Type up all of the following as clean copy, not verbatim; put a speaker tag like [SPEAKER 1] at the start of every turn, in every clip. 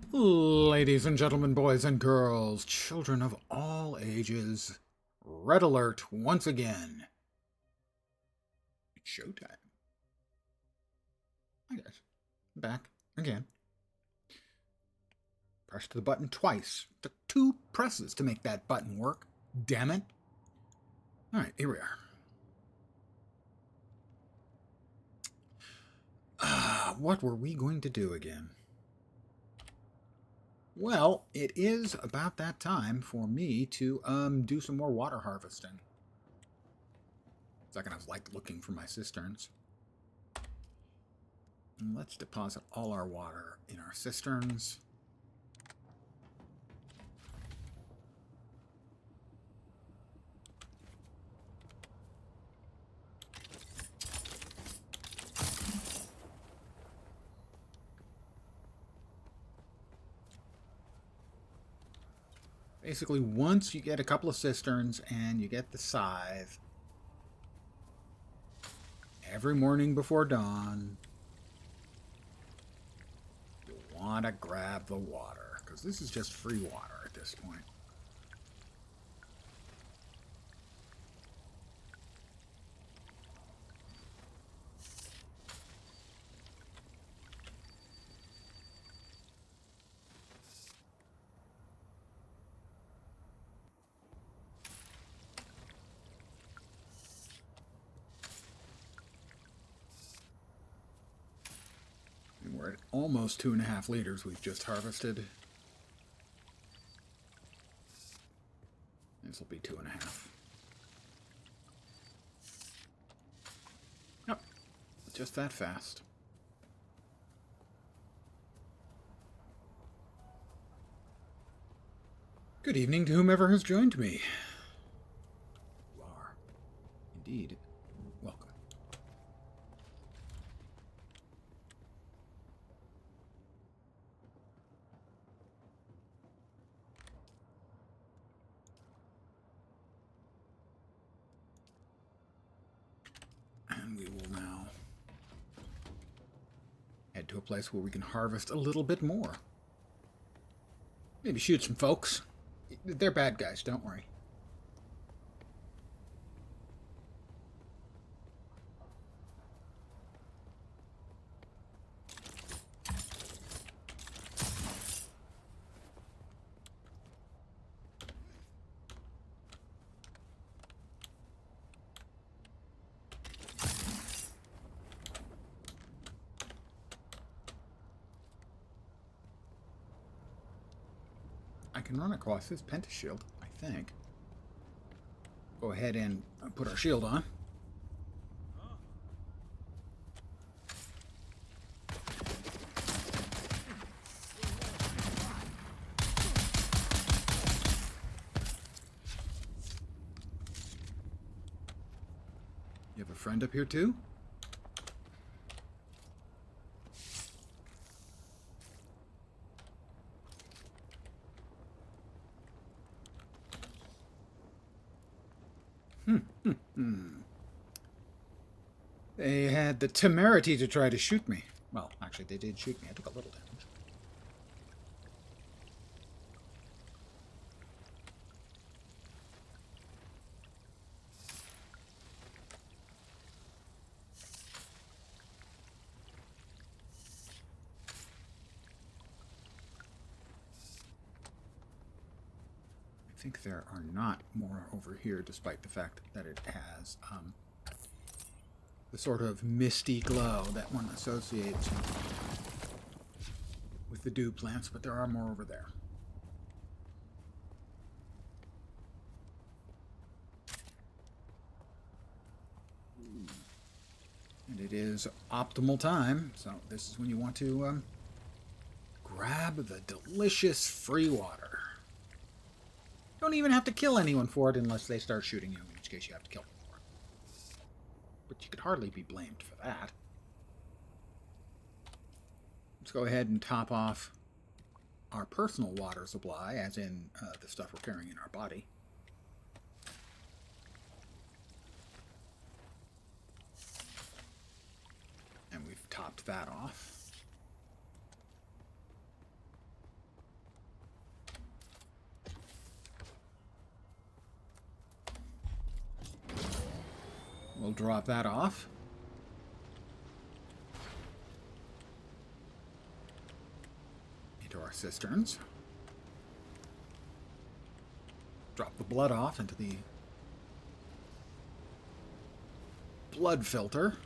[SPEAKER 1] Ladies and gentlemen, boys and girls, children of all ages, red alert once again. It's showtime. I guess. Back again. Press the button twice. Took 2 presses to make that button work. Damn it. Alright, here we are. What were we going to do again? Well, it is about that time for me to do some more water harvesting. Second, I was like looking for my cisterns. And let's deposit all our water in our cisterns. Basically, once you get a couple of cisterns and you get the scythe, every morning before dawn, you'll want to grab the water, because this is just free water at this point. And we're at almost 2.5 liters we've just harvested. This will be 2.5. Yep, just that fast. Good evening to whomever has joined me. You are indeed welcome. And we will now head to a place where we can harvest a little bit more. Maybe shoot some folks. They're bad guys, don't worry. I can run across his pentashield, I think. Go ahead and put our shield on. You have a friend up here too? They had the temerity to try to shoot me. Well, actually, they did shoot me. I took a little damage. I think there are not more over here, despite the fact that it has the sort of misty glow that one associates with the dew plants, but there are more over there. And it is optimal time, so this is when you want to grab the delicious free water. Don't even have to kill anyone for it unless they start shooting you, in which case you have to kill them for it. But you could hardly be blamed for that. Let's go ahead and top off our personal water supply, as in the stuff we're carrying in our body. And we've topped that off. we'll drop that off. Into our cisterns. Drop the blood off into the blood filter.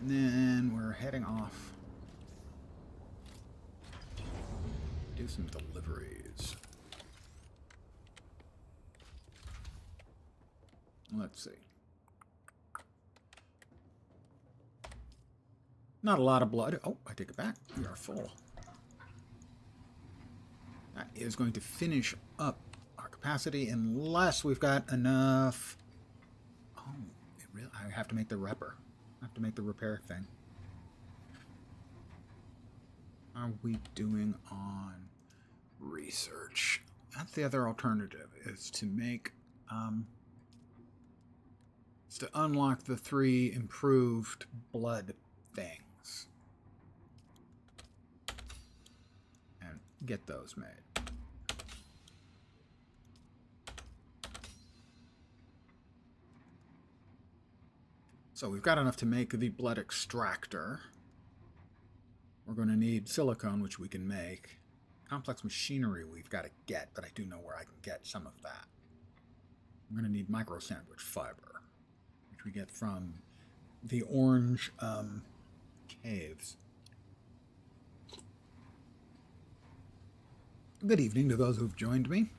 [SPEAKER 1] And then we're heading off. Do some deliveries. Let's see. Not a lot of blood. Oh, I take it back. We are full. That is going to finish up our capacity unless we've got enough. Oh, I have to make the repper. I have to make the repair thing. How are we doing on research? That's the other alternative, is to make is to unlock the 3 improved blood things and get those made. So we've got enough to make the blood extractor. We're going to need silicone, which we can make. Complex machinery we've got to get, but I do know where I can get some of that. I'm going to need micro sandwich fiber, which we get from the orange caves. Good evening to those who've joined me.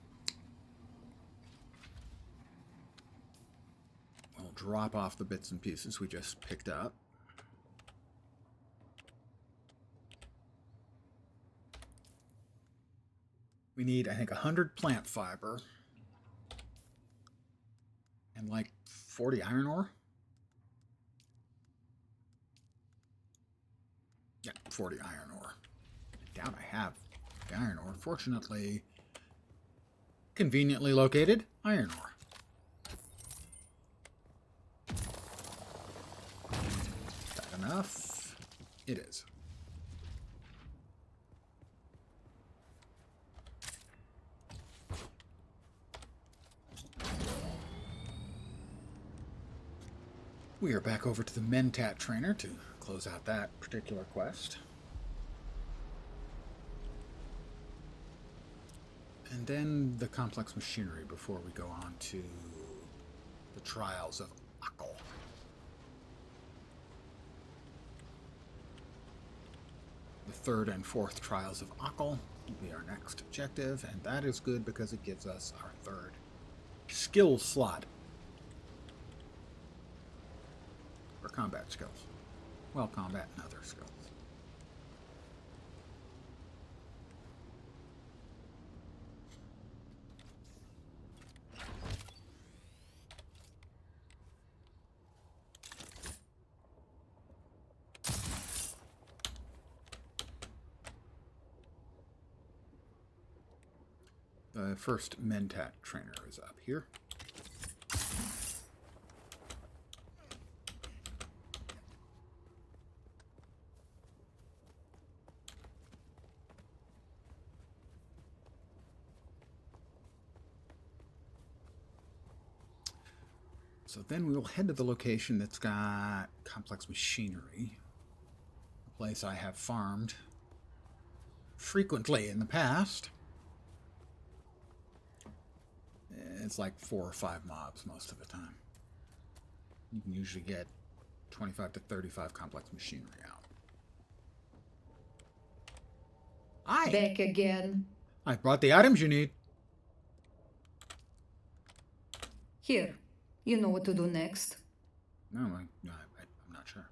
[SPEAKER 1] We'll drop off the bits and pieces we just picked up. We need, I think, 100 plant fiber and like 40 iron ore. Yeah, 40 iron ore. I doubt I have the iron ore. Fortunately, conveniently located iron ore. Is that enough? It is. We are back over to the Mentat trainer to close out that particular quest. And then the complex machinery before we go on to the trials of Akal. The 3rd and 4th trials of Akal will be our next objective, and that is good because it gives us our 3rd skill slot. For combat skills. Well, combat and other skills. The first Mentat trainer is up here. So then we will head to the location that's got complex machinery, a place I have farmed frequently in the past. It's like 4 or 5 mobs most of the time. You can usually get 25 to 35 complex machinery out.
[SPEAKER 2] Back again.
[SPEAKER 1] I brought the items you need.
[SPEAKER 2] Here. You know what to do next.
[SPEAKER 1] No, I'm not sure.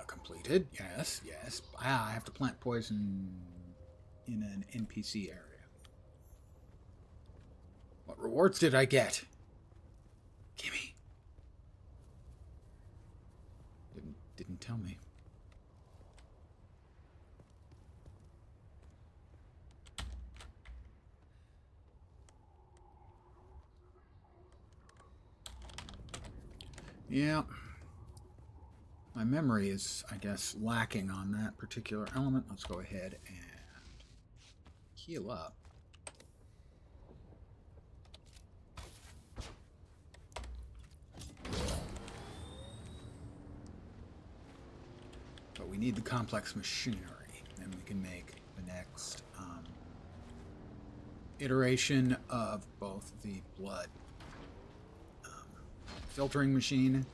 [SPEAKER 1] Completed. Yes, yes. I have to plant poison in an NPC area. What rewards did I get? Gimme. Didn't tell me. Yeah. My memory is, I guess, lacking on that particular element. Let's go ahead and heal up. we need the complex machinery, and we can make the next iteration of both the blood filtering machine,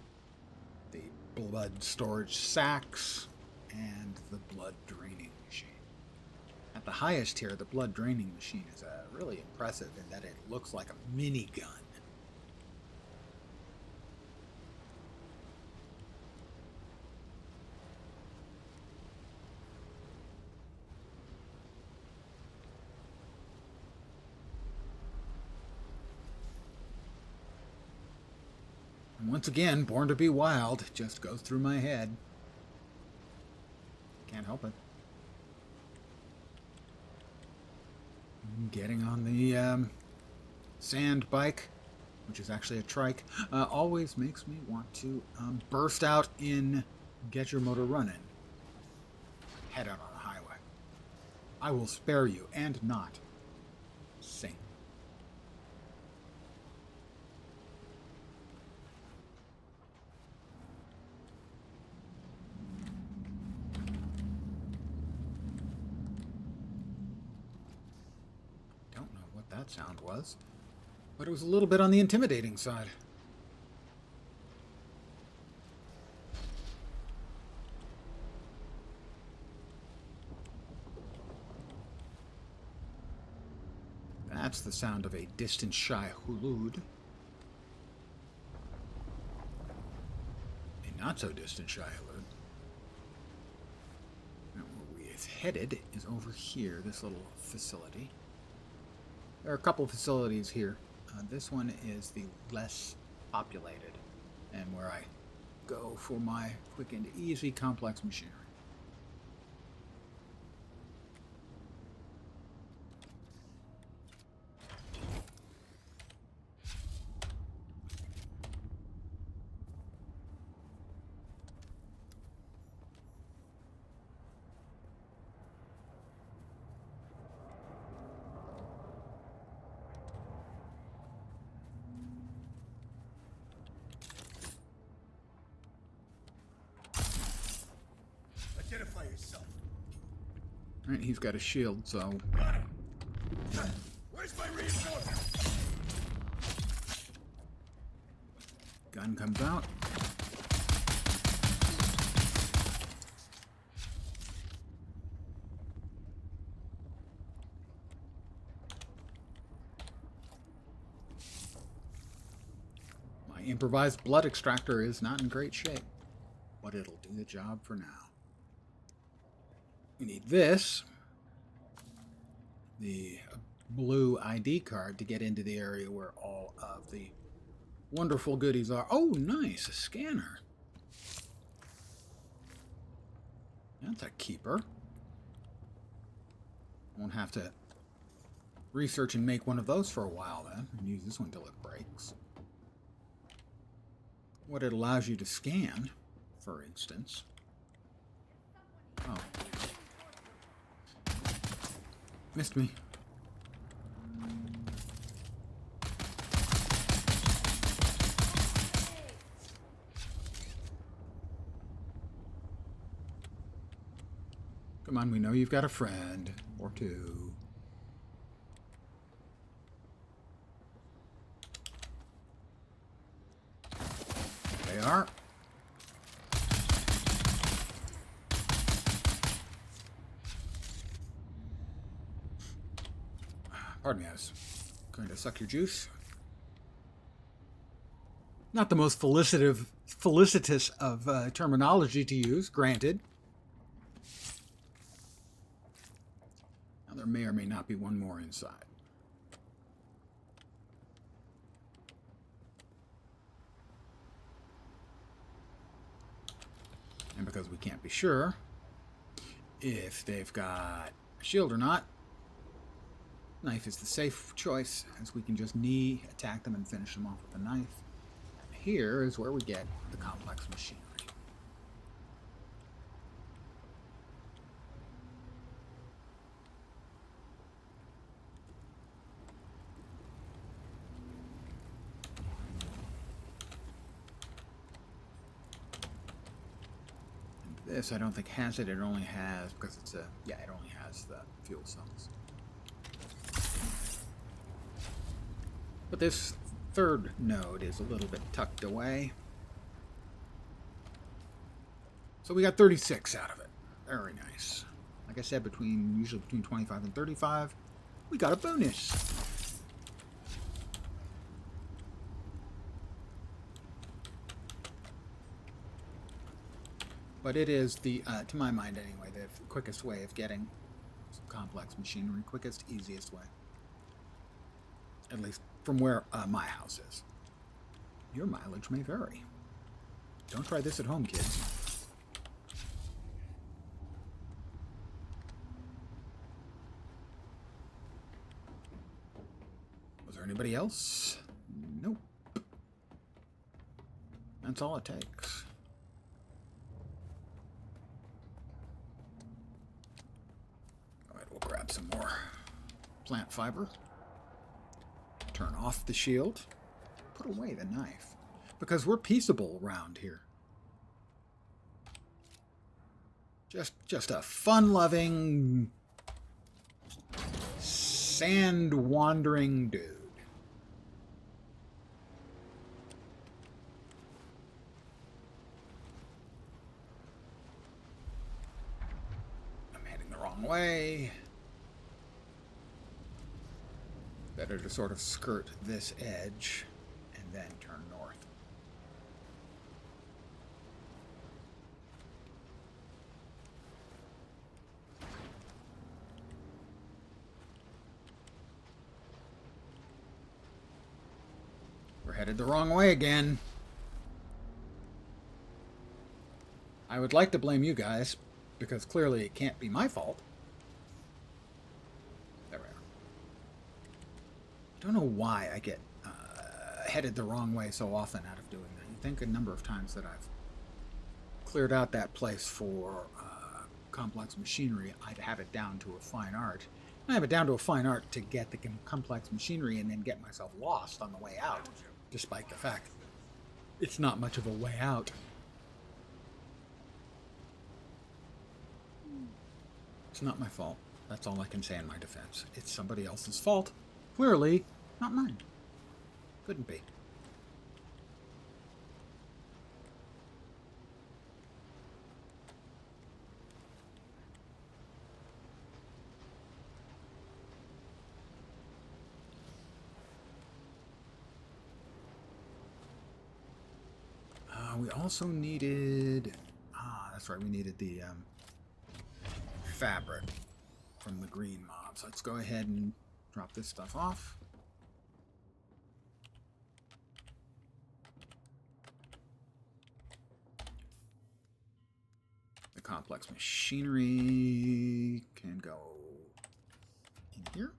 [SPEAKER 1] the blood storage sacks, and the blood draining machine. At the highest tier, the blood draining machine is really impressive in that it looks like a minigun. And once again, Born to be Wild just goes through my head. Can't help it. Getting on the sand bike, which is actually a trike, always makes me want to burst out in Get Your Motor Running. Head out on the highway. I will spare you and not sing. That sound was, but it was a little bit on the intimidating side. That's the sound of a distant Shai Hulud. A not so distant Shai Hulud. Now where we is headed is over here, this little facility. There are a couple of facilities here. This one is the less populated, and where I go for my quick and easy complex machinery.
[SPEAKER 3] Identify yourself.
[SPEAKER 1] All right, he's got a shield, so.
[SPEAKER 3] Where's my reinforcement?
[SPEAKER 1] Gun comes out. My improvised blood extractor is not in great shape, but it'll do the job for now. We need this, the blue ID card, to get into the area where all of the wonderful goodies are. Oh, nice, a scanner. That's a keeper. Won't have to research and make one of those for a while then, and use this one till it breaks. What it allows you to scan, for instance. Oh. Missed me. Come on, we know you've got a friend or two. They are. Pardon me, I was going to suck your juice. Not the most felicitous of terminology to use, granted. Now, there may or may not be one more inside. And because we can't be sure if they've got a shield or not, knife is the safe choice, as we can just knee attack them and finish them off with a knife. Here is where we get the complex machinery. And This I don't think has it. It only has, because it's a, yeah, it only has the fuel cells. But this third node is a little bit tucked away. So we got 36 out of it. Very nice. Like I said, usually between 25 and 35, we got a bonus. But it is the, to my mind anyway, the quickest way of getting some complex machinery. Quickest, easiest way. At least from where my house is. Your mileage may vary. Don't try this at home, kids. Was there anybody else? Nope. That's all it takes. Alright, we'll grab some more plant fiber. Turn off the shield. Put away the knife. Because we're peaceable around here. Just a fun-loving, sand-wandering dude. I'm heading the wrong way. Better to sort of skirt this edge and then turn north. We're headed the wrong way again. I would like to blame you guys, because clearly it can't be my fault. There we are. I don't know why I get headed the wrong way so often out of doing that. You think a number of times that I've cleared out that place for complex machinery, I'd have it down to a fine art. I have it down to a fine art to get the complex machinery and then get myself lost on the way out, despite the fact it's not much of a way out. It's not my fault. That's all I can say in my defense. It's somebody else's fault. Clearly, not mine. Couldn't be. We also needed... that's right, we needed the fabric from the green mobs. Let's go ahead and drop this stuff off. The complex machinery can go in here.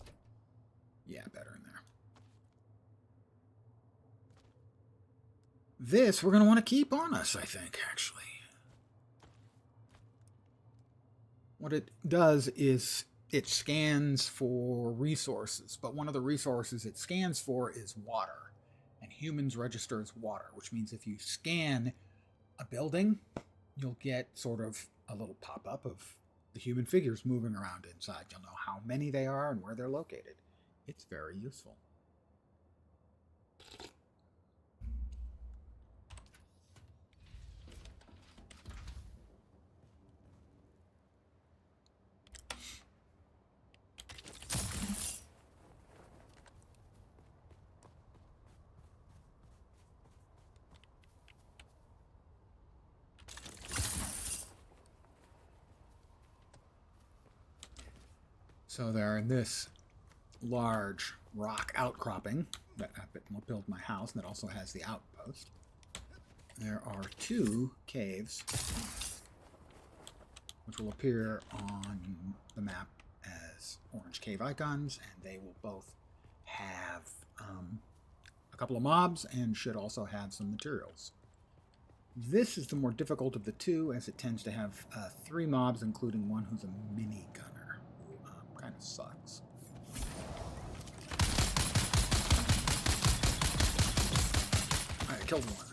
[SPEAKER 1] Yeah, better in there. This we're going to want to keep on us, I think, actually. What it does is it scans for resources, but one of the resources it scans for is water. And humans register as water, which means if you scan a building, you'll get sort of a little pop-up of the human figures moving around inside. You'll know how many they are and where they're located. It's very useful. So they're in this large rock outcropping that will build my house, and that also has the outpost. There are two caves, which will appear on the map as orange cave icons, and they will both have a couple of mobs and should also have some materials. This is the more difficult of the two, as it tends to have 3 mobs, including one who's a mini gunner. Kind of sucks. Alright, I killed one.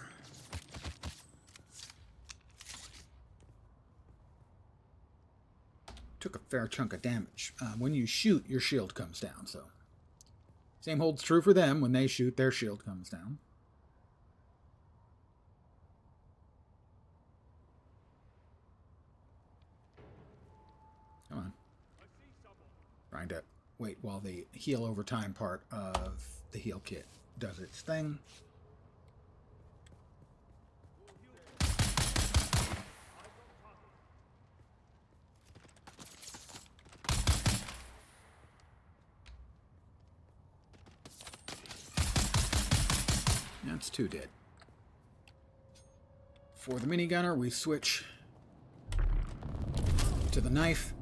[SPEAKER 1] took a fair chunk of damage. When you shoot, your shield comes down, so... Same holds true for them. When they shoot, their shield comes down. Come on. Trying to wait while the heal over time part of the heal kit does its thing. That's 2 dead. For the minigunner, we switch to the knife.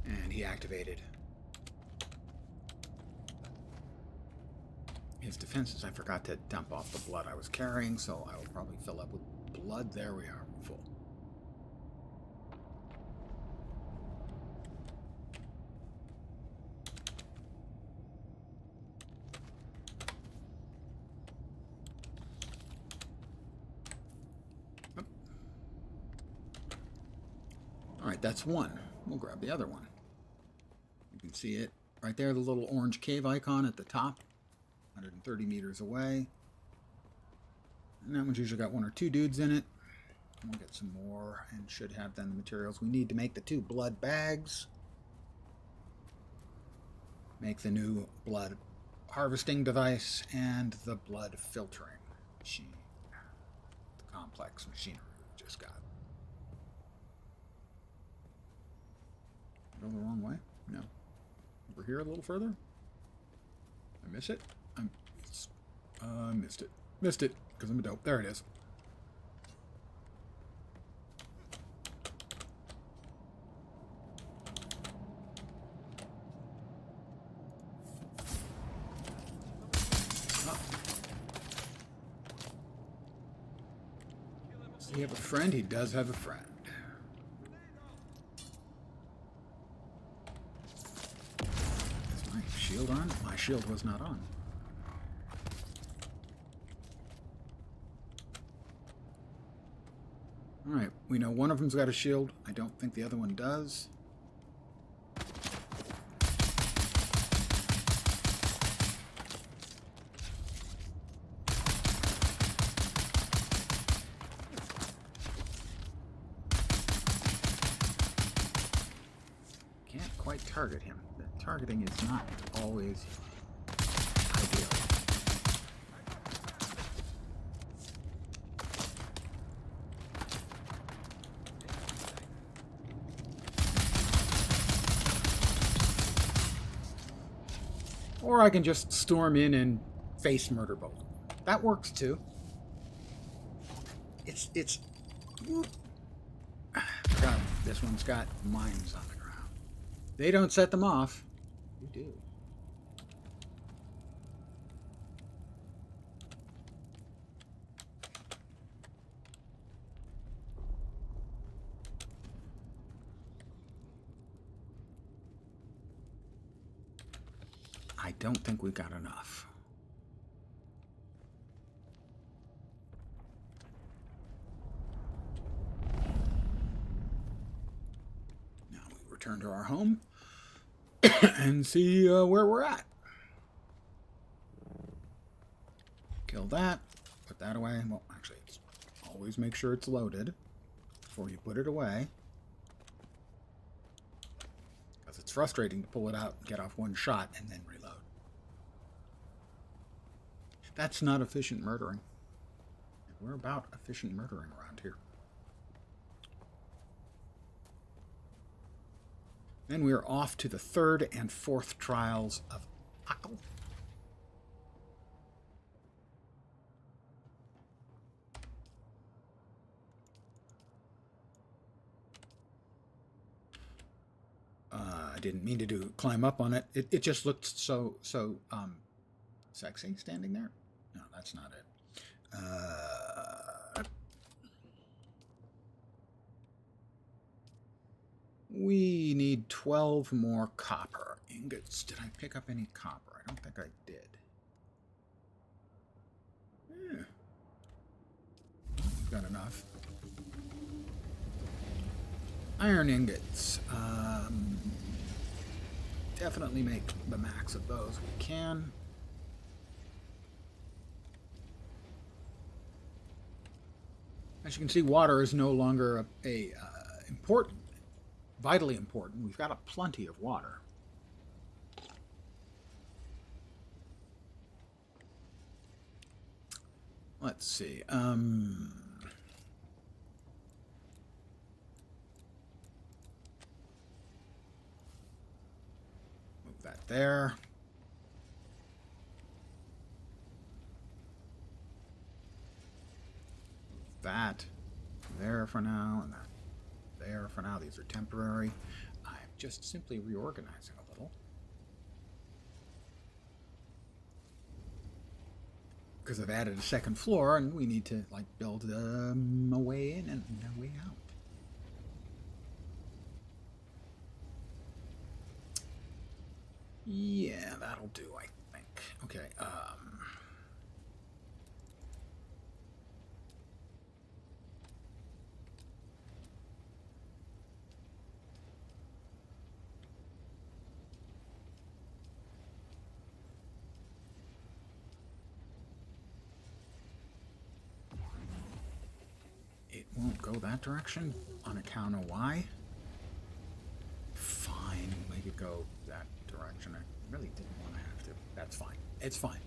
[SPEAKER 1] And he activated his defenses. I forgot to dump off the blood I was carrying, so I will probably fill up with blood. There we are, full. Alright, that's one. We'll grab the other one. You can see it right there, the little orange cave icon at the top. 130 meters away. And that one's usually got 1 or 2 dudes in it. We'll get some more and should have then the materials we need to make the 2 blood bags. Make the new blood harvesting device and the blood filtering machine. The complex machinery we just got. Go the wrong way? No. Over here a little further? I miss it? I missed it. Missed it, because I'm a dope. There it is. Oh. Does he have a friend? He does have a friend. Shield on? My shield was not on. Alright, we know one of them's got a shield. I don't think the other one does. Can't quite target him. Targeting is not always ideal. Or I can just storm in and face murder bolt. That works too. It's forgot this one's got mines on the ground. They don't set them off. You do. I don't think we got enough. Now we return to our home and see where we're at. Kill that. Put that away. Well, actually, always make sure it's loaded before you put it away. Because it's frustrating to pull it out and get off one shot and then reload. That's not efficient murdering. We're about efficient murdering around here. Then we are off to the 3rd and 4th trials of Akal. I didn't mean to climb up on it. It just looked so sexy standing there. No, that's not it. We need 12 more copper ingots. Did I pick up any copper? I don't think I did. Yeah. Good enough. Iron ingots. Definitely make the max of those we can. As you can see, water is no longer a important, vitally important. We've got a plenty of water. Let's see. Move that there. Move that there for now, and that there for now. These are temporary. I'm just simply reorganizing a little. Because I've added a second floor, and we need to like build a way in and a way out. Yeah, that'll do, I think. Okay. It won't go that direction on account of why. Fine, make it go that direction. I really didn't want to have to. That's fine. It's fine.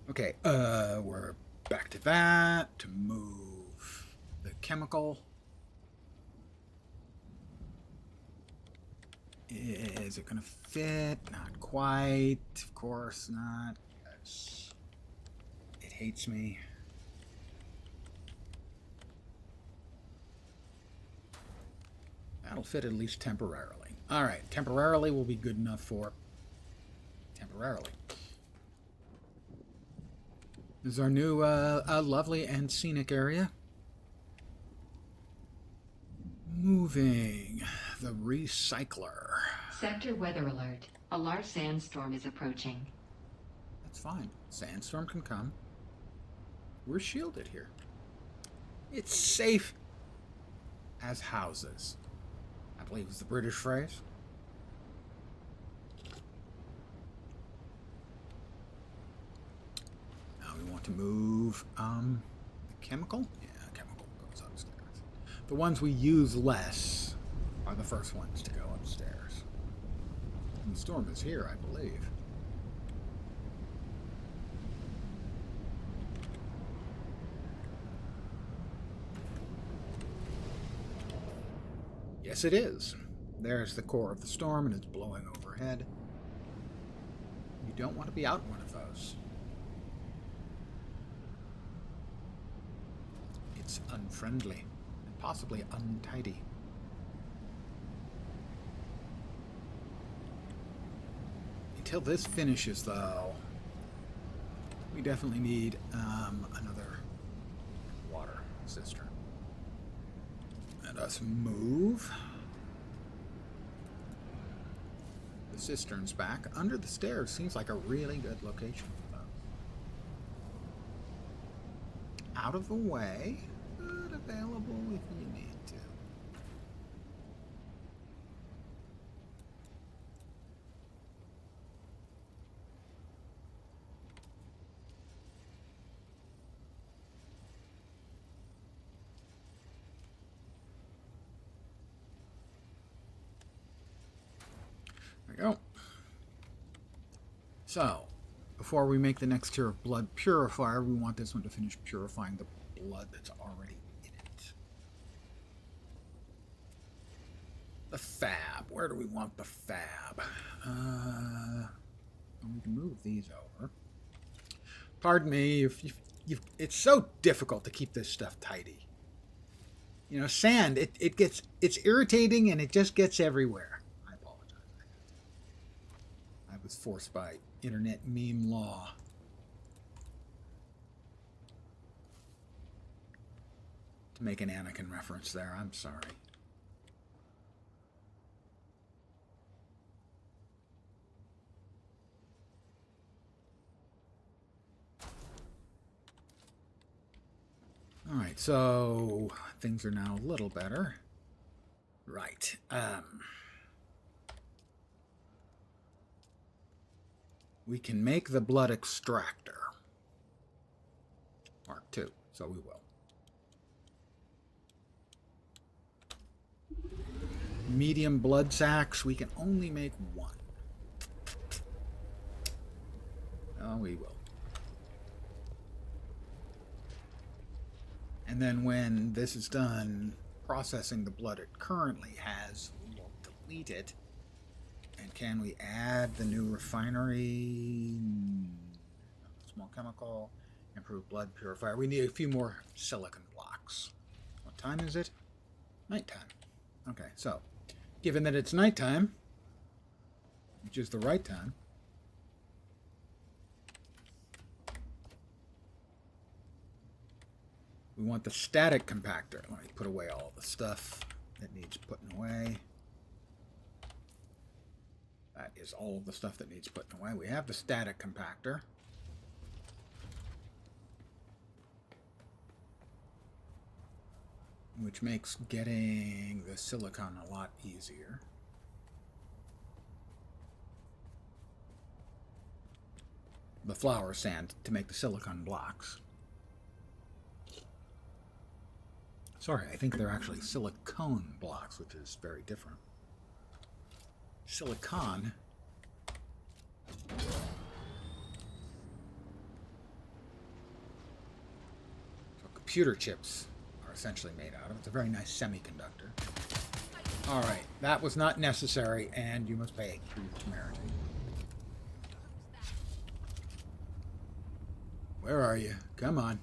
[SPEAKER 1] Okay, we're back to that to move the chemical. Is it gonna fit? Not quite. Of course not. Yes. It hates me. That'll fit at least temporarily. All right, temporarily will be good enough for temporarily. This is our new lovely and scenic area. Moving the recycler.
[SPEAKER 4] Sector weather alert. A large sandstorm is approaching.
[SPEAKER 1] That's fine. Sandstorm can come. We're shielded here. It's safe as houses, I believe is the British phrase. Now we want to move the chemical. Yeah, chemical goes upstairs. The ones we use less are the first ones to go upstairs. And the storm is here, I believe. Yes, it is. There's the core of the storm, and it's blowing overhead. You don't want to be out in one of those. It's unfriendly and possibly untidy. Until this finishes, though, we definitely need another water cistern. Let us move the cisterns back. Under the stairs seems like a really good location for those. Out of the way, but available if you need to. There we go. So, before we make the next tier of blood purifier, we want this one to finish purifying the blood that's already in it. The fab. Where do we want the fab? We can move these over. Pardon me, it's so difficult to keep this stuff tidy. You know, sand, it's irritating and it just gets everywhere. I apologize. I was forced by internet meme law. To make an Anakin reference there. I'm sorry. Alright, so things are now a little better. Right. We can make the blood extractor. Mark 2, so we will. Medium blood sacks, we can only make 1. Oh, we will. And then when this is done processing the blood it currently has, we will delete it. And can we add the new refinery? Small chemical, improved blood purifier. We need a few more silicon blocks. What time is it? Nighttime. Okay, so given that it's nighttime, which is the right time, we want the static compactor. Let me put away all the stuff that needs putting away. That is all of the stuff that needs putting away. We have the static compactor. Which makes getting the silicon a lot easier. The flour sand to make the silicon blocks. Sorry, I think they're actually silicone blocks, which is very different. Silicon. So computer chips are essentially made out of. It's a very nice semiconductor. Alright, that was not necessary, and you must pay for your temerity. Where are you? Come on.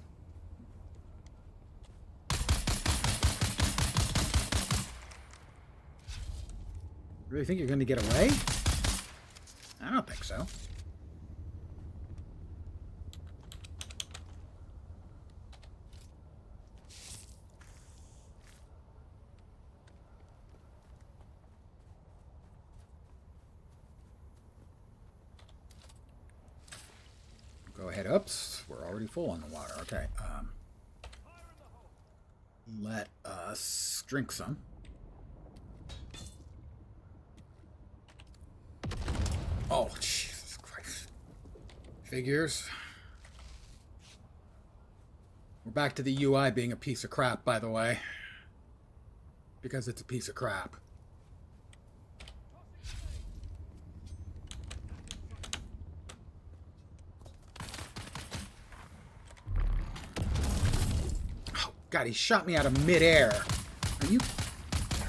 [SPEAKER 1] Really think you're going to get away? I don't think so. Go ahead. Oops, we're already full on the water. Okay. Let us drink some. Oh, Jesus Christ. Figures. We're back to the UI being a piece of crap, by the way. Because it's a piece of crap. Oh, God, he shot me out of midair. Are you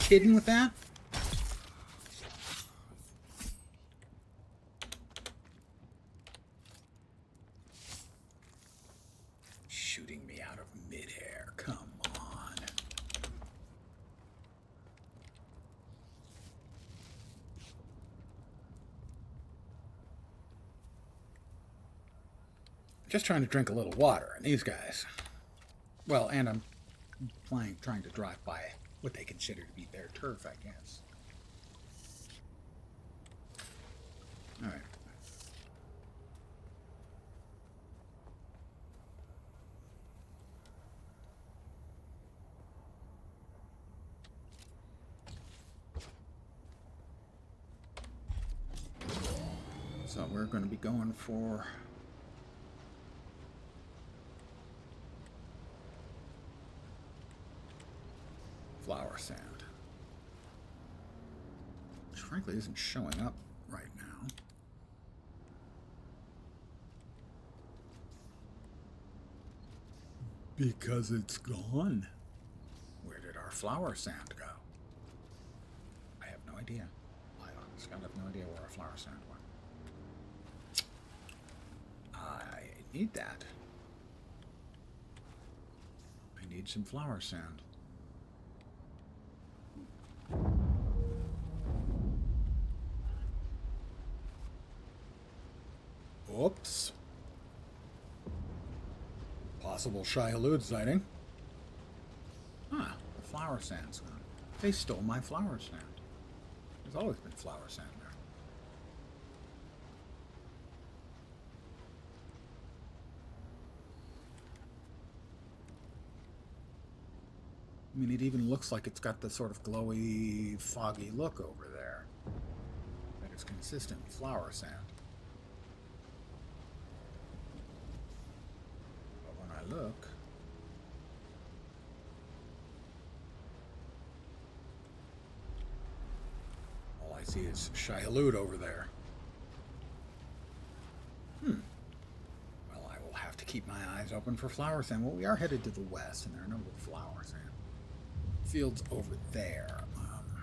[SPEAKER 1] kidding with that? Shooting me out of midair. Come on. Just trying to drink a little water, and these guys. Well, and I'm trying to drive by what they consider to be their turf, I guess. All right. So we're going to be going for flour sand, which frankly isn't showing up right now. Because it's gone. Where did our flour sand go? I have no idea. I honestly have no idea where our flour sand went. I need that. I need some flour sand. Oops. Possible Shai-Hulud sighting. Ah, the flour sand's gone. They stole my flour sand. There's always been flour sand there. I mean, it even looks like it's got the sort of glowy, foggy look over there. That is consistent with flower sand. But when I look... all I see is Shai-Hulud over there. Well, I will have to keep my eyes open for flower sand. Well, we are headed to the west, and there are no flower sand fields over there.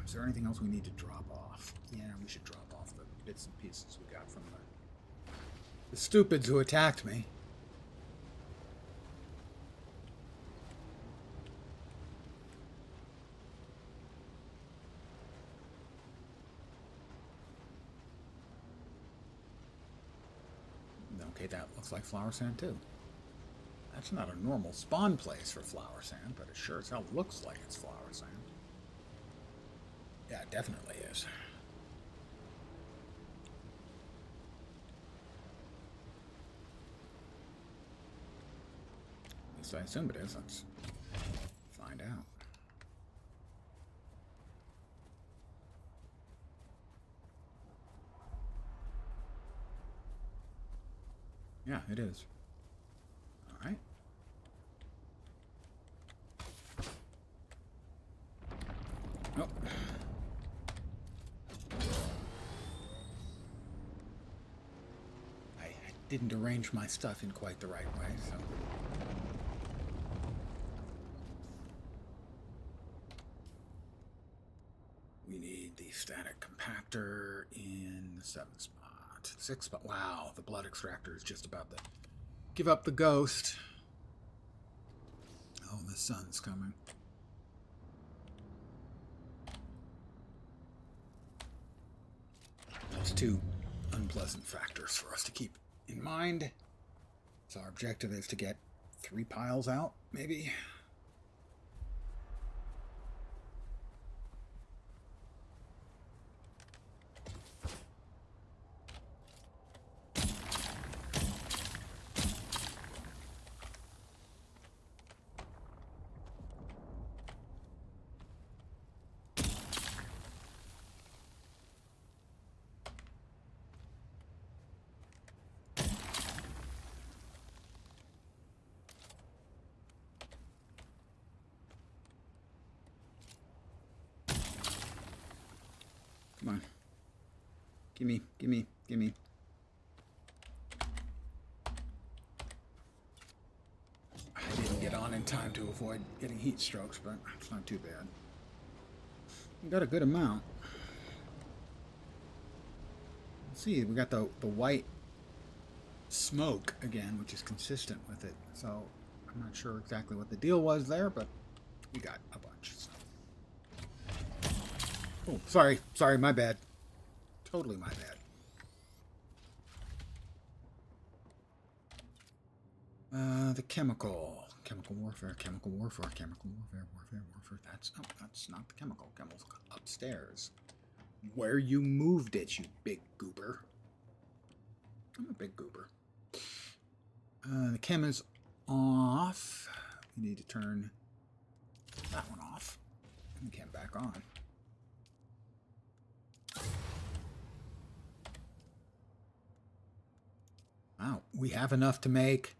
[SPEAKER 1] Is there anything else we need to drop off? Yeah, we should drop off the bits and pieces we got from the stupids who attacked me. Okay, that looks like flower sand too. That's not a normal spawn place for flower sand, but it sure as hell looks like it's flower sand. Yeah, it definitely is. At least I assume it is. Let's find out. Yeah, it is. All right. Oh. I didn't arrange my stuff in quite the right way, so... we need the static compactor in the 7th spot. 6th spot. Wow, the blood extractor is just about to give up the ghost. Oh, the sun's coming. That's 2 unpleasant factors for us to keep in mind. So our objective is to get 3 piles out, maybe. Come on. Gimme, gimme, gimme. I didn't get on in time to avoid getting heat strokes, but it's not too bad. We got a good amount. Let's see, we got the white smoke again, which is consistent with it. So I'm not sure exactly what the deal was there, but we got a bunch. So. Oh, sorry, my bad. Totally my bad. The chemical warfare. That's not the chemical. Chemical's upstairs. Where you moved it, you big goober. I'm a big goober. The chem is off. We need to turn that one off. And the chem back on. Wow, we have enough to make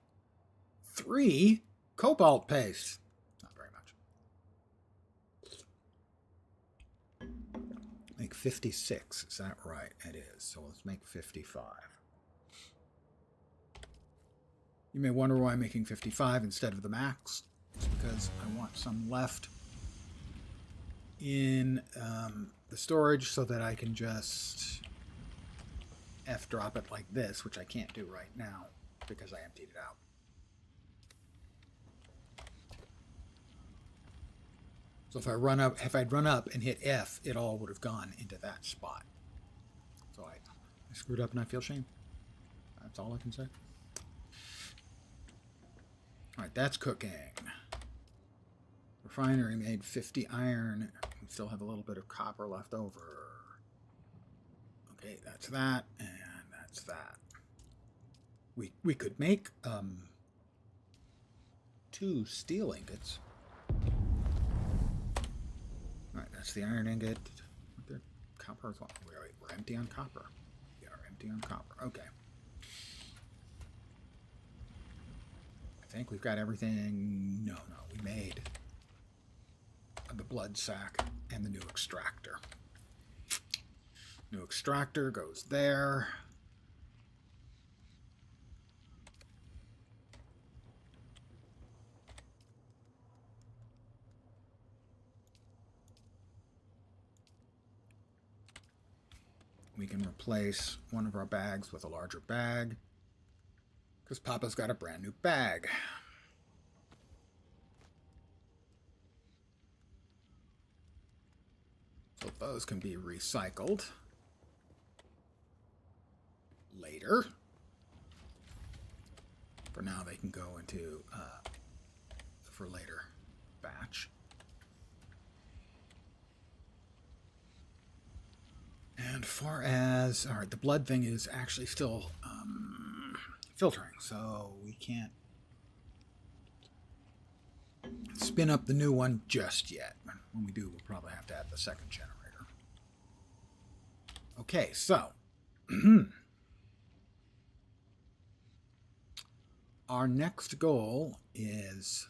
[SPEAKER 1] 3 cobalt paste. Not very much. Make 56, is that right? It is, so let's make 55. You may wonder why I'm making 55 instead of the max. It's because I want some left in the storage so that I can just F-drop it like this, which I can't do right now because I emptied it out. So if I'd run up and hit F, it all would have gone into that spot. So I screwed up and I feel shame. That's all I can say. All right, that's cooking. Refinery made 50 iron. We still have a little bit of copper left over. Okay, that's that, and that's that. We could make 2 steel ingots. That's the iron ingot. What the copper as well. Wait, we're empty on copper. We are empty on copper. Okay. I think we've got everything. No, we made the blood sac and the new extractor. New extractor goes there. We can replace one of our bags with a larger bag because Papa's got a brand new bag. So those can be recycled later. For now, they can go into for later batch. And far as, all right, the blood thing is actually still filtering, so we can't spin up the new one just yet. When we do, we'll probably have to add the second generator. Okay, so our next goal is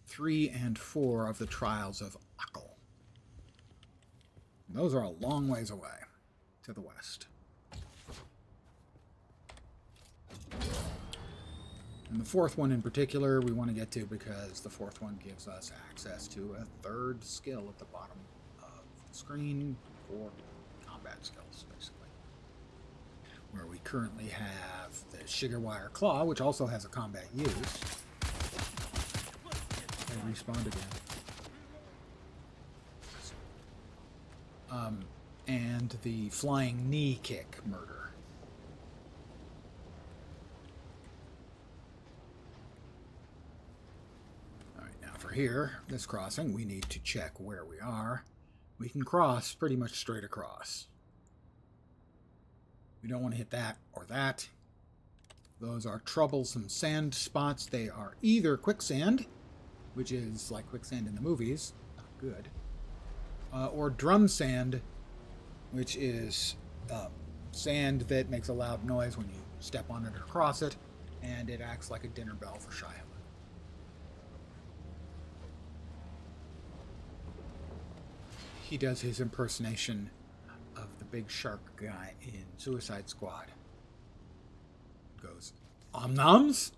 [SPEAKER 1] 3 and 4 of the trials of Akal. Those are a long ways away to the west. And the fourth one in particular we want to get to because the fourth one gives us access to a third skill at the bottom of the screen for combat skills, basically. Where we currently have the Sugarwire Claw, which also has a combat use. They respawned again. And the Flying Knee Kick Murder. Alright, now for here, this crossing, we need to check where we are. We can cross pretty much straight across. We don't want to hit that or that. Those are troublesome sand spots. They are either quicksand, which is like quicksand in the movies, not good, or drum sand, which is sand that makes a loud noise when you step on it or cross it, and it acts like a dinner bell for Shia. He does his impersonation of the big shark guy in Suicide Squad. Goes, Om-noms?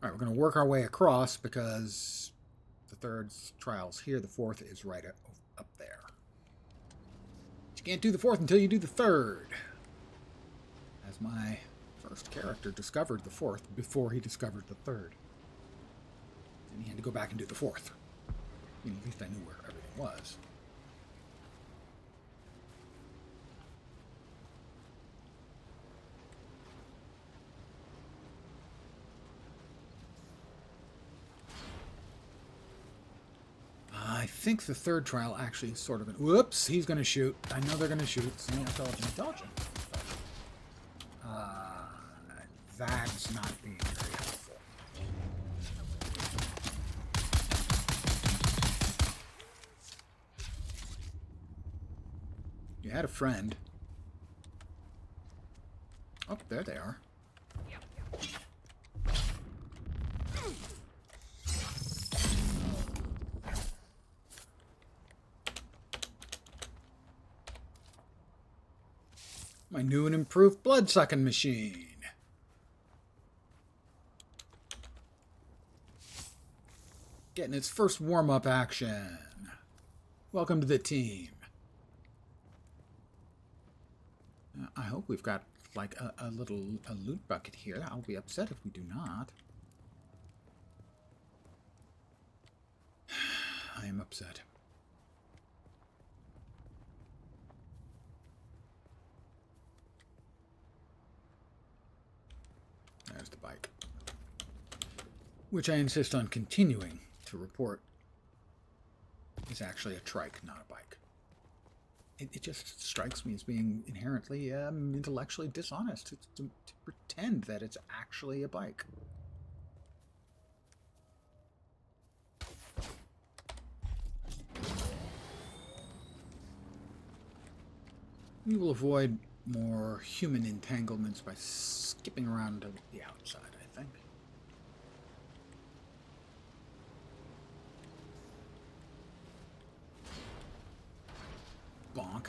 [SPEAKER 1] Alright, we're going to work our way across because the third trial's here. The fourth is right up there. But you can't do the fourth until you do the third. As my first character discovered the fourth before he discovered the third. And he had to go back and do the fourth. I mean, at least I knew where everything was. I think the third trial actually is sort of an... Whoops, he's going to shoot. I know they're going to shoot. See, intelligent. That's not being very helpful. You had a friend. Oh, there they are. My new and improved blood-sucking machine. Getting its first warm-up action. Welcome to the team. I hope we've got, like, a loot bucket here. I'll be upset if we do not. I am upset. There's the bike. Which I insist on continuing to report is actually a trike, not a bike. It just strikes me as being inherently intellectually dishonest to pretend that it's actually a bike. You will avoid more human entanglements by skipping around to the outside, I think. Bonk.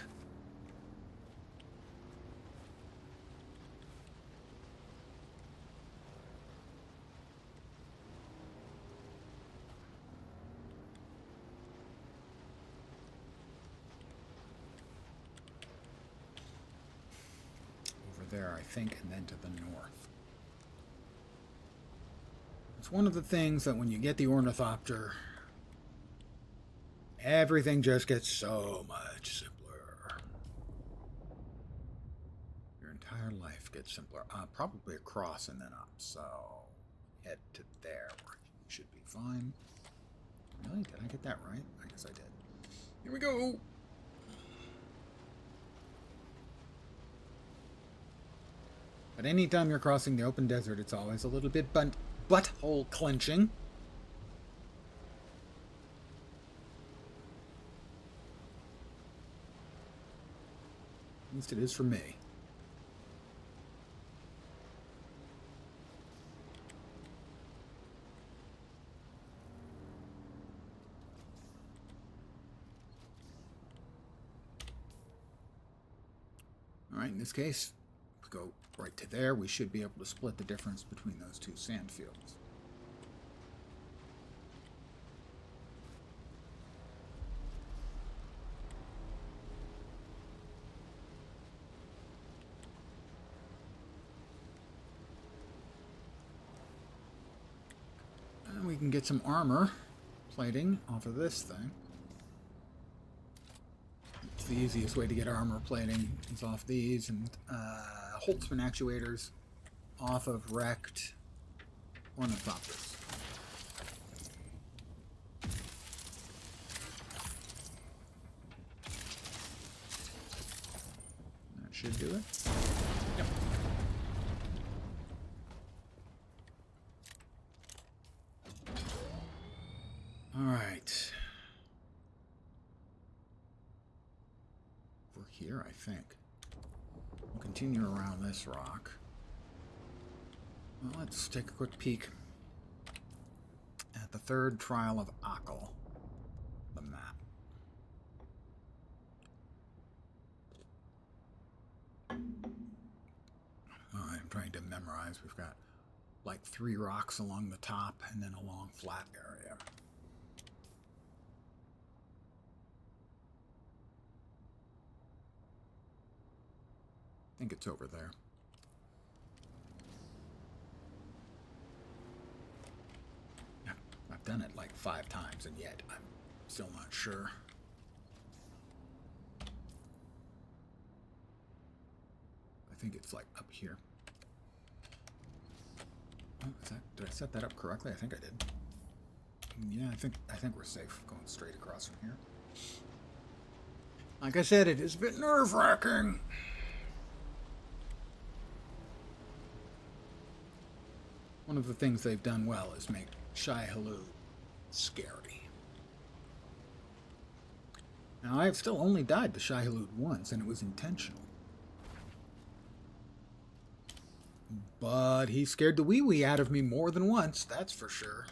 [SPEAKER 1] There, I think, and then to the north. It's one of the things that when you get the ornithopter, everything just gets so much simpler. Your entire life gets simpler. Probably across and then up, so head to there where you should be fine. Really? Did I get that right? I guess I did. Here we go! But anytime you're crossing the open desert, it's always a little bit butthole clenching. At least it is for me. Alright, in this case, we go right to there. We should be able to split the difference between those two sand fields. And we can get some armor plating off of this thing. It's the easiest way to get armor plating is off these, and Holtzman actuators off of wrecked ornithopters. That should do it. Yep. All right. We're here, I think. We'll continue around this rock. Well, let's take a quick peek at the third trial of Akal, the map. I'm trying to memorize. We've got like 3 rocks along the top and then a long flat area. I think it's over there. I've done it like 5 times, and yet I'm still not sure. I think it's like up here. Oh, did I set that up correctly? I think I did. Yeah, I think we're safe going straight across from here. Like I said, it is a bit nerve-wracking. One of the things they've done well is make Shai-Hulud scary. Now, I've still only died to Shai-Hulud once, and it was intentional. But he scared the wee-wee out of me more than once, that's for sure.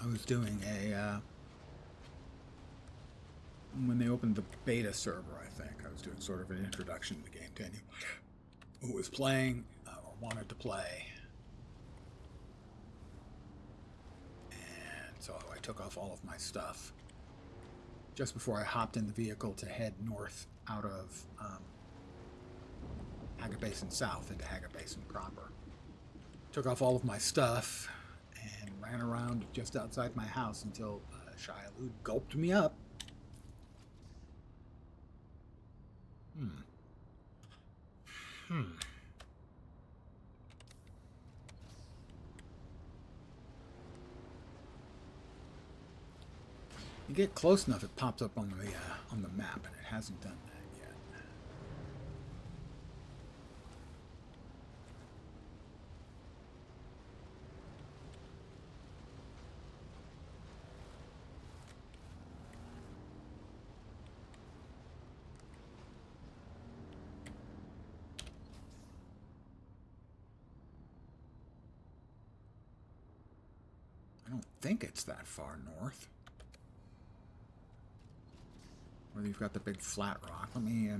[SPEAKER 1] I was doing a, when they opened the beta server, I think, I was doing sort of an introduction to the game to anyone who was playing or wanted to play. And so I took off all of my stuff just before I hopped in the vehicle to head north out of Haga Basin South into Haga Basin proper. Took off all of my stuff and ran around just outside my house until Shai-Hulud gulped me up. You get close enough, it pops up on the map, and it hasn't done that yet. think it's that far north. Where you've got the big flat rock. Let me...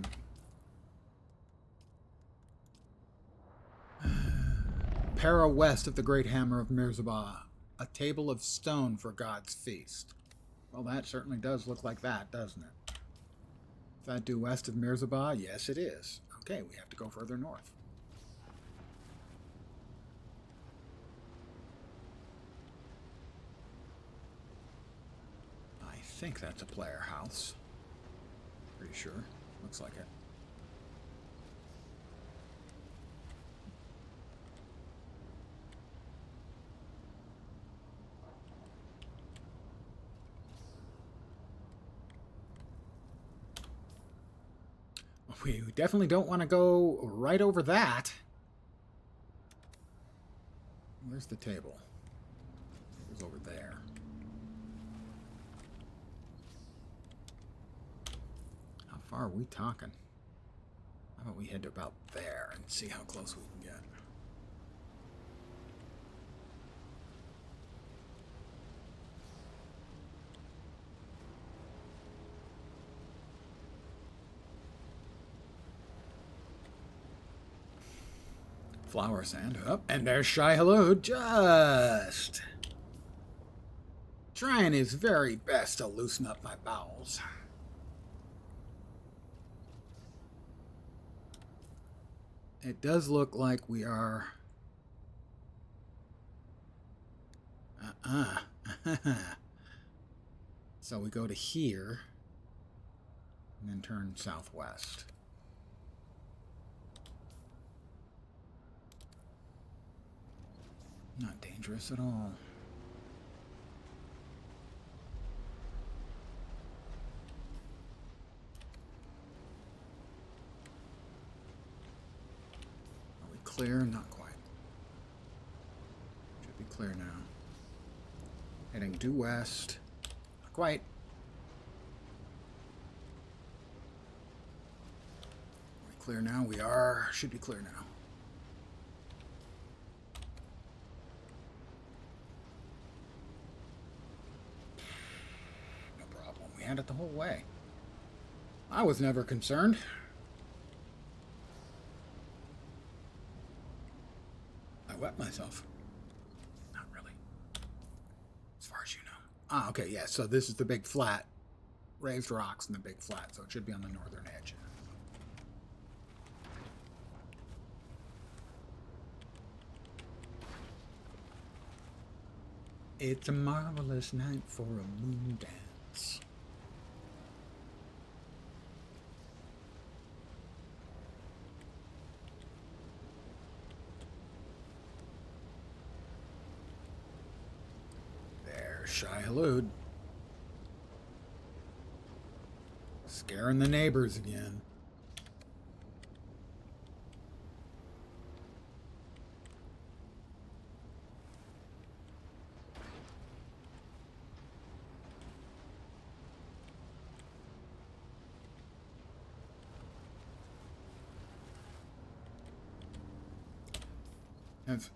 [SPEAKER 1] Para west of the Great Hammer of Mirzabah. A table of stone for God's feast. Well, that certainly does look like that, doesn't it? Is that due west of Mirzabah? Yes, it is. Okay, we have to go further north. I think that's a player house. Pretty sure. Looks like it. We definitely don't want to go right over that. Where's the table? It was over there. How far are we talking? How about we head to about there and see how close we can get? Flower sand. Up, and there's Shy Hello, just trying his very best to loosen up my bowels. It does look like we are... So we go to here, and then turn southwest. Not dangerous at all. Are we clear? Not quite. Should be clear now. Heading due west. Not quite. Are we clear now? We are. Should be clear now. Had it the whole way. I was never concerned. I wet myself. Not really. As far as you know. Ah, okay, yeah, so this is the big flat. Raised rocks in the big flat, so it should be on the northern edge. It's a marvelous night for a moon dance. Shy Halud. Scaring the neighbors again.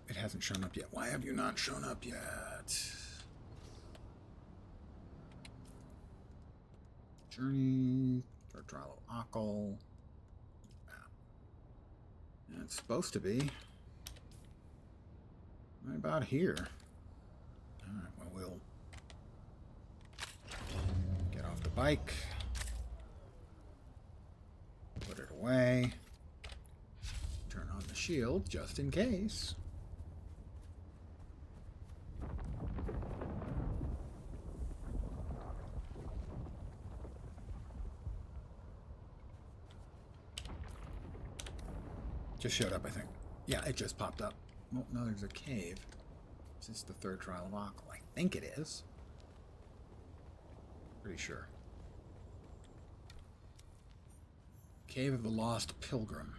[SPEAKER 1] It hasn't shown up yet. Why have you not shown up yet? Journey, third trial of Akal. It's supposed to be right about here. Alright, well, we'll get off the bike, put it away, turn on the shield just in case. Just showed up, I think. Yeah, it just popped up. Oh, no, there's a cave. Is this the third trial of Akal? I think it is. Pretty sure. Cave of the Lost Pilgrim.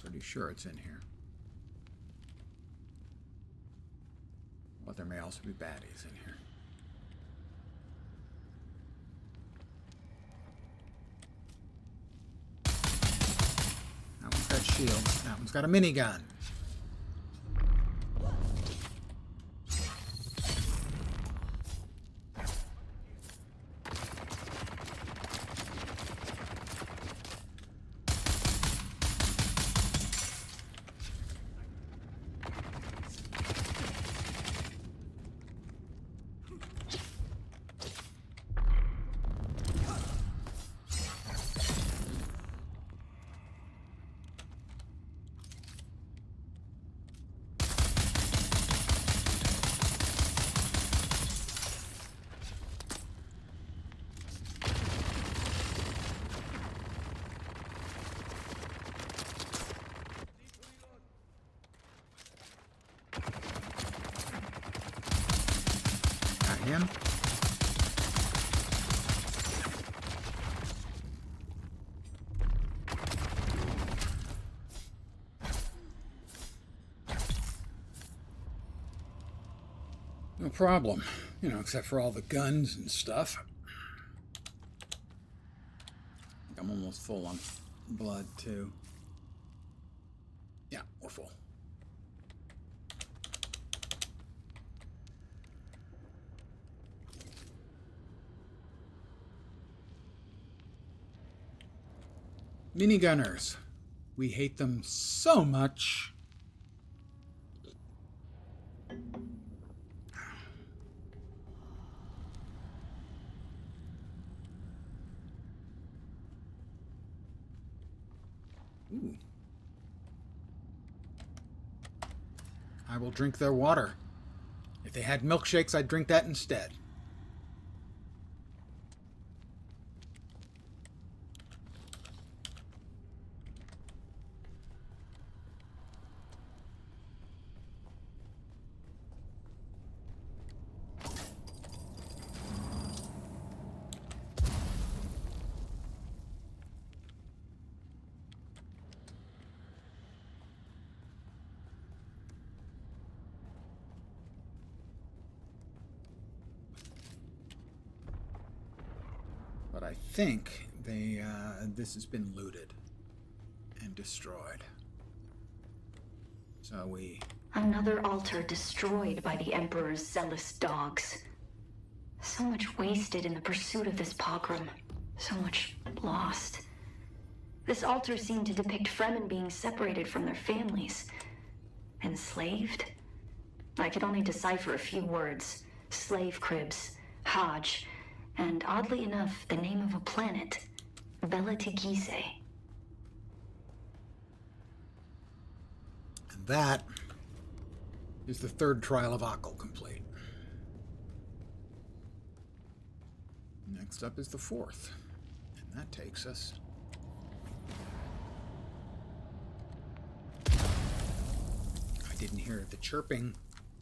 [SPEAKER 1] Pretty sure it's in here. But there may also be baddies in here. That shields. That one's got a minigun. Got him. No problem. You know, except for all the guns and stuff. I'm almost full on blood, too. Yeah, we're full. Minigunners. We hate them so much. Ooh. I will drink their water. If they had milkshakes, I'd drink that instead. But I think this has been looted and destroyed. So we...
[SPEAKER 5] Another altar destroyed by the Emperor's zealous dogs. So much wasted in the pursuit of this pogrom. So much lost. This altar seemed to depict Fremen being separated from their families. Enslaved? I could only decipher a few words. Slave cribs, Hajj, and oddly enough, the name of a planet, Bela Tigise.
[SPEAKER 1] And that is the third trial of Akal complete. Next up is the fourth. And that takes us... I didn't hear the chirping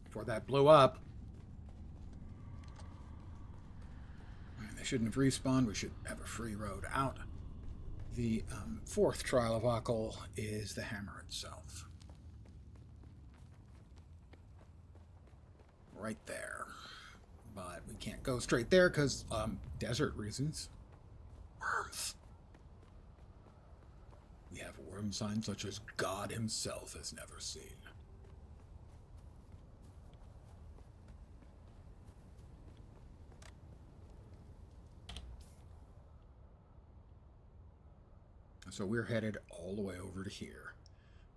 [SPEAKER 1] before that blew up. They shouldn't have respawned. We should have a free road out. The fourth trial of Akal is the hammer itself. Right there. But we can't go straight there because desert reasons. Worms. We have worm signs such as God himself has never seen. So we're headed all the way over to here.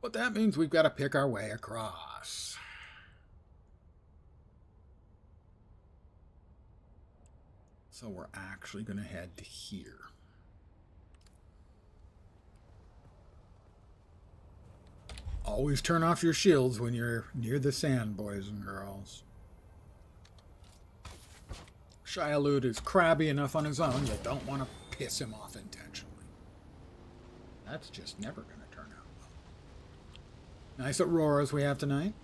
[SPEAKER 1] But that means we've got to pick our way across. So we're actually going to head to here. Always turn off your shields when you're near the sand, boys and girls. Shia-Lud is crabby enough on his own, you don't want to piss him off intentionally. That's just never going to turn out well. Nice auroras we have tonight.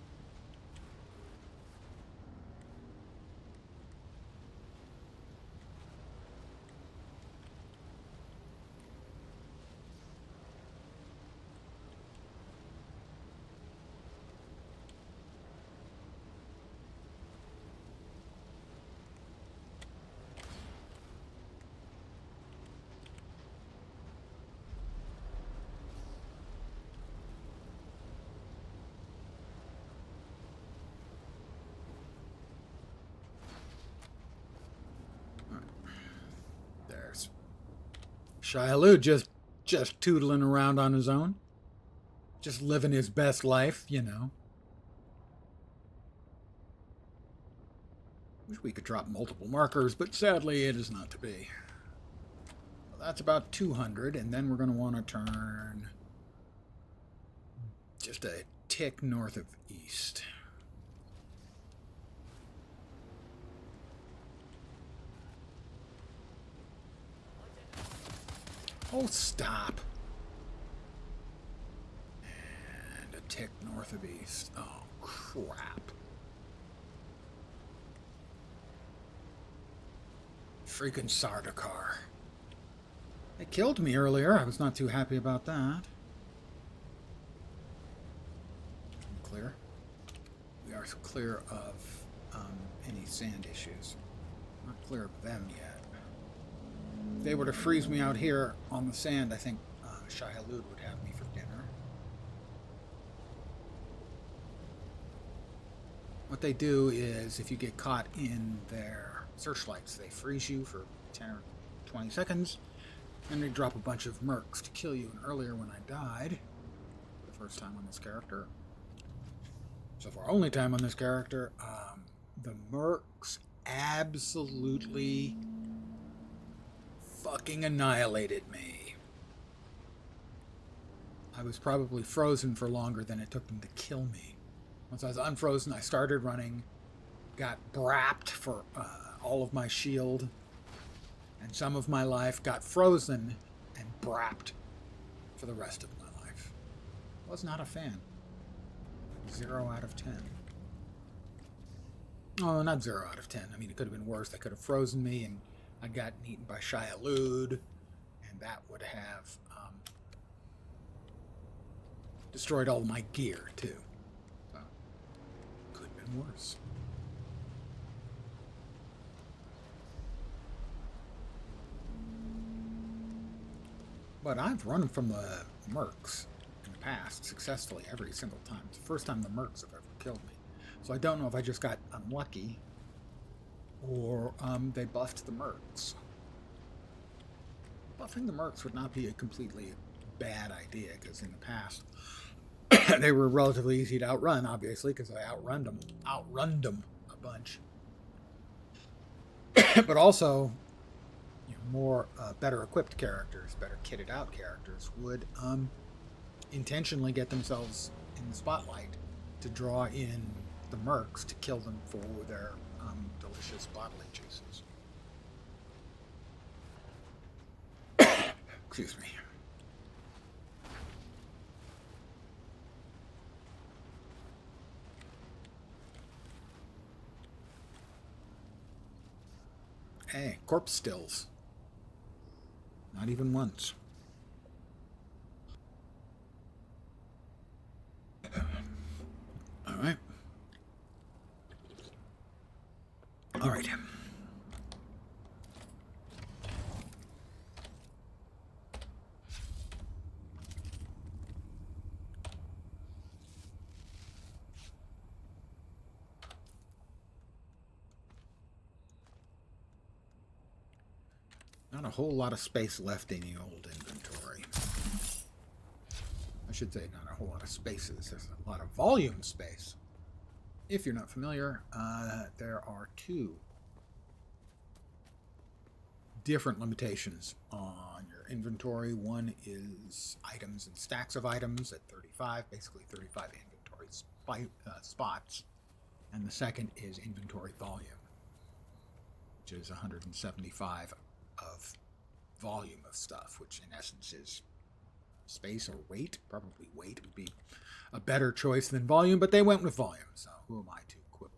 [SPEAKER 1] Shia just tootling around on his own. Just living his best life, you know. Wish we could drop multiple markers, but sadly it is not to be. Well, that's about 200, and then we're going to want to turn just a tick north of east. Oh, stop. And a tick north of east. Oh, crap. Freaking Sardaukar. They killed me earlier. I was not too happy about that. Clear. We are clear of any sand issues. Not clear of them yet. If they were to freeze me out here on the sand, I think Shia would have me for dinner. What they do is, if you get caught in their searchlights, they freeze you for 10 or 20 seconds, and they drop a bunch of mercs to kill you. And earlier when I died, for the first time on this character, so far only time on this character, the mercs absolutely fucking annihilated me. I was probably frozen for longer than it took them to kill me. Once I was unfrozen, I started running, got brapped for all of my shield and some of my life, got frozen and brapped for the rest of my life. Was not a fan. 0 out of 10. Oh, not 0 out of 10. I mean, it could have been worse. They could have frozen me and I'd gotten eaten by Shia, and that would have destroyed all my gear, too. So, could have been worse. But I've run from the mercs in the past successfully every single time. It's the first time the mercs have ever killed me. So I don't know if I just got unlucky or they buffed the mercs. Buffing the mercs would not be a completely bad idea, because in the past they were relatively easy to outrun, obviously, because I outrun them a bunch. But also, more better equipped characters, better kitted out characters would intentionally get themselves in the spotlight to draw in the mercs to kill them for their delicious bodily juices. Excuse me. Hey, corpse stills. Not even once. All right. All right. Not a whole lot of space left in the old inventory. I should say not a whole lot of spaces. There's a lot of volume space. If you're not familiar, there are 2 different limitations on your inventory. One is items and stacks of items at 35, basically 35 inventory spots. And the second is inventory volume, which is 175 of volume of stuff, which in essence is space or weight. Probably weight would be a better choice than volume, but they went with volume, so who am I to quibble?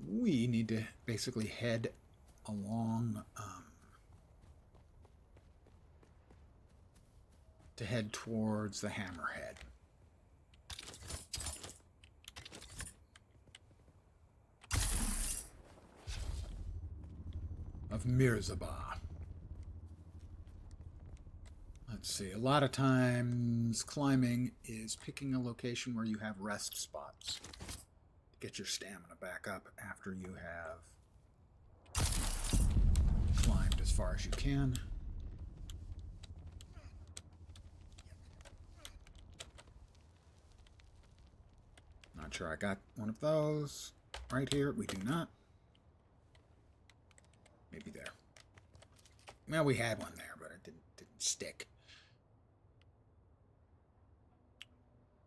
[SPEAKER 1] We need to basically head along to head towards the hammerhead. Of Mirzabah. Let's see. A lot of times climbing is picking a location where you have rest spots to get your stamina back up after you have climbed as far as you can. Not sure I got one of those right here. We do not. Maybe there. Well, we had one there, but it didn't stick.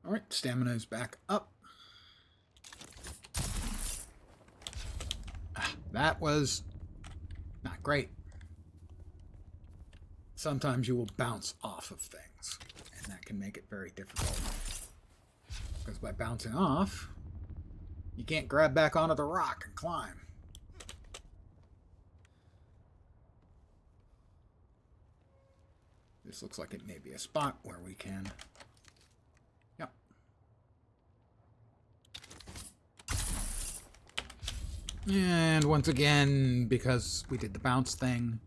[SPEAKER 1] All right, stamina is back up. That was not great. Sometimes you will bounce off of things, and that can make it very difficult. Because by bouncing off, you can't grab back onto the rock and climb. This looks like it may be a spot where we can... Yep. And once again, because we did the bounce thing,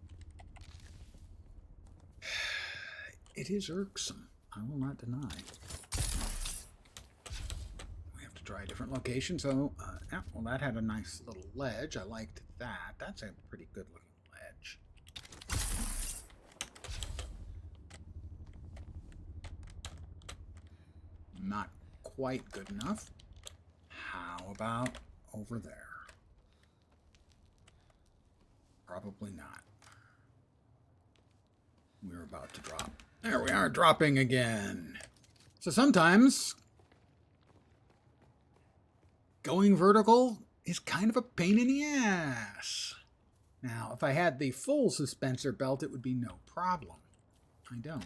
[SPEAKER 1] it is irksome. I will not deny. We have to try a different location. So, yeah, well, that had a nice little ledge. I liked that. That's a pretty good looking ledge. Not quite good enough. How about over there? Probably not. We're about to drop. There we are, dropping again. So sometimes going vertical is kind of a pain in the ass. Now, if I had the full suspensor belt, it would be no problem. I don't.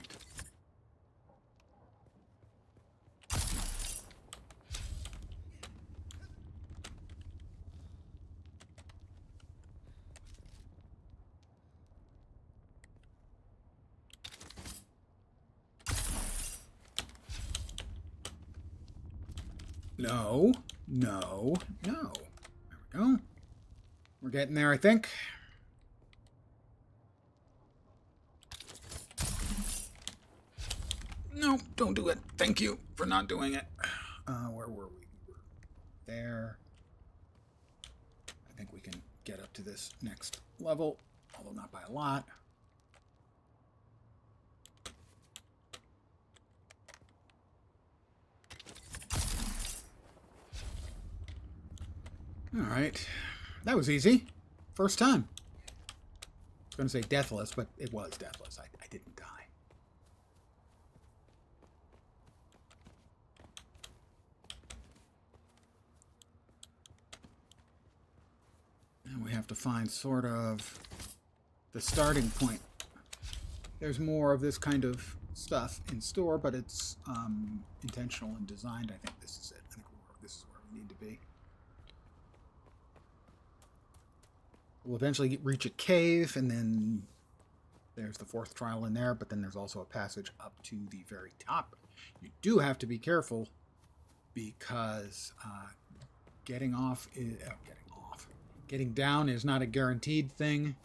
[SPEAKER 1] No, no, no. There we go. We're getting there, I think. No, don't do it. Thank you for not doing it. Where were we? We were there. I think we can get up to this next level, although not by a lot. All right. That was easy. First time. I was going to say deathless, but it was deathless. I didn't die. And we have to find sort of the starting point. There's more of this kind of stuff in store, but it's intentional and designed. I think this is it. I think this is where we need to be. We'll eventually reach a cave, and then there's the fourth trial in there, but then there's also a passage up to the very top. You do have to be careful because getting down is not a guaranteed thing,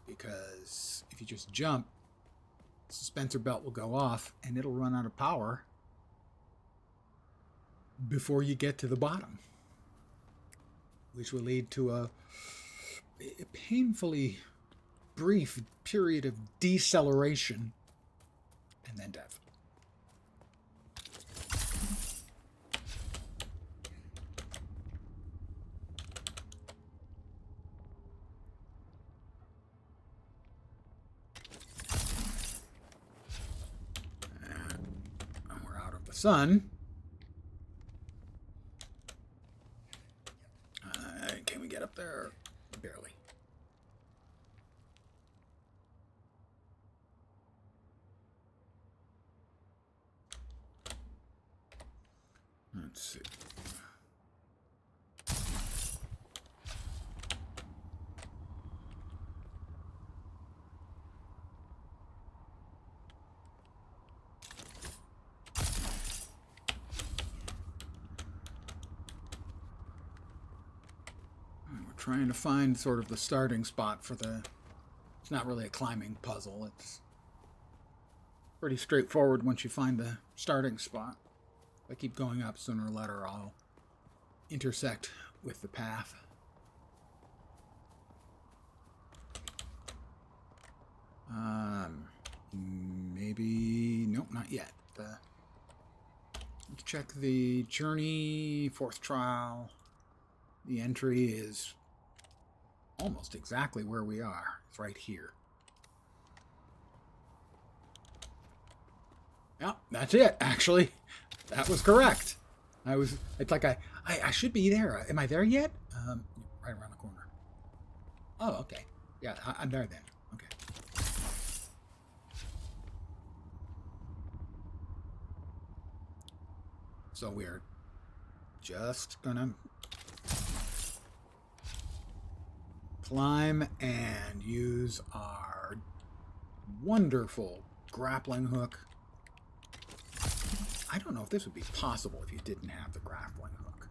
[SPEAKER 1] because if you just jump, the suspensor belt will go off and it'll run out of power before you get to the bottom, which will lead to a painfully brief period of deceleration and then death. And we're out of the sun. Can we get up there? Barely. Let's see. We're trying to find sort of the starting spot for the It's not really a climbing puzzle. It's pretty straightforward once you find the starting spot. If I keep going up, sooner or later I'll intersect with the path. Maybe... Nope, not yet. Let's check the journey, 4th trial. The entry is almost exactly where we are. It's right here. Yeah, that's it, actually. That was correct. It's like I should be there. Am I there yet? Right around the corner. Oh, okay. Yeah, I'm there then. Okay. So we're just gonna climb and use our wonderful grappling hook. I don't know if this would be possible if you didn't have the grappling hook.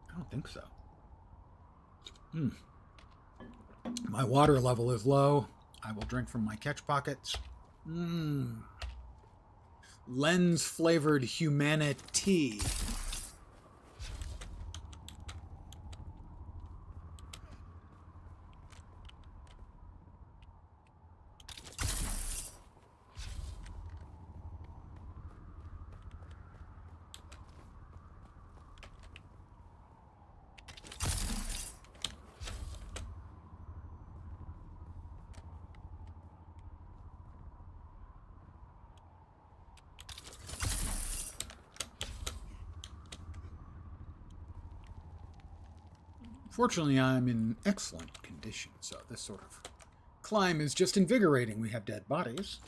[SPEAKER 1] I don't think so. My water level is low. I will drink from my catch pockets. Lens-flavored humanity. Fortunately, I'm in excellent condition, so this sort of climb is just invigorating. We have dead bodies.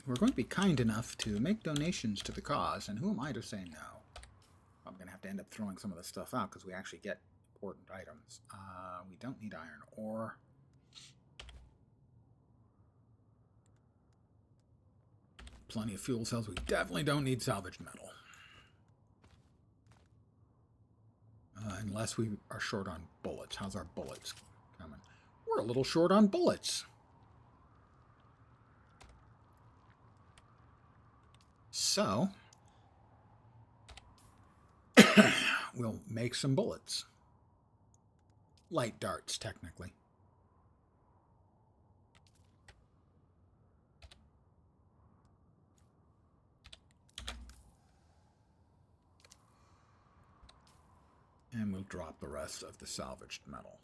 [SPEAKER 1] We're going to be kind enough to make donations to the cause, and who am I to say no? I'm going to have to end up throwing some of this stuff out because we actually get important items. We don't need iron ore. Plenty of fuel cells. We definitely don't need salvaged metal. Unless we are short on bullets. How's our bullets coming? We're a little short on bullets. So, we'll make some bullets. Light darts, technically. And we'll drop the rest of the salvaged metal.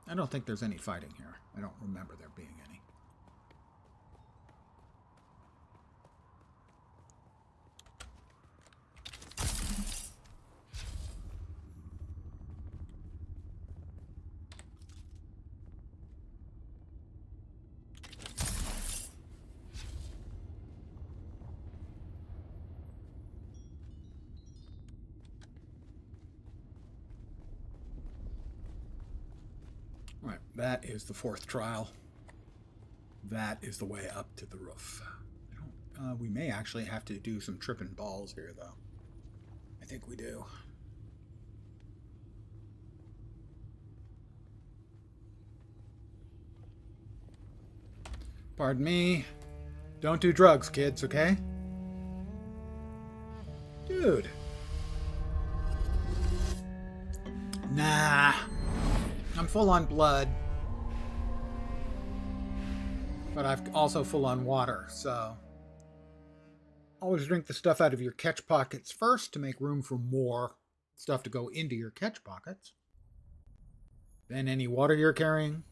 [SPEAKER 1] I don't think there's any fighting here. I don't remember there being any. Right, that is the 4th trial. That is the way up to the roof. We may actually have to do some tripping balls here, though. I think we do. Pardon me. Don't do drugs, kids, okay? Dude. Nah. I'm full on blood. But I've also full on water, so... Always drink the stuff out of your catch pockets first to make room for more stuff to go into your catch pockets. Then any water you're carrying.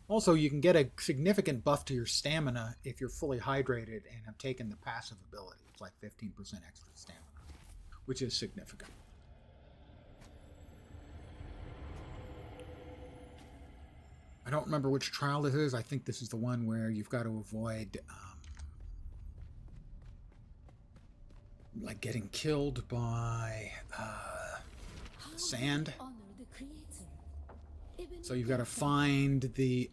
[SPEAKER 1] Also, you can get a significant buff to your stamina if you're fully hydrated and have taken the passive ability. It's like 15% extra stamina, which is significant. I don't remember which trial this is. I think this is the one where you've got to avoid like getting killed by sand. So you've got to find the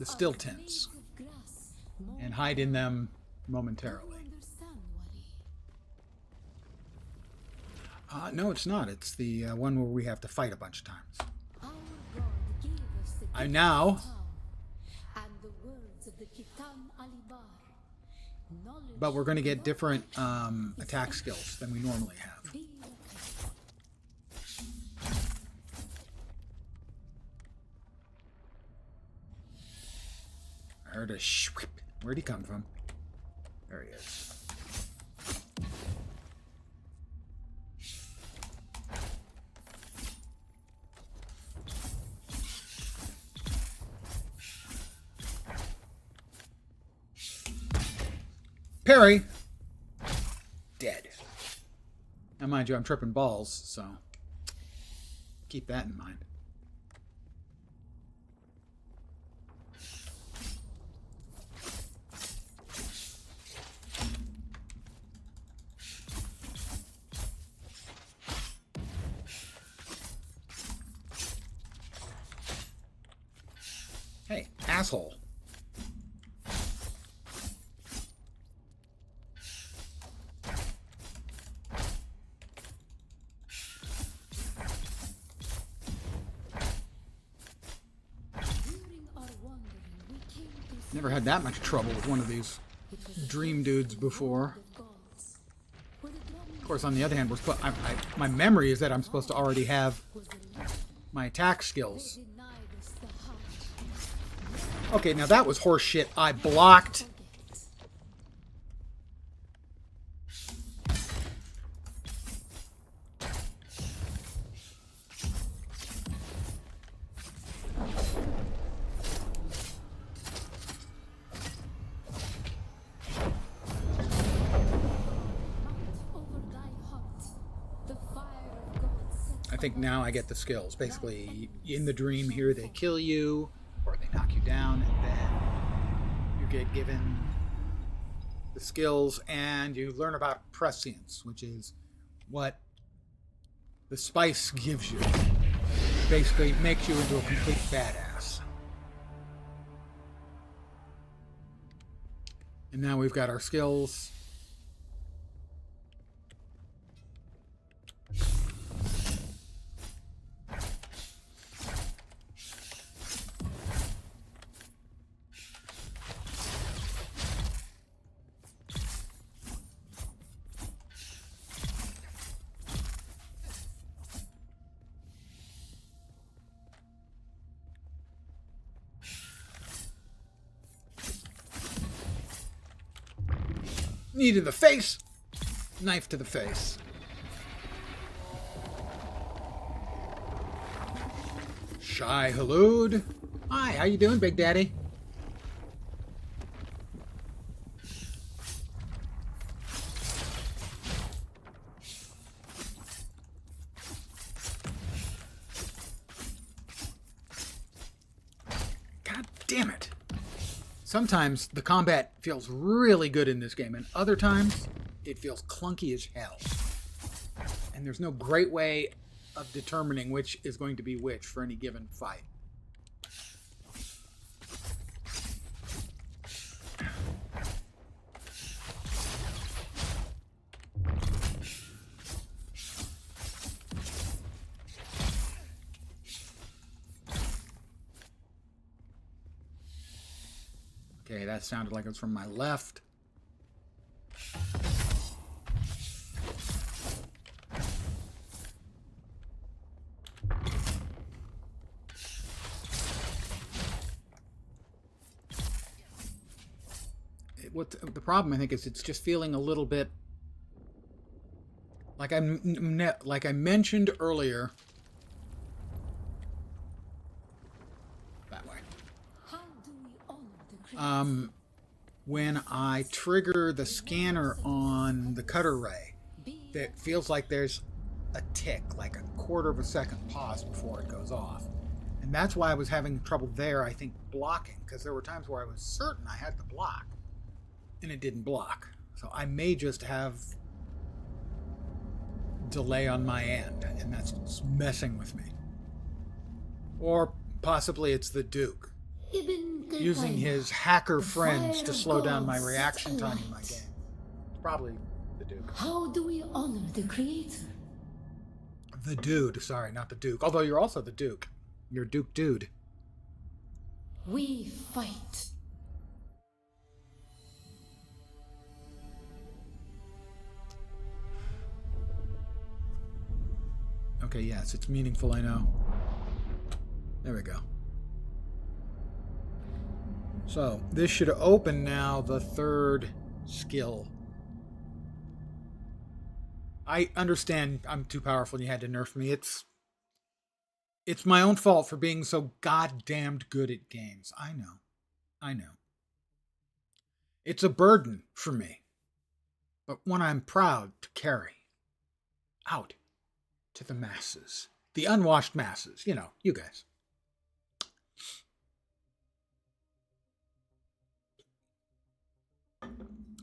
[SPEAKER 1] still tints and hide in them momentarily. No, it's not. It's the one where we have to fight a bunch of times. I now... But we're going to get different attack skills than we normally have. I heard a shwip. Where'd he come from? There he is. Parry. Dead. Now, mind you, I'm tripping balls, so keep that in mind. Hey, asshole. Never had that much trouble with one of these dream dudes before. Of course, on the other hand, my memory is that I'm supposed to already have my attack skills. Okay, now that was horse shit. I blocked. I think now I get the skills. Basically, in the dream here, they kill you, or they knock you down, and then you get given the skills, and you learn about prescience, which is what the spice gives you. Basically, makes you into a complete badass. And now we've got our skills. Knee to the face, knife to the face. Shy Halud. Hi, how you doing, Big Daddy? God damn it. Sometimes the combat feels really good in this game, and other times it feels clunky as hell. And there's no great way of determining which is going to be which for any given fight. Okay, that sounded like it was from my left. What the problem, I think, is it's just feeling a little bit like I mentioned earlier. When I trigger the scanner on the cutter ray, it feels like there's a tick, like a quarter of a second pause before it goes off. And that's why I was having trouble there, I think, blocking, because there were times where I was certain I had to block, and it didn't block. So I may just have delay on my end, and that's messing with me. Or possibly it's the Duke,
[SPEAKER 6] Ibn
[SPEAKER 1] using
[SPEAKER 6] Qutayba,
[SPEAKER 1] his hacker
[SPEAKER 6] the
[SPEAKER 1] friends
[SPEAKER 6] fire
[SPEAKER 1] to
[SPEAKER 6] of
[SPEAKER 1] slow down
[SPEAKER 6] God
[SPEAKER 1] my
[SPEAKER 6] sets
[SPEAKER 1] reaction time in my
[SPEAKER 6] alight.
[SPEAKER 1] game. It's probably the Duke.
[SPEAKER 6] How do we honor the Creator?
[SPEAKER 1] The Dude, sorry, not the Duke. Although you're also the Duke. You're Duke Dude.
[SPEAKER 6] We fight.
[SPEAKER 1] Okay, yes, it's meaningful, I know. There we go. So, this should open now the third skill. I understand I'm too powerful and you had to nerf me. It's my own fault for being so goddamned good at games. I know. I know. It's a burden for me, but one I'm proud to carry out to the masses. The unwashed masses. You know, you guys.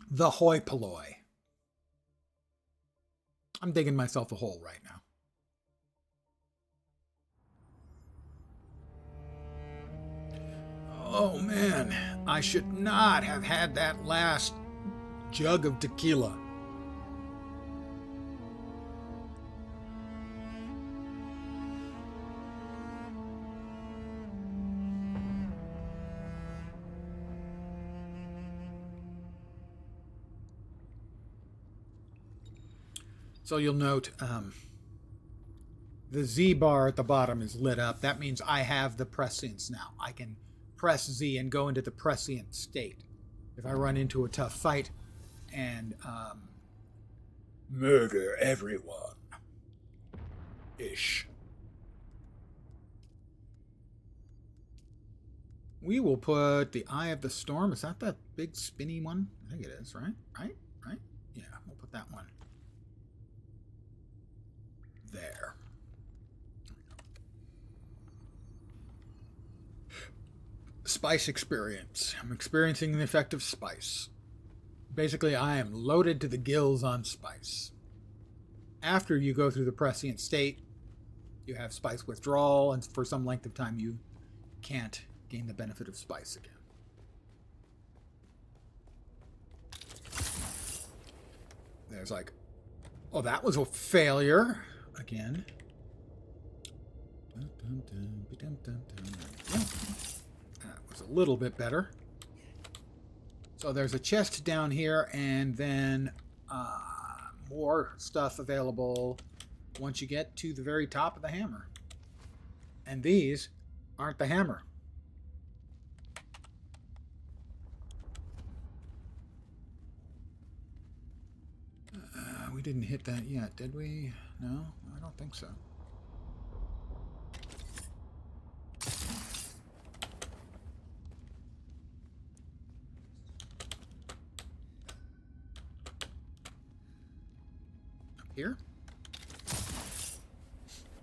[SPEAKER 1] The hoi polloi. I'm digging myself a hole right now. Oh man, I should not have had that last jug of tequila. So you'll note the Z bar at the bottom is lit up. That means I have the prescience now. I can press Z and go into the prescient state. If I run into a tough fight and murder everyone. Ish. We will put the Eye of the Storm. Is that that big spinny one? I think it is, right? Right? Yeah, we'll put that one there. Spice experience. I'm experiencing the effect of spice. Basically, I am loaded to the gills on spice. After you go through the prescient state, you have spice withdrawal, and for some length of time you can't gain the benefit of spice again. There's like, oh, that was a failure again. That was a little bit better. So there's a chest down here, and then more stuff available once you get to the very top of the hammer. And these aren't the hammer. We didn't hit that yet, did we? No, I don't think so. Up here?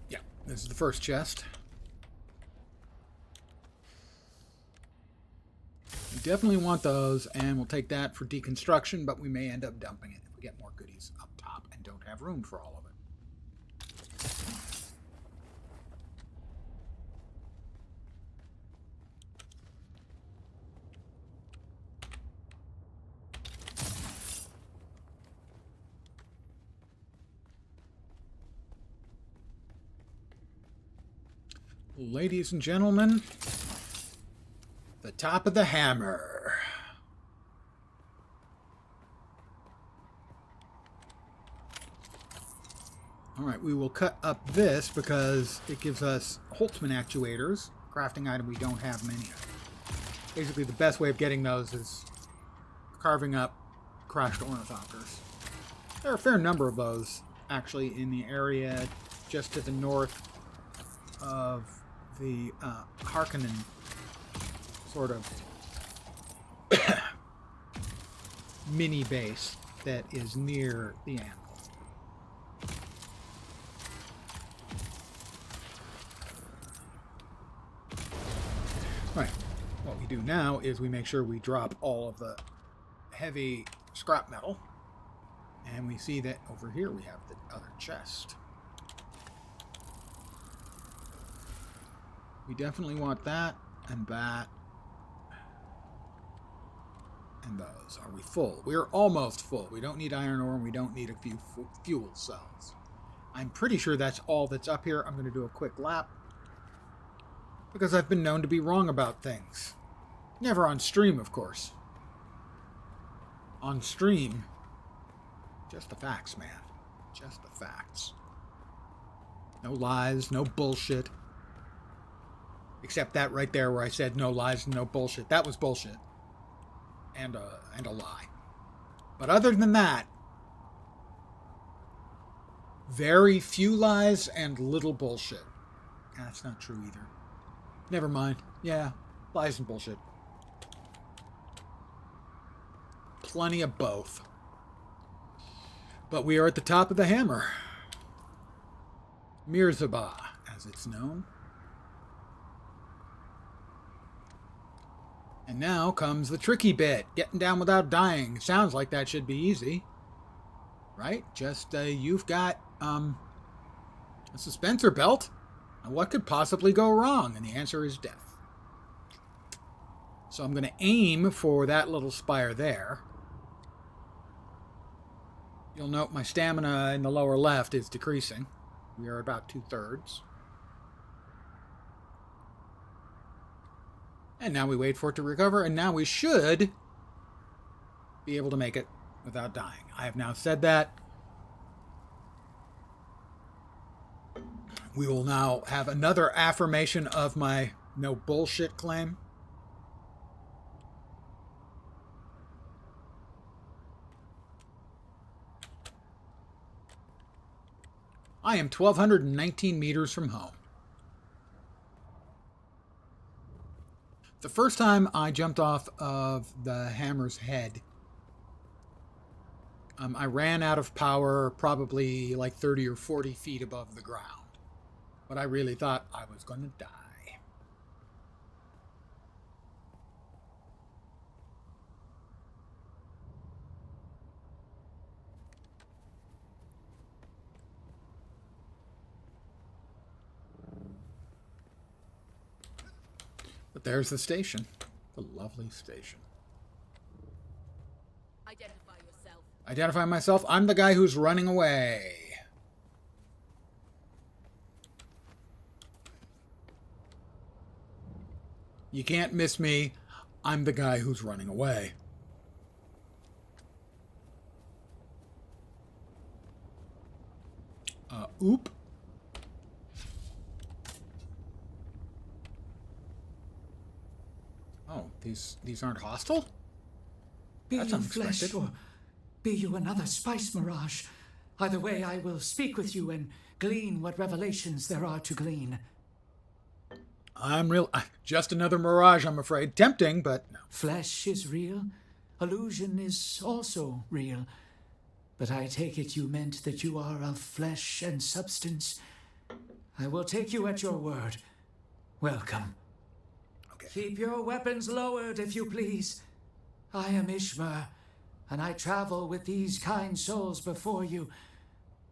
[SPEAKER 1] Yeah, this is the first chest. We definitely want those, and we'll take that for deconstruction, but we may end up dumping it if we get more goodies up top and don't have room for all of it. Ladies and gentlemen, the top of the hammer. Alright, we will cut up this because it gives us Holtzman actuators, crafting item we don't have many of. Basically, the best way of getting those is carving up crashed ornithopters. There are a fair number of those, actually, in the area just to the north of the Harkonnen sort of mini base that is near the anvil. Right. What we do now is we make sure we drop all of the heavy scrap metal, and we see that over here we have the other chest. We definitely want that and that. And those. Are we full? We're almost full. We don't need iron ore and we don't need a few fuel cells. I'm pretty sure that's all that's up here. I'm going to do a quick lap. Because I've been known to be wrong about things. Never on stream, of course. On stream, just the facts, man. Just the facts. No lies, no bullshit. Except that right there where I said no lies and no bullshit. That was bullshit. And a lie. But other than that, very few lies and little bullshit. That's not true either. Never mind. Yeah, lies and bullshit. Plenty of both. But we are at the top of the hammer. Mirzabah, as it's known. And now comes the tricky bit. Getting down without dying. Sounds like that should be easy. Right? Just, you've got, a suspensor belt. And what could possibly go wrong? And the answer is death. So I'm going to aim for that little spire there. You'll note my stamina in the lower left is decreasing. We are about 2/3. And now we wait for it to recover, and now we should be able to make it without dying. I have now said that. We will now have another affirmation of my no bullshit claim. I am 1,219 meters from home. The first time I jumped off of the hammer's head, I ran out of power probably like 30 or 40 feet above the ground. But I really thought I was going to die. But there's the station. The lovely station.
[SPEAKER 6] Identify yourself.
[SPEAKER 1] Identify myself. I'm the guy who's running away. You can't miss me. I'm the guy who's running away. Oop. Oh, these aren't hostile?
[SPEAKER 7] Be
[SPEAKER 1] That's
[SPEAKER 7] you
[SPEAKER 1] unexpected.
[SPEAKER 7] flesh, or be you another spice mirage. Either way, I will speak with you and glean what revelations there are to glean.
[SPEAKER 1] Just another mirage, I'm afraid. Tempting, but no.
[SPEAKER 7] Flesh is real. Illusion is also real. But I take it you meant that you are of flesh and substance. I will take you at your word. Welcome.
[SPEAKER 1] Okay.
[SPEAKER 7] Keep your weapons lowered, if you please. I am Ishmar, and I travel with these kind souls before you.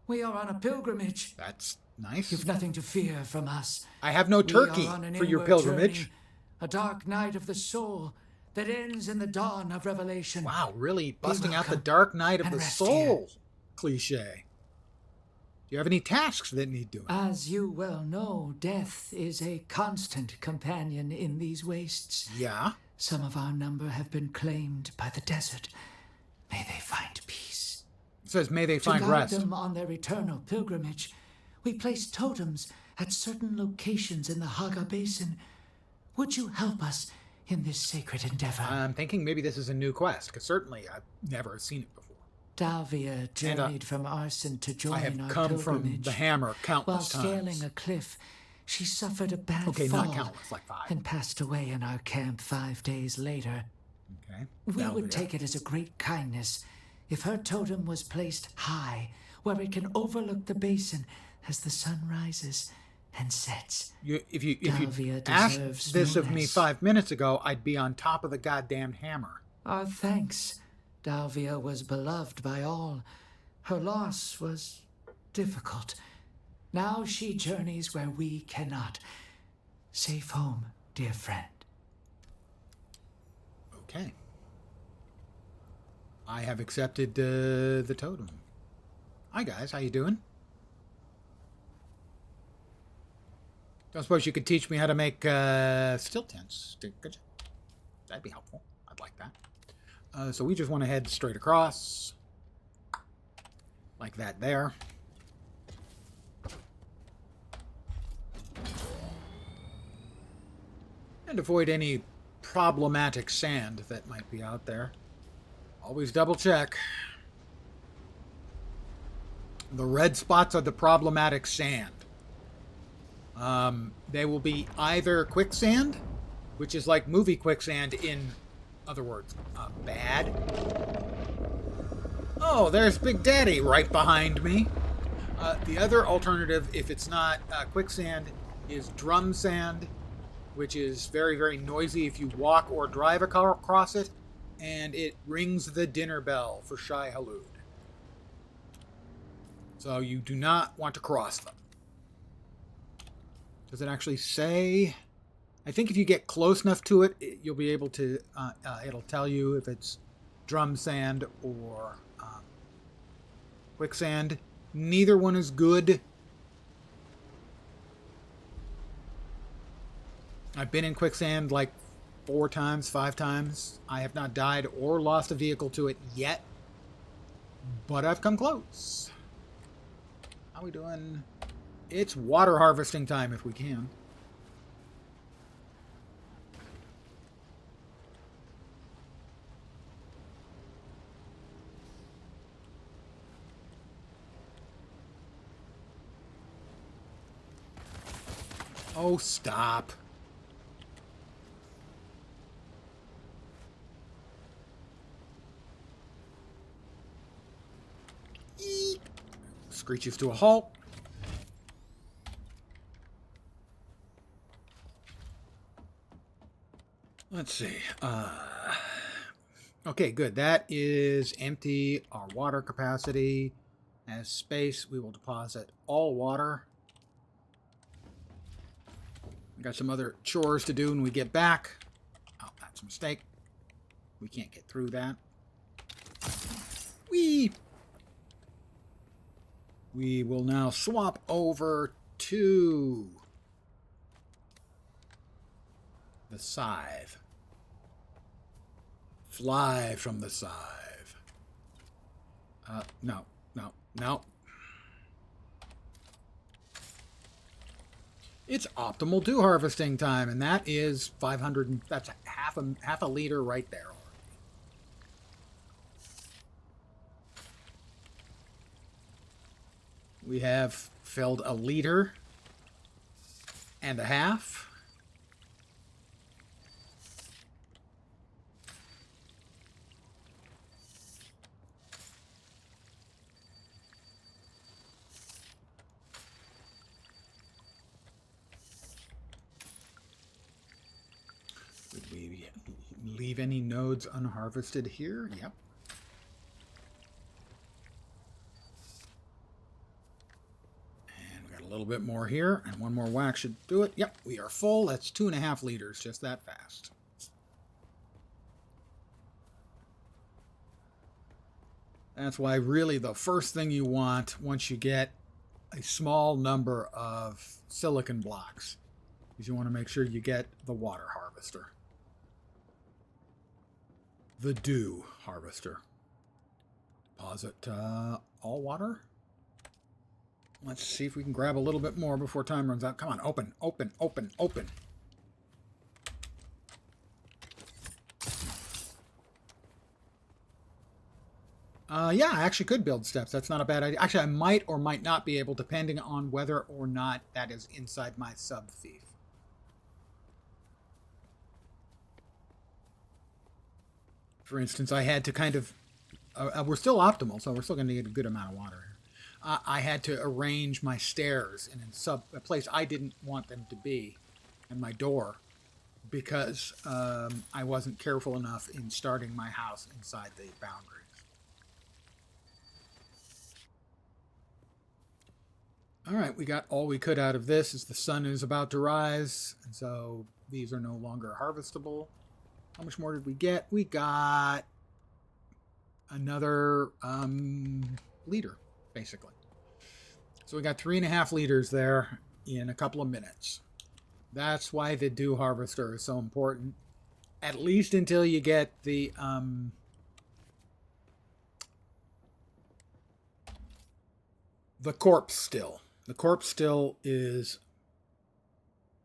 [SPEAKER 7] We are on a pilgrimage.
[SPEAKER 1] That's nice.
[SPEAKER 7] You've nothing to fear from us.
[SPEAKER 1] I have no turkey
[SPEAKER 7] We are on an
[SPEAKER 1] for your
[SPEAKER 7] inward
[SPEAKER 1] pilgrimage.
[SPEAKER 7] journey, a dark night of the soul that ends in the dawn of revelation.
[SPEAKER 1] Wow, really busting out the
[SPEAKER 7] welcome
[SPEAKER 1] dark night of
[SPEAKER 7] and
[SPEAKER 1] the
[SPEAKER 7] rest
[SPEAKER 1] soul cliche. Do you have any tasks that need doing?
[SPEAKER 7] As you well know, death is a constant companion in these wastes.
[SPEAKER 1] Yeah?
[SPEAKER 7] Some of our number have been claimed by the desert. May they find peace.
[SPEAKER 1] It says, may they find
[SPEAKER 7] to guide
[SPEAKER 1] rest.
[SPEAKER 7] them on their eternal pilgrimage, we place totems at certain locations in the Haga Basin. Would you help us in this sacred endeavor?
[SPEAKER 1] I'm thinking maybe this is a new quest, because certainly I've never seen it before.
[SPEAKER 7] Dalvia journeyed from Arson to join
[SPEAKER 1] I have
[SPEAKER 7] our
[SPEAKER 1] come
[SPEAKER 7] pilgrimage.
[SPEAKER 1] from the hammer
[SPEAKER 7] While
[SPEAKER 1] countless
[SPEAKER 7] scaling
[SPEAKER 1] times.
[SPEAKER 7] a cliff, she suffered a bad
[SPEAKER 1] Okay,
[SPEAKER 7] fall
[SPEAKER 1] not countless, like 5.
[SPEAKER 7] and passed away in our camp 5 days later.
[SPEAKER 1] Okay.
[SPEAKER 7] We
[SPEAKER 1] Dalvia.
[SPEAKER 7] would take it as a great kindness if her totem was placed high, where it can overlook the basin as the sun rises and sets.
[SPEAKER 1] If you
[SPEAKER 7] Dalvia
[SPEAKER 1] asked
[SPEAKER 7] deserves
[SPEAKER 1] this
[SPEAKER 7] no
[SPEAKER 1] of me
[SPEAKER 7] less.
[SPEAKER 1] 5 minutes ago, I'd be on top of the goddamn hammer.
[SPEAKER 7] Our thanks. Dalvia was beloved by all. Her loss was difficult. Now she journeys where we cannot. Safe home, dear friend.
[SPEAKER 1] Okay. I have accepted the totem. Hi guys, how you doing? Don't suppose you could teach me how to make still tents. Could you? That'd be helpful. I'd like that. So we just want to head straight across. Like that there. And avoid any problematic sand that might be out there. Always double check. The red spots are the problematic sand. They will be either quicksand, which is like movie quicksand in other words, bad. Oh, there's Big Daddy right behind me. The other alternative, if it's not quicksand, is drum sand, which is very, very noisy if you walk or drive across it, and it rings the dinner bell for Shai Halud. So you do not want to cross them. Does it actually say? I think if you get close enough to it, you'll be able to, it'll tell you if it's drum sand or quicksand. Neither one is good. I've been in quicksand like 4 times, 5 times. I have not died or lost a vehicle to it yet, but I've come close. How we doing? It's water harvesting time if we can. Oh, stop. Eek. Screeches to a halt. Let's see. Okay, good. That is empty. Our water capacity has space. We will deposit all water. We got some other chores to do when we get back. Oh, that's a mistake. We can't get through that. We will now swap over to the scythe. Fly from the scythe. No. It's optimal dew harvesting time, and that is 500. That's half a liter right there. We have filled 1.5 liters. Did we leave any nodes unharvested here? Yep. And we got a little bit more here, and 1 more whack should do it. Yep, we are full. That's 2.5 liters, just that fast. That's why really the first thing you want once you get a small number of silicon blocks is you want to make sure you get the water harvester. The dew harvester. Deposit all water. Let's see if we can grab a little bit more before time runs out. Come on, open. Yeah, I actually could build steps. That's not a bad idea. Actually, I might or might not be able, depending on whether or not that is inside my sub-thief. For instance, I had to kind of... we're still optimal, so we're still going to get a good amount of water. I had to arrange my stairs in a place I didn't want them to be, and my door, because I wasn't careful enough in starting my house inside the boundaries. All right, we got all we could out of this as the sun is about to rise. And so these are no longer harvestable. How much more did we get? We got another liter, basically. So we got 3.5 liters there in a couple of minutes. That's why the dew harvester is so important. At least until you get the corpse still. The corpse still is...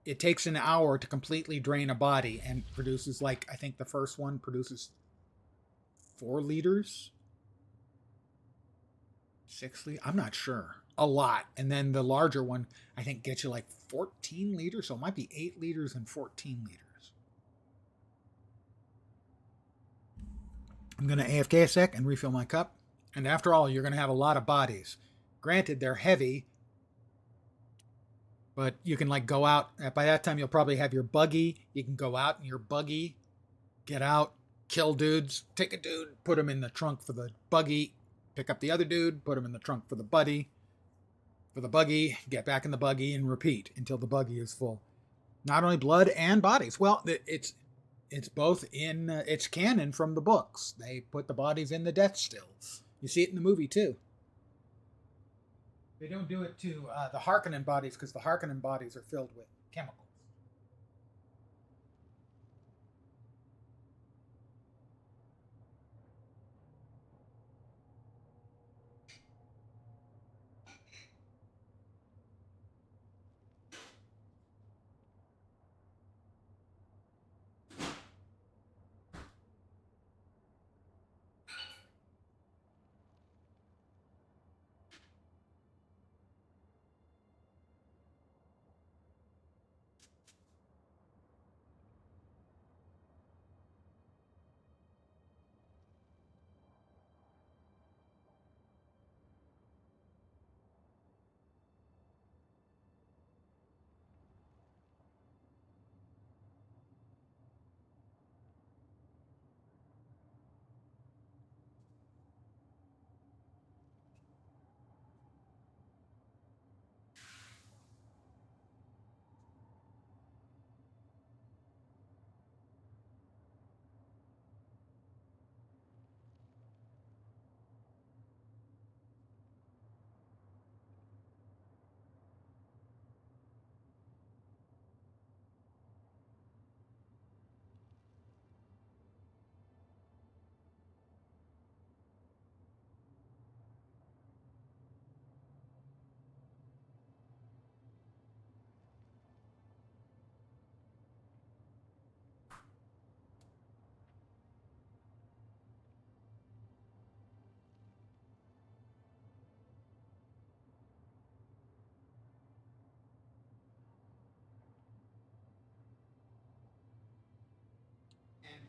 [SPEAKER 1] It takes an hour to completely drain a body and produces, like, I think the first one produces 4 liters? 6 liters? I'm not sure. A lot. And then the larger one, I think, gets you like 14 liters. So it might be 8 liters and 14 liters. I'm going to AFK a sec and refill my cup. And after all, you're going to have a lot of bodies. Granted, they're heavy. But you can, like, go out. By that time, you'll probably have your buggy. You can go out in your buggy, get out, kill dudes, take a dude, put him in the trunk for the buggy, pick up the other dude, put him in the trunk for the buggy, get back in the buggy, and repeat until the buggy is full. Not only blood and bodies. Well, it's both in... it's canon from the books. They put the bodies in the death stills. You see it in the movie, too. They don't do it to the Harkonnen bodies because the Harkonnen bodies are filled with chemicals.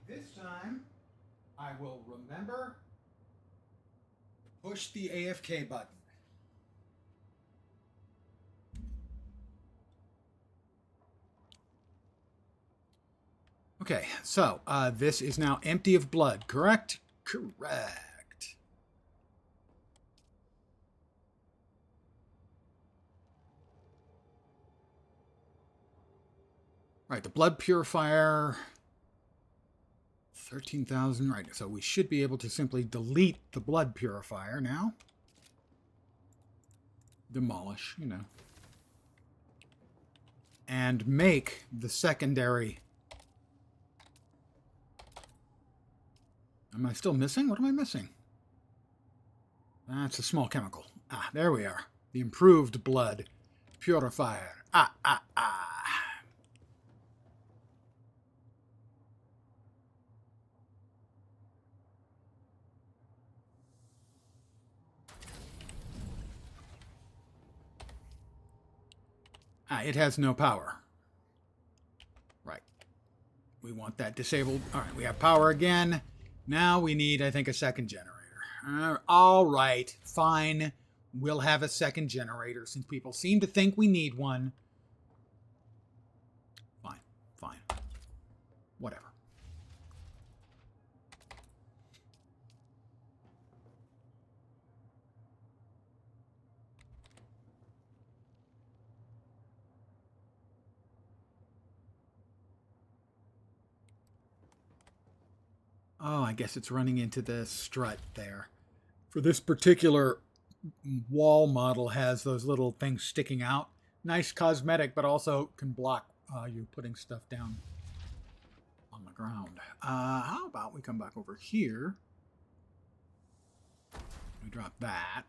[SPEAKER 1] This time, I will remember to push the AFK button. Okay, so this is now empty of blood, correct? Correct. Right, the blood purifier... 13,000, right, so we should be able to simply delete the blood purifier now. Demolish, you know. And make the secondary... Am I still missing? What am I missing? That's a small chemical. Ah, there we are. The improved blood purifier. Ah. It has no power. Right. We want that disabled. All right, we have power again. Now we need, I think, a second generator. All right, fine. We'll have a second generator since people seem to think we need one. Fine. Whatever. Oh, I guess it's running into the strut there. For this particular wall model has those little things sticking out. Nice cosmetic, but also can block you putting stuff down on the ground. How about we come back over here? We drop that.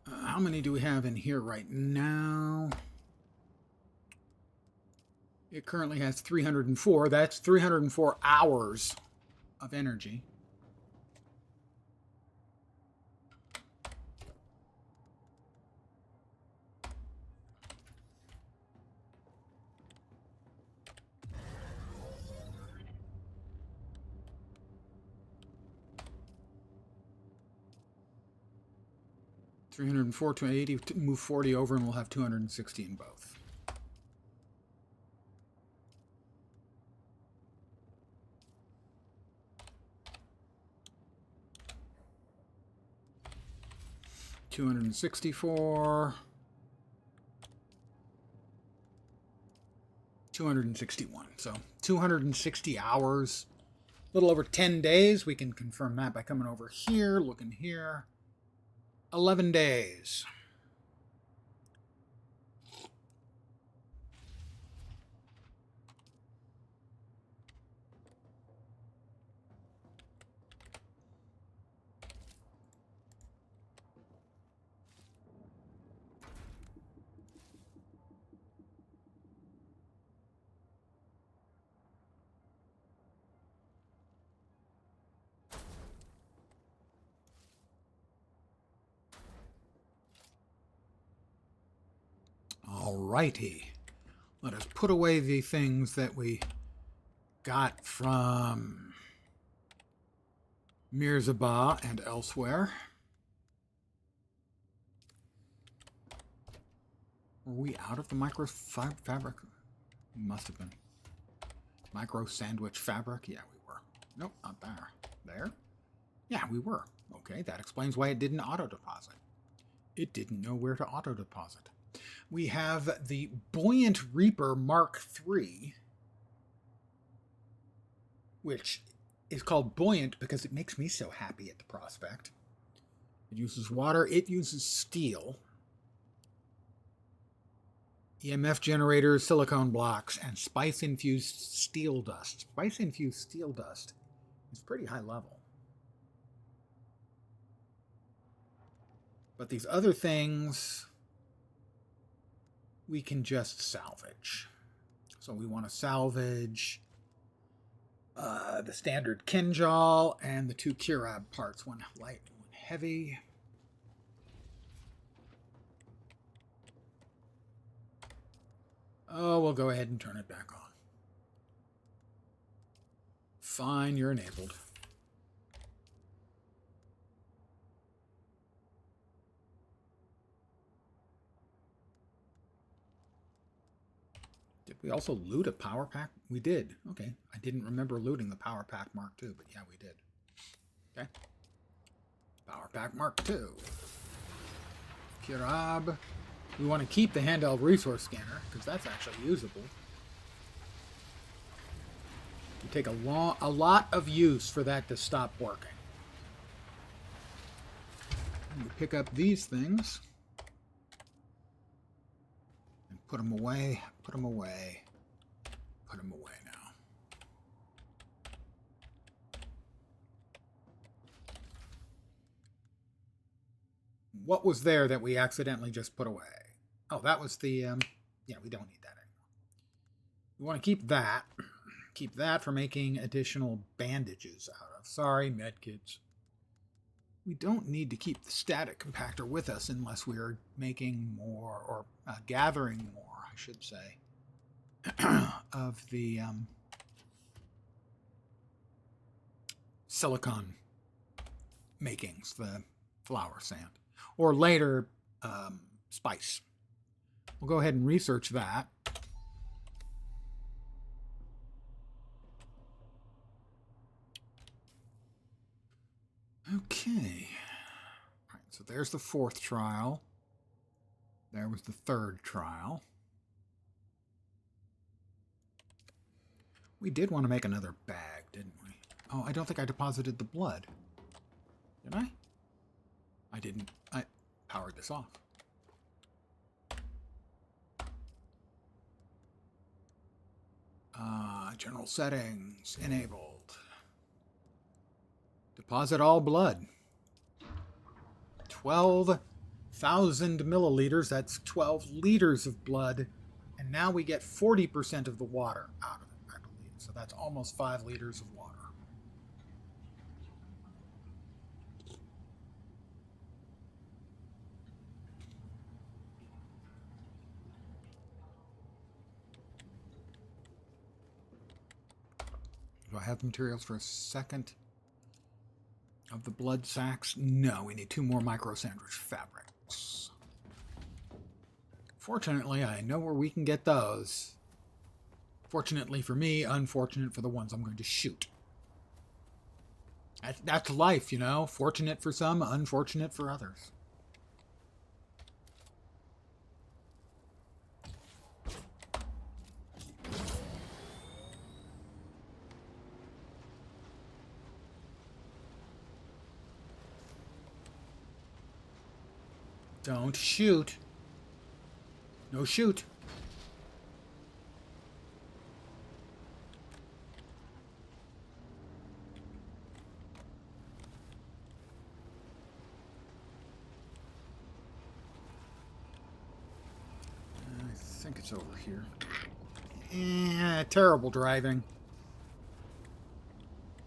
[SPEAKER 1] How many do we have in here right now? It currently has 304. That's 304 hours of energy. $304 to 80, move 40 over, and we'll have 260 in both. $264, 261. So 260 hours, a little over 10 days. We can confirm that by coming over here, looking here. 11 days. Alrighty. Let us put away the things that we got from Mirzabah and elsewhere. Were we out of the micro fabric? We must have been. Micro sandwich fabric? Yeah, we were. Nope, not there. There? Yeah, we were. Okay, that explains why it didn't auto-deposit. It didn't know where to auto-deposit. We have the Buoyant Reaper Mark III, which is called buoyant because it makes me so happy at the prospect. It uses water, it uses steel, EMF generators, silicone blocks, and spice-infused steel dust. Spice-infused steel dust is pretty high level. But these other things we can just salvage. So we want to salvage the standard Kinjal and the two Kirab parts, one light, one heavy. Oh, we'll go ahead and turn it back on. Fine, you're enabled. Did we also loot a power pack? We did. Okay. I didn't remember looting the power pack Mark II, but yeah, we did. Okay. Power pack Mark II. Kirab. We want to keep the handheld resource scanner because that's actually usable. We take a lot of use for that to stop working. And we pick up these things and put them away, put them away, put them away now. What was there that we accidentally just put away? Oh, that was the, yeah, we don't need that anymore. We want to keep that. Keep that for making additional bandages out of. Sorry, medkits. We don't need to keep the static compactor with us unless we are making more, or gathering more, I should say, of the silicon makings, the flour sand, or later spice. We'll go ahead and research that. Okay. All right, so there's the fourth trial. There was the third trial. We did want to make another bag, didn't we? Oh, I don't think I deposited the blood. Did I? I didn't. I powered this off. General settings enabled. Deposit all blood. 12,000 milliliters. That's 12 liters of blood. And now we get 40% of the water out of it, I believe. So that's almost 5 liters of water. Do I have materials for a second of the blood sacks? No, we need 2 more micro sandwich fabrics. Fortunately, I know where we can get those. Fortunately for me, unfortunate for the ones I'm going to shoot. That's life, you know. Fortunate for some, unfortunate for others. Don't shoot. No shoot. I think it's over here. Terrible driving.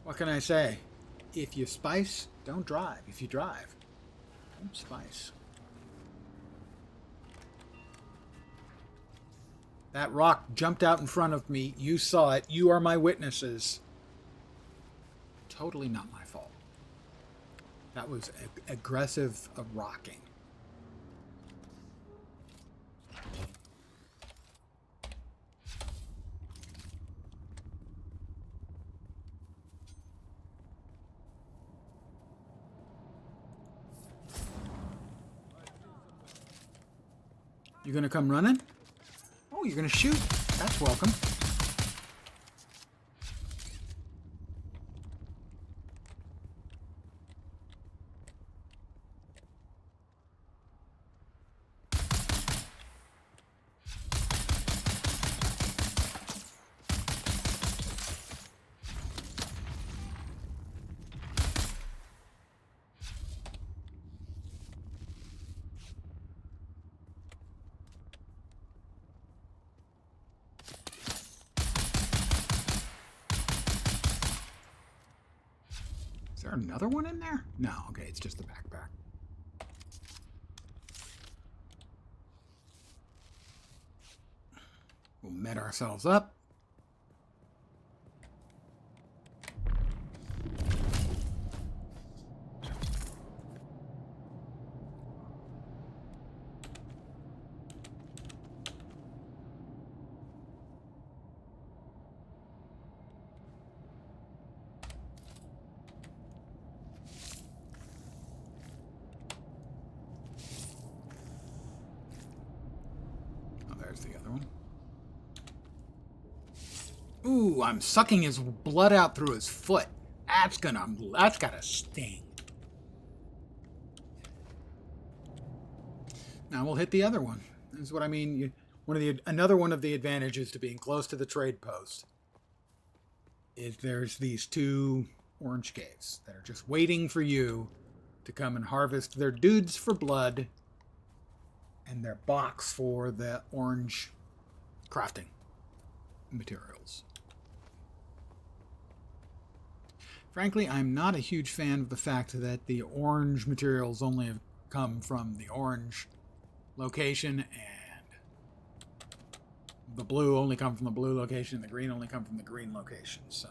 [SPEAKER 1] What can I say? If you spice, don't drive. If you drive, don't spice. That rock jumped out in front of me. You saw it. You are my witnesses. Totally not my fault. That was aggressive rocking. You gonna come running? Oh, you're gonna shoot? That's welcome. Is there another one in there? No, okay, it's just the backpack. We'll met ourselves up. The other one. Ooh, I'm sucking his blood out through his foot. That's gotta sting. Now we'll hit the other one. This is what I mean. Another one of the advantages to being close to the trade post is there's these 2 orange caves that are just waiting for you to come and harvest their dudes for blood and their box for the orange crafting materials. Frankly, I'm not a huge fan of the fact that the orange materials only have come from the orange location and the blue only come from the blue location and the green only come from the green location. So,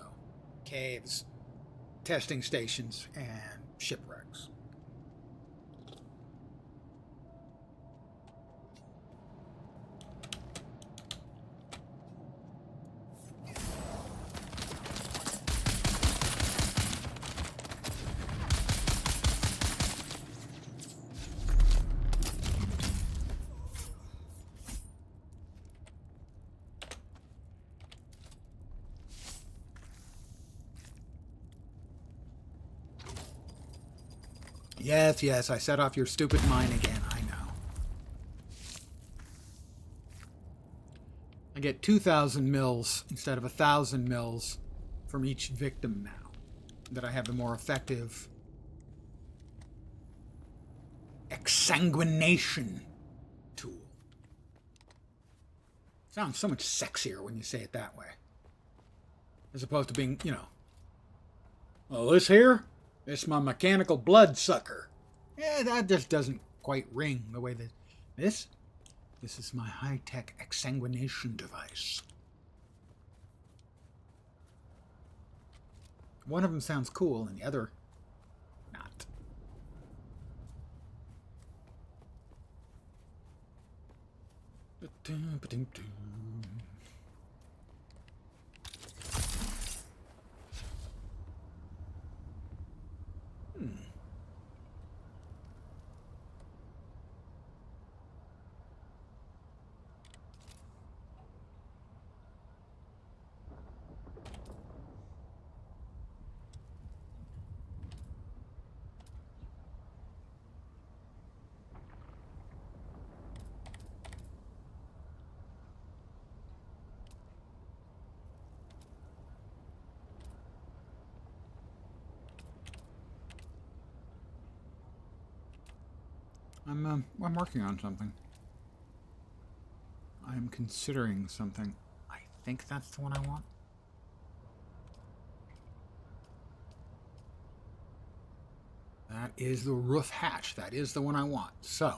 [SPEAKER 1] caves, testing stations, and shipwrecks. Yes, yes, I set off your stupid mine again. I know. I get 2,000 mils instead of 1,000 mils from each victim now. That I have a more effective exsanguination tool. Sounds so much sexier when you say it that way. As opposed to being, you know, well, this here, this is my mechanical blood sucker. Yeah, that just doesn't quite ring the way that this is my high-tech exsanguination device. One of them sounds cool and the other not. I'm working on something. I'm considering something. I think that's the one I want. That is the roof hatch. That is the one I want. So,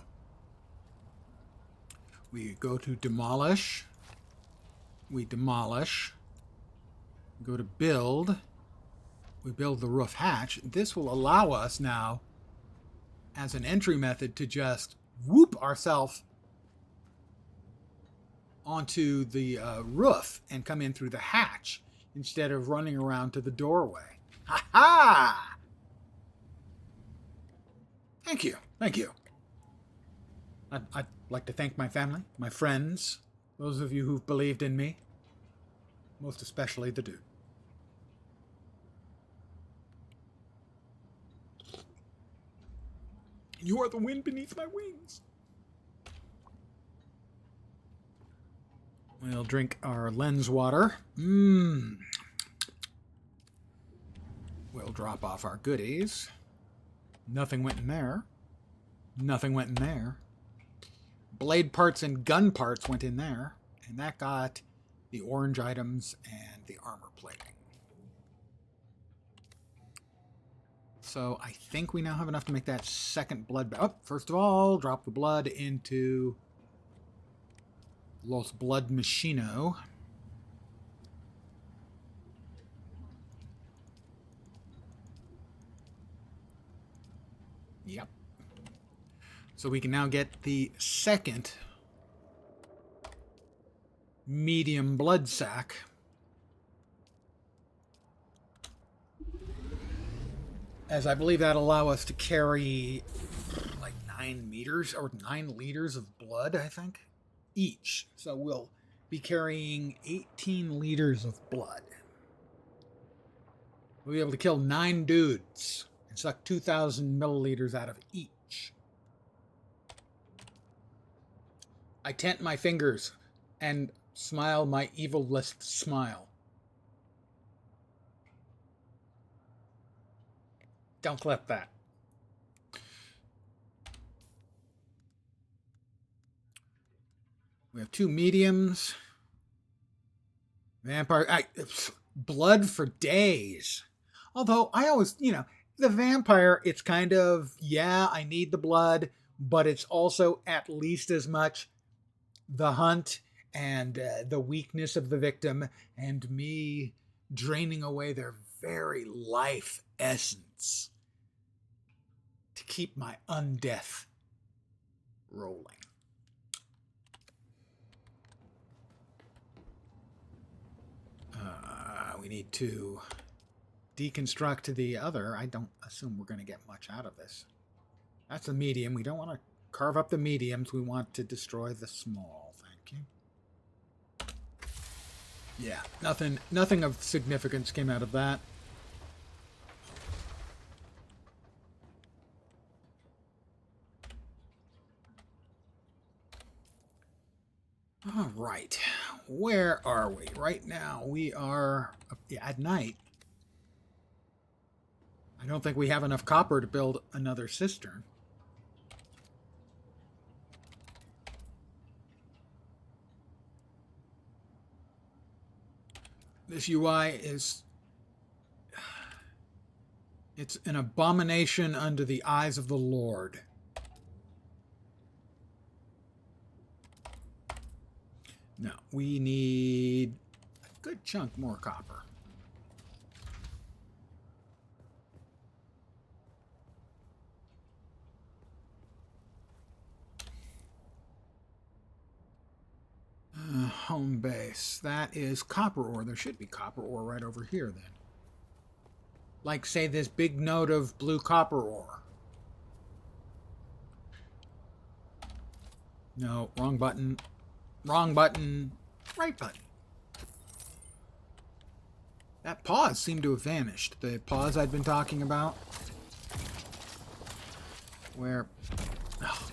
[SPEAKER 1] we go to demolish. We demolish. We go to build. We build the roof hatch. This will allow us now, as an entry method, to just whoop ourselves onto the roof and come in through the hatch instead of running around to the doorway. Ha ha! Thank you. Thank you. I'd like to thank my family, my friends, those of you who've believed in me, most especially the dude. You are the wind beneath my wings. We'll drink our lens water. We'll drop off our goodies. Nothing went in there. Nothing went in there. Blade parts and gun parts went in there. And that got the orange items and the armor plating. So I think we now have enough to make that second blood. First of all, drop the blood into Los Blood Machino. Yep. So we can now get the second medium blood sac. As I believe that'll allow us to carry like 9 meters or 9 liters of blood, I think, each. So we'll be carrying 18 liters of blood. We'll be able to kill 9 dudes and suck 2,000 milliliters out of each. I tent my fingers and smile my evil-list smile. Don't clip that. We have 2 mediums. Vampire. Blood for days. Although I always, the vampire, it's kind of, yeah, I need the blood, but it's also at least as much the hunt and the weakness of the victim and me draining away their very life essence to keep my undeath rolling. We need to deconstruct the other. I don't assume we're going to get much out of this. That's a medium. We don't want to carve up the mediums. We want to destroy the small. Thank you. Yeah, nothing of significance came out of that. right. Where are we? Right now, we are at night. I don't think we have enough copper to build another cistern. This UI is... It's an abomination under the eyes of the Lord. No, we need a good chunk more copper. Home base. That is copper ore. There should be copper ore right over here then. Like, say, this big node of blue copper ore. No, wrong button. Wrong button. Right button. That pause seemed to have vanished. The pause I'd been talking about. Where... Oh.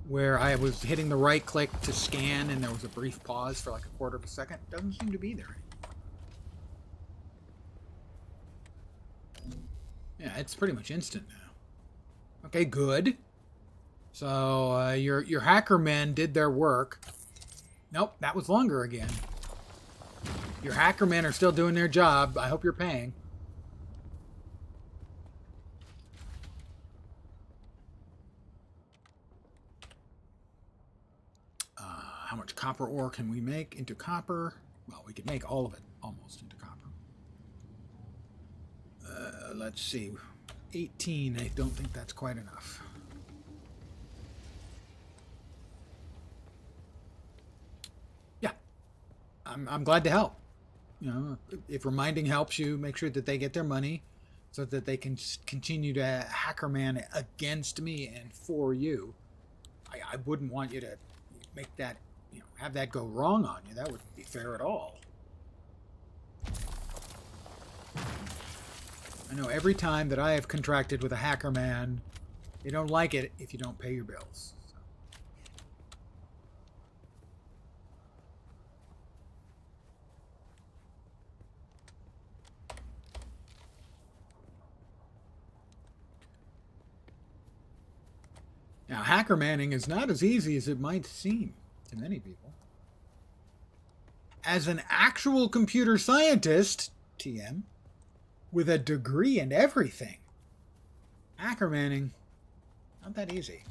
[SPEAKER 1] Where I was hitting the right click to scan and there was a brief pause for like a quarter of a second. Doesn't seem to be there anymore. Yeah, it's pretty much instant now. Okay, good. So your hacker men did their work. Nope, that was longer again. Your hacker men are still doing their job. I hope you're paying. How much copper ore can we make into copper? Well, we could make all of it almost into copper. Let's see. 18, I don't think that's quite enough. Yeah. I'm glad to help. You know, if reminding helps you, make sure that they get their money so that they can continue to hackerman against me and for you. I wouldn't want you to make that, have that go wrong on you. That wouldn't be fair at all. I know every time that I have contracted with a hacker man, they don't like it if you don't pay your bills. So. Now, hacker manning is not as easy as it might seem to many people. As an actual computer scientist, TM, with a degree and everything, hacker manning, not that easy.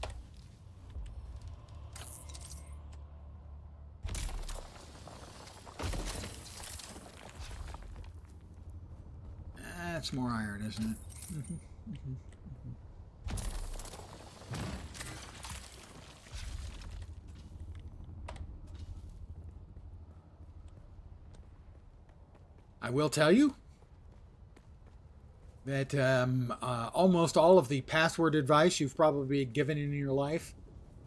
[SPEAKER 1] That's more iron, isn't it? I will tell you that almost all of the password advice you've probably given in your life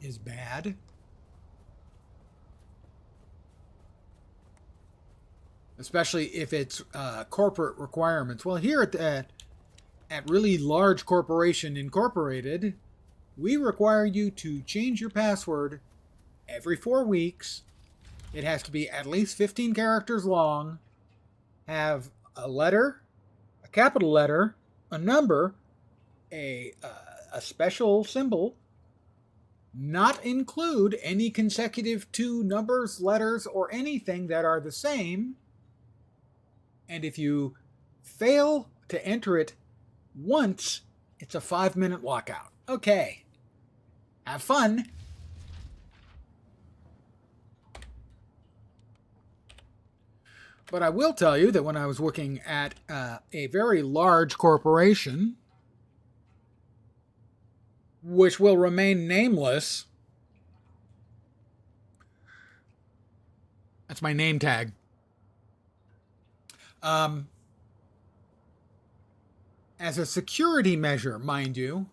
[SPEAKER 1] is bad. Especially if it's corporate requirements. Well, here at Really Large Corporation Incorporated, we require you to change your password every 4 weeks. It has to be at least 15 characters long, have a letter, a capital letter, a number, a special symbol, not include any consecutive 2 numbers, letters, or anything that are the same. And if you fail to enter it once, it's a 5-minute lockout. Okay. Have fun. But I will tell you that when I was working at a very large corporation, which will remain nameless, that's my name tag. As a security measure, mind you,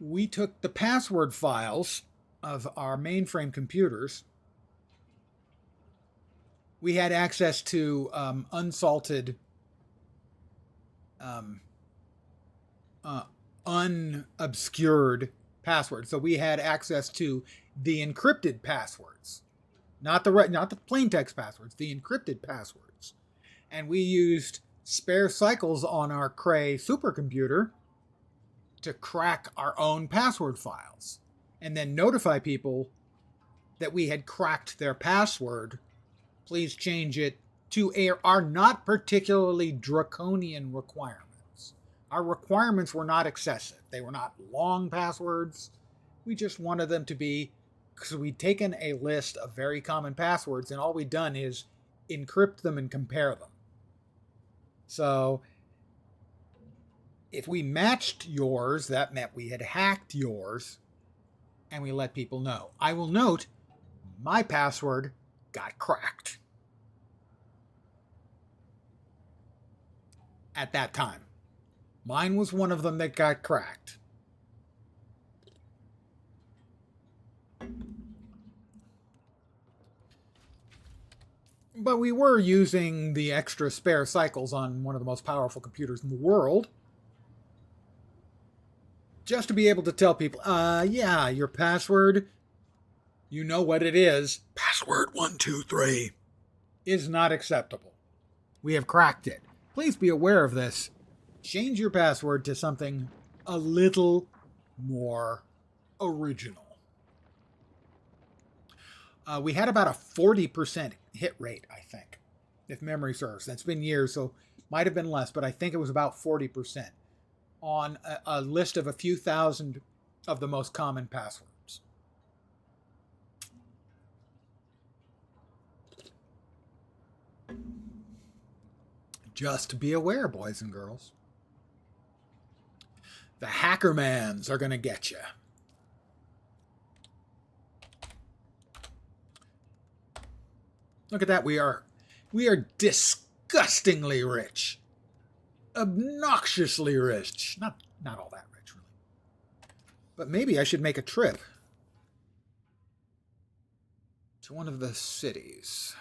[SPEAKER 1] we took the password files of our mainframe computers. We had access to unsalted, unobscured passwords. So we had access to the encrypted passwords, not the plain text passwords, the encrypted passwords. And we used spare cycles on our Cray supercomputer to crack our own password files and then notify people that we had cracked their password. Please change it to our not particularly draconian requirements. Our requirements were not excessive. They were not long passwords. We just wanted them to be, because we'd taken a list of very common passwords and all we'd done is encrypt them and compare them. So if we matched yours, that meant we had hacked yours, and we let people know. I will note, my password got cracked at that time. Mine was one of them that got cracked. But we were using the extra spare cycles on one of the most powerful computers in the world, just to be able to tell people, yeah, your password, you know what it is, password 123, is not acceptable. We have cracked it. Please be aware of this. Change your password to something a little more original. We had about a 40% hit rate, I think, if memory serves. That's been years, so might have been less, but I think it was about 40% on a list of a few thousand of the most common passwords. Just be aware, boys and girls. The hackermans are going to get you. Look at that. We are disgustingly rich. Obnoxiously rich. Not all that rich, really. But maybe I should make a trip to one of the cities.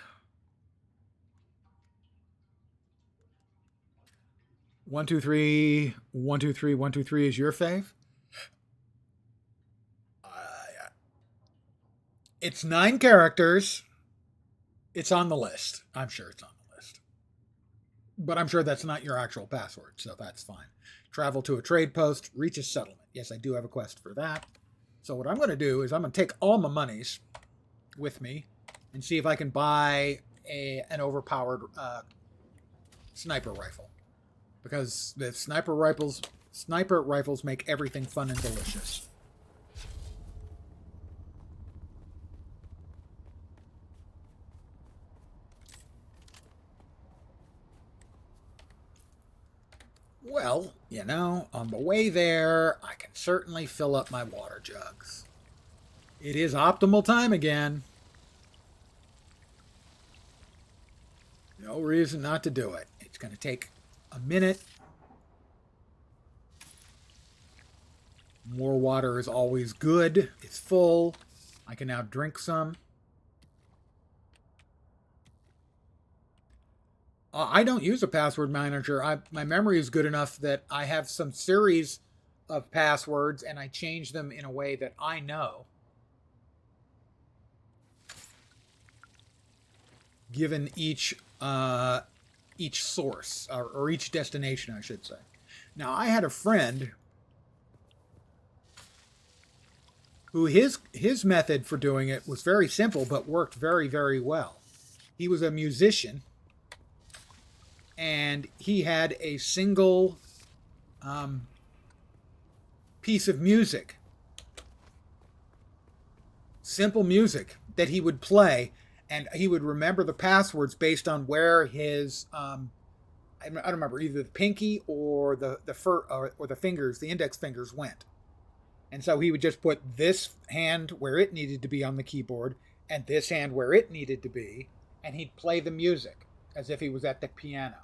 [SPEAKER 1] 123, 123, 123 is your fave? It's 9 characters. It's on the list. I'm sure it's on the list. But I'm sure that's not your actual password, so that's fine. Travel to a trade post, reach a settlement. Yes, I do have a quest for that. So what I'm going to do is I'm going to take all my monies with me and see if I can buy an overpowered sniper rifle. Because the sniper rifles make everything fun and delicious. Well, you know, on the way there, I can certainly fill up my water jugs. It is optimal time again. No reason not to do it. It's going to take a minute. More water is always good. It's full. I can now drink some. I don't use a password manager. My memory is good enough that I have some series of passwords and I change them in a way that I know. Given each source, or each destination, I should say. Now, I had a friend who his method for doing it was very simple, but worked very, very well. He was a musician, and he had a single piece of music, simple music, that he would play, and he would remember the passwords based on where his I don't remember, either the pinky or the fingers, the index fingers went. And so he would just put this hand where it needed to be on the keyboard and this hand where it needed to be, and he'd play the music as if he was at the piano.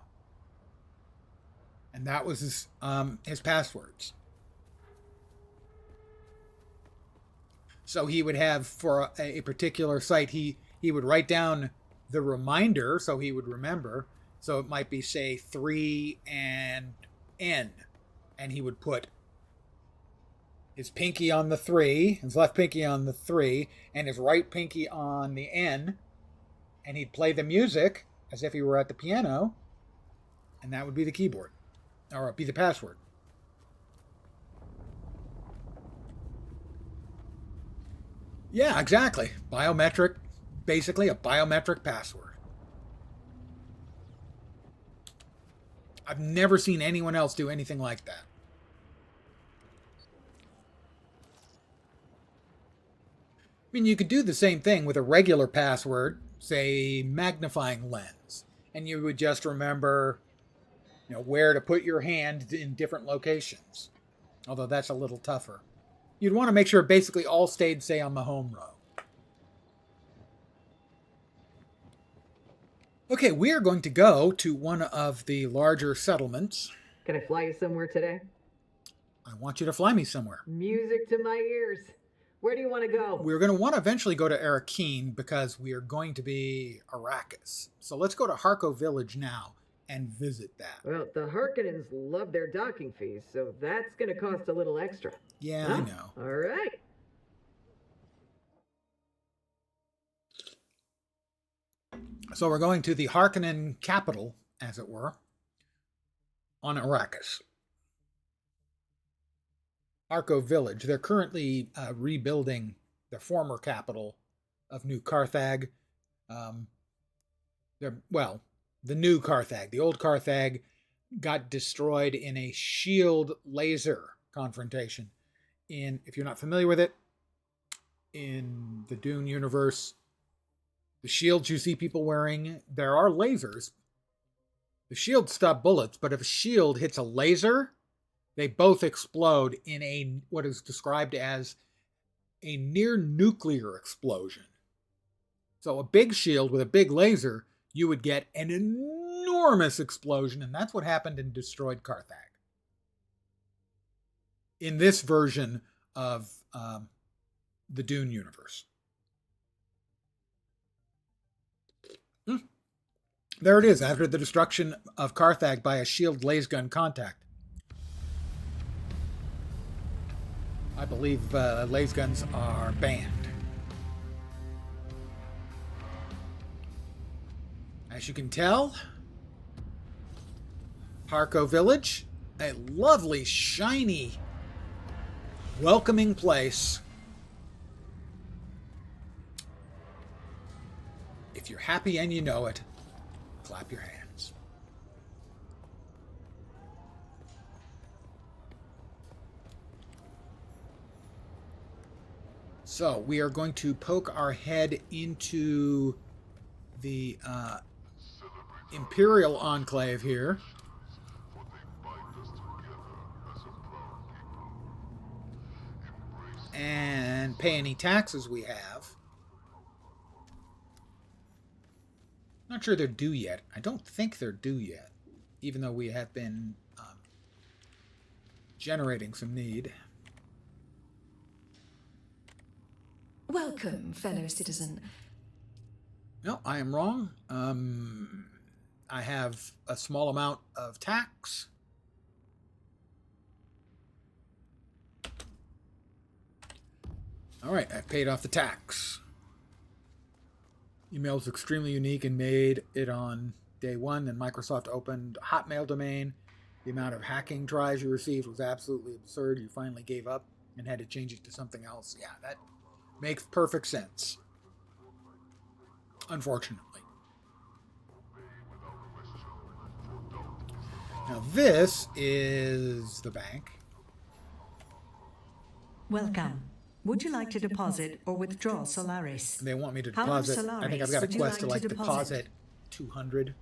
[SPEAKER 1] And that was his passwords. So he would have, for a particular site, he would write down the reminder so he would remember. So it might be, say, 3 and N. And he would put his pinky on the 3, his left pinky on the 3, and his right pinky on the N, and he'd play the music as if he were at the piano, and that would be the keyboard, or be the password. Yeah, exactly. Biometric, basically a biometric password. I've never seen anyone else do anything like that. I mean, you could do the same thing with a regular password, say magnifying lens, and you would just remember, where to put your hand in different locations. Although that's a little tougher. You'd want to make sure it basically all stayed, say, on the home row. Okay, we are going to go to one of the larger settlements.
[SPEAKER 8] Can I fly you somewhere today?
[SPEAKER 1] I want you to fly me somewhere.
[SPEAKER 8] Music to my ears. Where do you want to go?
[SPEAKER 1] We're going to want to eventually go to Arakeen because we are going to be Arrakis. So let's go to Harko Village now and visit that.
[SPEAKER 8] Well, the Harkonnens love their docking fees, so that's going to cost a little extra.
[SPEAKER 1] Yeah, I know.
[SPEAKER 8] All right.
[SPEAKER 1] So we're going to the Harkonnen capital, as it were, on Arrakis. Harko Village. They're currently rebuilding the former capital of New Carthag. The new Carthag. The old Carthag got destroyed in a shield laser confrontation. If you're not familiar with it, in the Dune universe, the shields you see people wearing, there are lasers. The shields stop bullets, but if a shield hits a laser, they both explode in what is described as a near nuclear explosion. So a big shield with a big laser, you would get an enormous explosion, and that's what happened in destroyed Carthag. In this version of the Dune universe. There it is, after the destruction of Carthag by a shield lasgun contact. I believe lasguns are banned. As you can tell, Harko Village, a lovely, shiny, welcoming place. If you're happy and you know it, clap your hands. So we are going to poke our head into the Imperial Enclave here. And pay any taxes we have. Not sure they're due yet. I don't think they're due yet, even though we have been generating some need.
[SPEAKER 2] Welcome, fellow citizen.
[SPEAKER 1] No, I am wrong. I have a small amount of tax. All right, I've paid off the tax. Email is extremely unique and made it on day one. Then Microsoft opened Hotmail domain. The amount of hacking tries you received was absolutely absurd. You finally gave up and had to change it to something else. Yeah, that makes perfect sense. Unfortunately. Now this is the bank.
[SPEAKER 9] Welcome. Would you like to deposit or withdraw Solaris?
[SPEAKER 1] They want me to
[SPEAKER 9] How much
[SPEAKER 1] deposit. I think I've got a
[SPEAKER 9] Solaris would you
[SPEAKER 1] quest to
[SPEAKER 9] like to
[SPEAKER 1] deposit 200.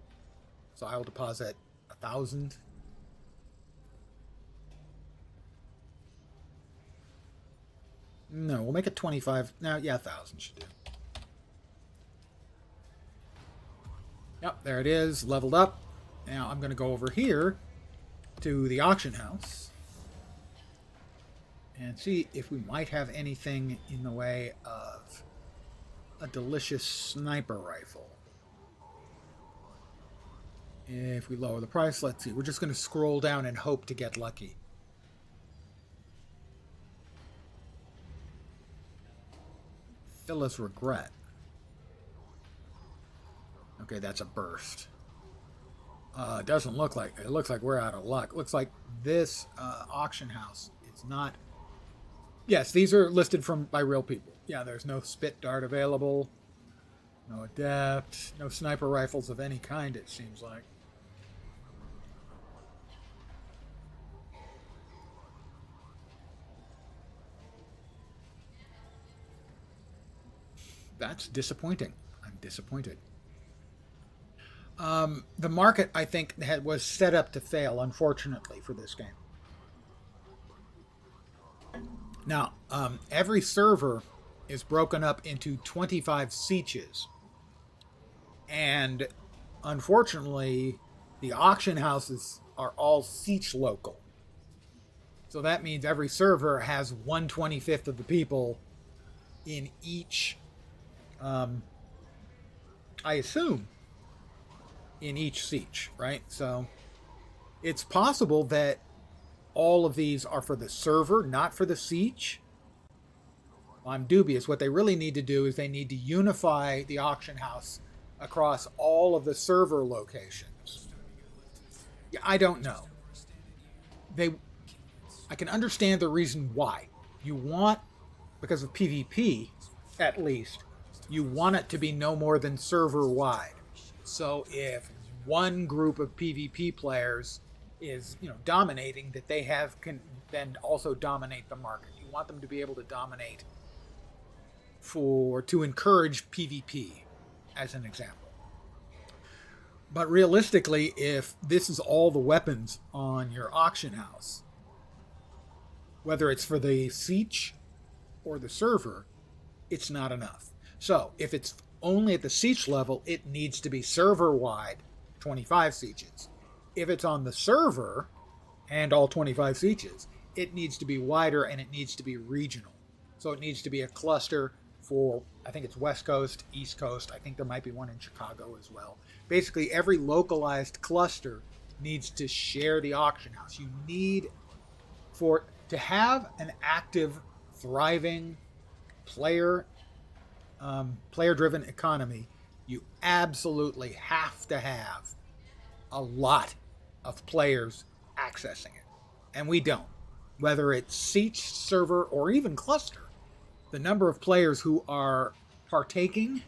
[SPEAKER 1] So I'll deposit 1,000. No, we'll make it 25. No, yeah, 1,000 should do. Yep, there it is, leveled up. Now I'm going to go over here to the auction house and see if we might have anything in the way of a delicious sniper rifle. If we lower the price, let's see. We're just going to scroll down and hope to get lucky. Phyllis Regret. Okay, that's a burst. It doesn't look like... It looks like we're out of luck. Looks like this auction house is not... Yes, these are listed by real people. Yeah, there's no spit dart available. No adept. No sniper rifles of any kind, it seems like. That's disappointing. I'm disappointed. The market, I think, was set up to fail, unfortunately, for this game. Now, every server is broken up into 25 sietches. And, unfortunately, the auction houses are all sietch local. So that means every server has 1/25 of the people in each, I assume, in each siege, right? So it's possible that all of these are for the server, not for the siege. Well, I'm dubious. What they really need to do is they need to unify the auction house across all of the server locations. Yeah, I don't know. I can understand the reason why. You want, because of PvP, at least, you want it to be no more than server-wide. So if one group of PvP players is, dominating, that they can then also dominate the market. You want them to be able to dominate to encourage PvP, as an example. But realistically, if this is all the weapons on your auction house, whether it's for the siege or the server, it's not enough. So if it's only at the siege level, it needs to be server-wide, 25 sieges. If it's on the server and all 25 sieges, it needs to be wider and it needs to be regional. So it needs to be a cluster for, I think it's West Coast, East Coast. I think there might be one in Chicago as well. Basically, every localized cluster needs to share the auction house. You need, to have an active, thriving, player-driven economy, you absolutely have to have a lot of players accessing it. And we don't. Whether it's siege, server, or even cluster, the number of players who are partaking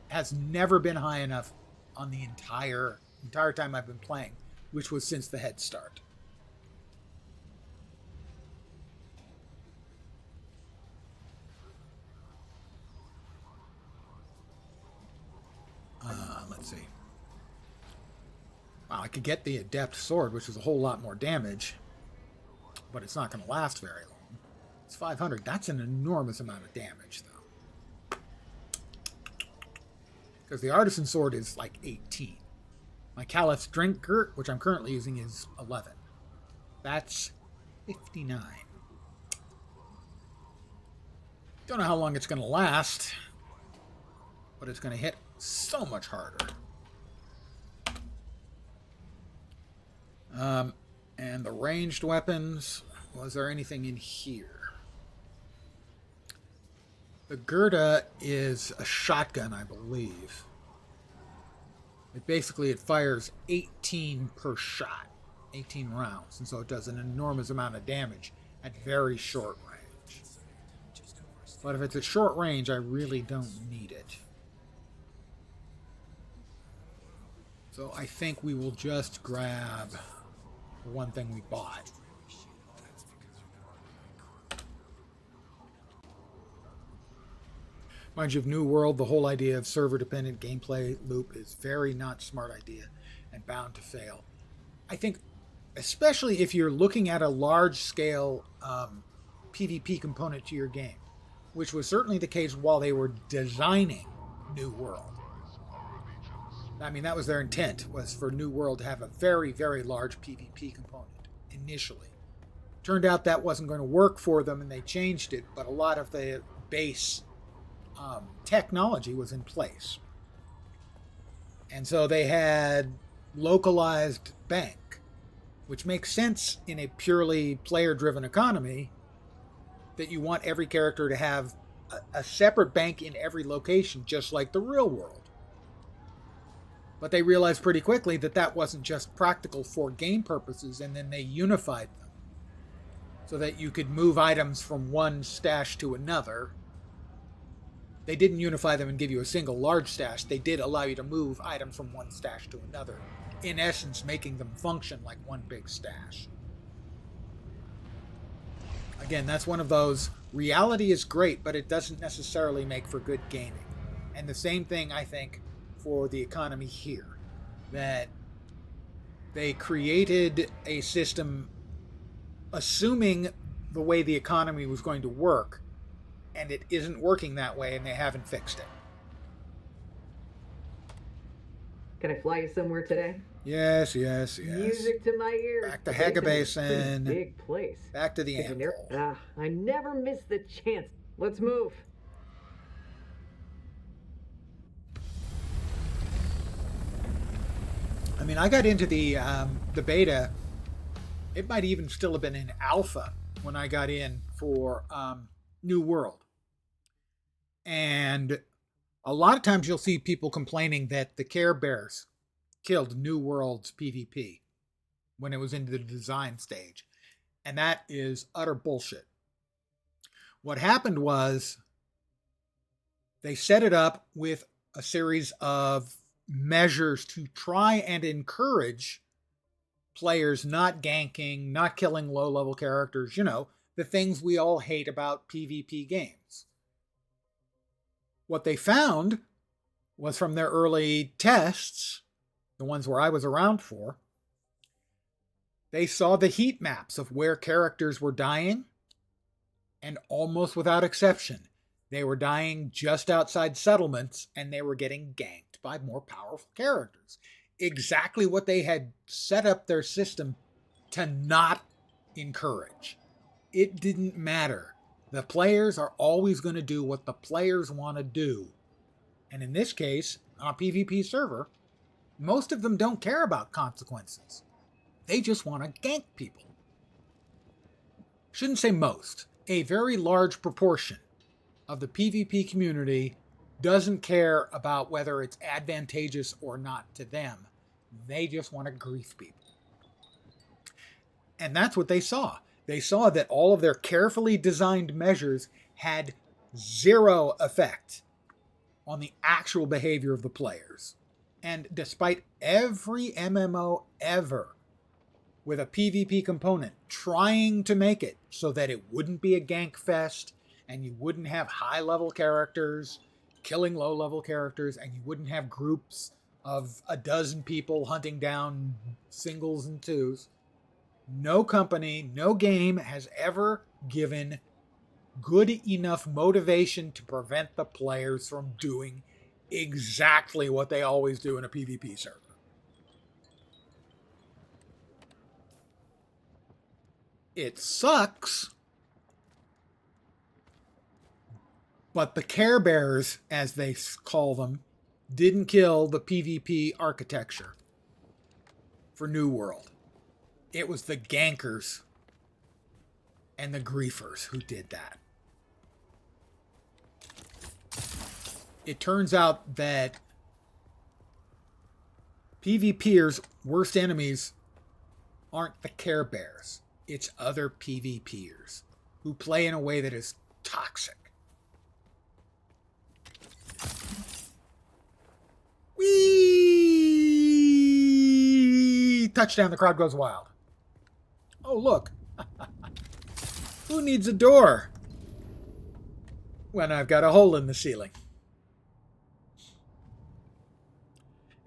[SPEAKER 1] has never been high enough on the entire time I've been playing, which was since the head start. Let's see. Wow, I could get the adept sword, which is a whole lot more damage, but it's not going to last very long. It's 500. That's an enormous amount of damage, though. Because the artisan sword is like 18. My Caliph's Drinker, which I'm currently using, is 11. That's 59. Don't know how long it's going to last, but it's going to hit so much harder. And the ranged weapons, was there anything in here? The Gerda is a shotgun, I believe. It fires 18 per shot, 18 rounds, and so it does an enormous amount of damage at very short range. But if it's at short range, I really don't need it. So I think we will just grab the one thing we bought. Mind you, of New World, the whole idea of server-dependent gameplay loop is very not smart idea and bound to fail. I think, especially if you're looking at a large-scale PvP component to your game, which was certainly the case while they were designing New World. I mean, that was their intent, was for New World to have a very, very large PvP component initially. Turned out that wasn't going to work for them, and they changed it, but a lot of the base technology was in place. And so they had localized bank, which makes sense in a purely player-driven economy, that you want every character to have a separate bank in every location, just like the real world. But they realized pretty quickly that that wasn't just practical for game purposes, and then they unified them so that you could move items from one stash to another. They didn't unify them and give you a single large stash. They did allow you to move items from one stash to another, in essence making them function like one big stash. Again, that's one of those, reality is great, but it doesn't necessarily make for good gaming. And the same thing, I think, for the economy here. That they created a system assuming the way the economy was going to work, and it isn't working that way, and they haven't fixed it.
[SPEAKER 8] Can I fly you somewhere today?
[SPEAKER 1] Yes, yes, yes.
[SPEAKER 8] Music to my ears.
[SPEAKER 1] Back to
[SPEAKER 8] The Basin is a
[SPEAKER 1] Hagabasin.
[SPEAKER 8] pretty big place.
[SPEAKER 1] Back to the
[SPEAKER 8] Did you
[SPEAKER 1] Ample.
[SPEAKER 8] I never miss the chance. Let's move.
[SPEAKER 1] I mean, I got into the beta. It might even still have been in alpha when I got in for New World. And a lot of times you'll see people complaining that the Care Bears killed New World's PvP when it was in the design stage. And that is utter bullshit. What happened was they set it up with a series of measures to try and encourage players not ganking, not killing low-level characters, you know, the things we all hate about PvP games. What they found was from their early tests, the ones where I was around for, they saw the heat maps of where characters were dying, and almost without exception, they were dying just outside settlements, and they were getting ganked by more powerful characters. Exactly what they had set up their system to not encourage. It didn't matter. The players are always going to do what the players want to do. And in this case, on a PvP server, most of them don't care about consequences. They just want to gank people. Shouldn't say most. A very large proportion of the PvP community doesn't care about whether it's advantageous or not to them. They just want to grief people. And that's what they saw. They saw that all of their carefully designed measures had zero effect on the actual behavior of the players. And despite every MMO ever with a PvP component trying to make it so that it wouldn't be a gank fest, and you wouldn't have high-level characters killing low-level characters, and you wouldn't have groups of a dozen people hunting down singles and twos, no company, no game has ever given good enough motivation to prevent the players from doing exactly what they always do in a PvP server. It sucks, but the Care Bears, as they call them, didn't kill the PvP architecture for New World. It was the gankers and the griefers who did that. It turns out that PvPers' worst enemies aren't the Care Bears. It's other PvPers who play in a way that is toxic. Whee! Touchdown, the crowd goes wild. Oh, look. Who needs a door when I've got a hole in the ceiling?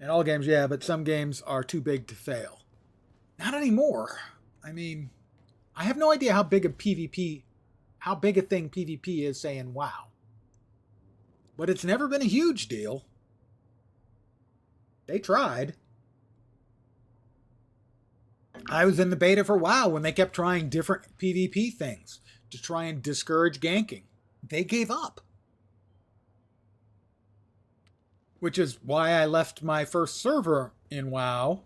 [SPEAKER 1] In all games, yeah, but some games are too big to fail. Not anymore. I mean, I have no idea how big a thing PvP is, say, in WoW. But it's never been a huge deal. They tried. I was in the beta for WoW when they kept trying different PvP things to try and discourage ganking. They gave up. Which is why I left my first server in WoW.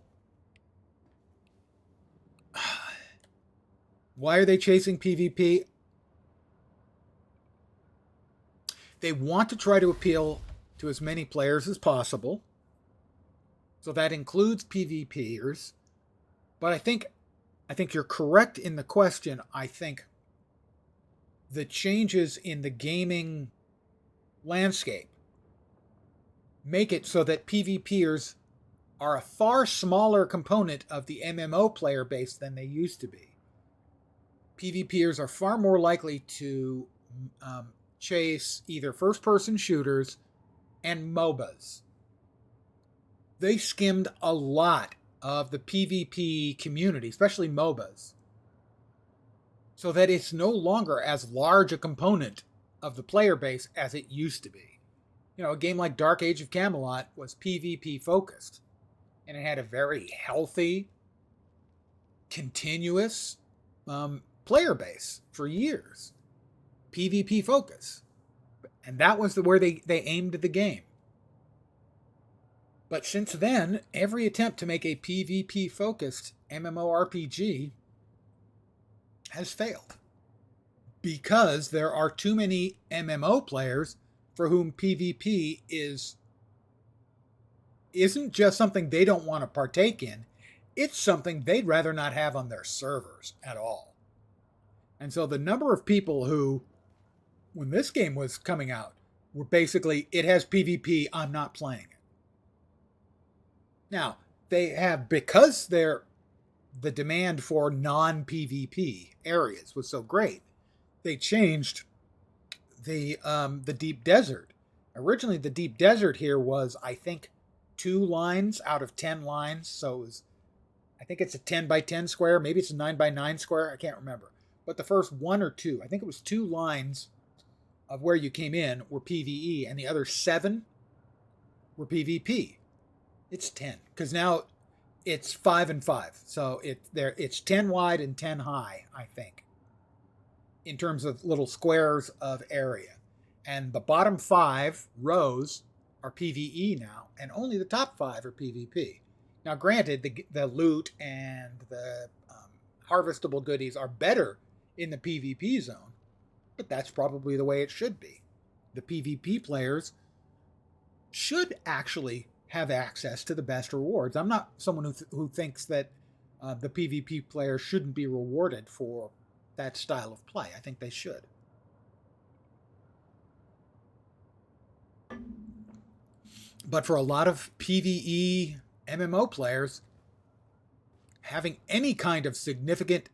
[SPEAKER 1] Why are they chasing PvP? They want to try to appeal to as many players as possible. So that includes PvPers. But I think you're correct in the question. I think the changes in the gaming landscape make it so that PvPers are a far smaller component of the MMO player base than they used to be. PvPers are far more likely to chase either first-person shooters and MOBAs. They skimmed a lot of the PvP community, especially MOBAs, so that it's no longer as large a component of the player base as it used to be. You know, a game like Dark Age of Camelot was PvP focused, and it had a very healthy, continuous player base for years. PvP focus. And that was where they aimed the game. But since then, every attempt to make a PvP focused MMORPG has failed. Because there are too many MMO players for whom PvP isn't just something they don't want to partake in, it's something they'd rather not have on their servers at all. And so the number of people who, when this game was coming out, were basically, it has PvP, I'm not playing it. Now, they have, because the demand for non-PvP areas was so great, they changed the Deep Desert. Originally, the Deep Desert here was, I think, 2 lines out of 10 lines. So it was, I think it's a 10 by 10 square. Maybe it's a 9 by 9 square. I can't remember. But the first 1 or 2, I think it was 2 lines of where you came in were PvE, and the other 7 were PvP. It's 10, because now it's 5 and 5. So it's 10 wide and 10 high, I think, in terms of little squares of area. And the bottom 5 rows are PvE now, and only the top 5 are PvP. Now, granted, the loot and the harvestable goodies are better in the PvP zone, but that's probably the way it should be. The PvP players should actually have access to the best rewards. I'm not someone who thinks that the PvP players shouldn't be rewarded for that style of play. I think they should. But for a lot of PvE MMO players, having any kind of significant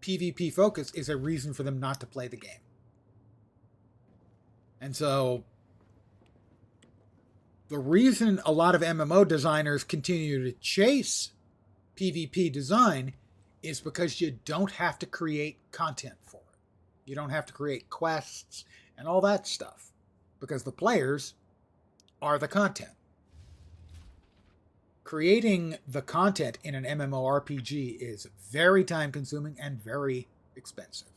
[SPEAKER 1] PvP focus is a reason for them not to play the game. And so the reason a lot of MMO designers continue to chase PvP design is because you don't have to create content for it. You don't have to create quests and all that stuff, because the players are the content. Creating the content in an MMORPG is very time consuming and very expensive.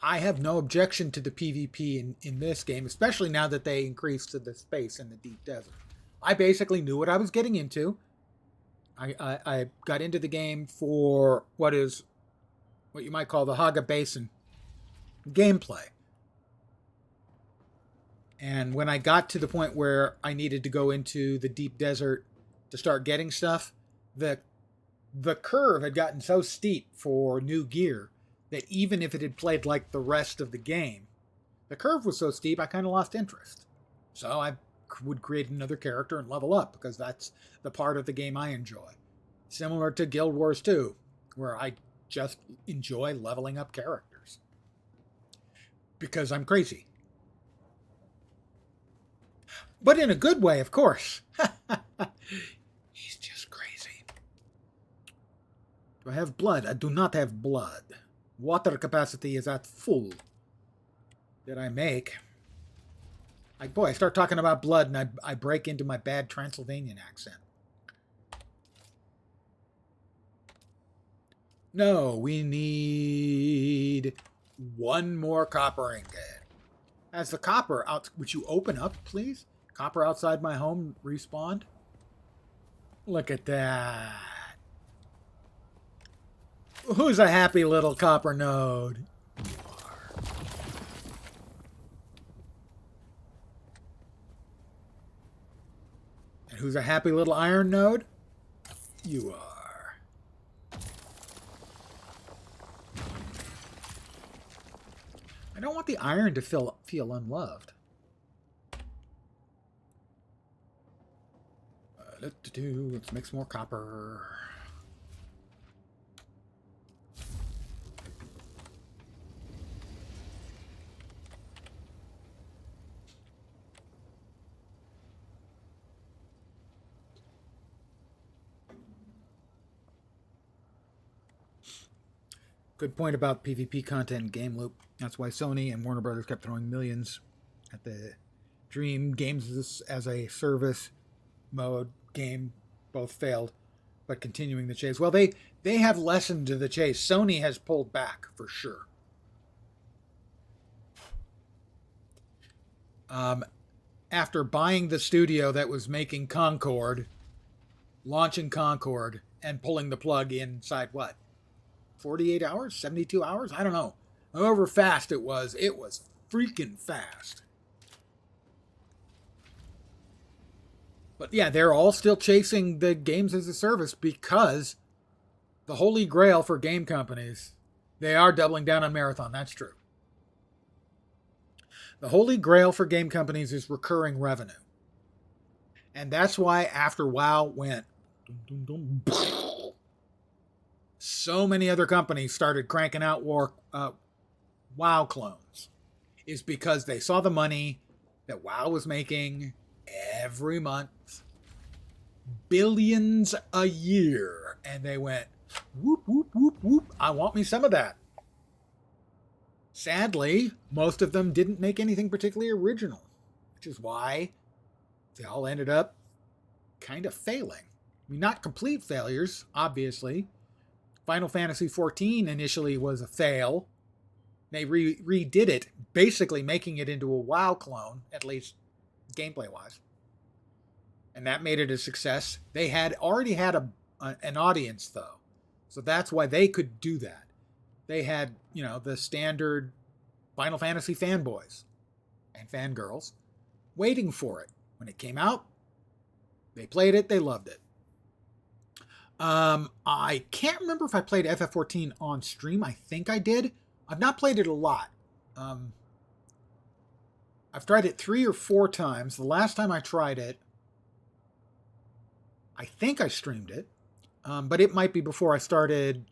[SPEAKER 1] I have no objection to the PvP in this game, especially now that they increased the space in the Deep Desert. I basically knew what I was getting into. I got into the game for what you might call the Haga Basin gameplay. And when I got to the point where I needed to go into the Deep Desert to start getting stuff, the curve had gotten so steep for new gear that even if it had played like the rest of the game, the curve was so steep I kind of lost interest. So I would create another character and level up, because that's the part of the game I enjoy. Similar to Guild Wars 2, where I just enjoy leveling up characters. Because I'm crazy. But in a good way, of course. He's just crazy. Do I have blood? I do not have blood. Water capacity is at full. Did I make? I start talking about blood and I break into my bad Transylvanian accent. No, we need 1 more copper ingot. As the copper out, would you open up, please? Copper outside my home respawned. Look at that. Who's a happy little copper node? And who's a happy little iron node? You are. I don't want the iron to feel unloved. Let's make some more copper. Good point about PvP content and game loop. That's why Sony and Warner Brothers kept throwing millions at the Dream games as a service mode game. Both failed, but continuing the chase. Well, they have lessened the chase. Sony has pulled back for sure. After buying the studio that was making Concord, launching Concord, and pulling the plug inside what? 48 hours? 72 hours? I don't know. However fast it was freaking fast. But yeah, they're all still chasing the games as a service because the holy grail for game companies, they are doubling down on Marathon. That's true. The holy grail for game companies is recurring revenue. And that's why after WoW went, so many other companies started cranking out WoW clones. Is because they saw the money that WoW was making every month. Billions a year. And they went, whoop, whoop, whoop, whoop. I want me some of that. Sadly, most of them didn't make anything particularly original, which is why they all ended up kind of failing. I mean, not complete failures, obviously. Final Fantasy XIV initially was a fail. They redid it, basically making it into a WoW clone, at least gameplay-wise. And that made it a success. They had already had an audience, though. So that's why they could do that. They had, the standard Final Fantasy fanboys and fangirls waiting for it. When it came out, they played it, they loved it. I can't remember if I played FF14 on stream. I think I did. I've not played it a lot. I've tried it 3 or 4 times. The last time I tried it, I think I streamed it. But it might be before I started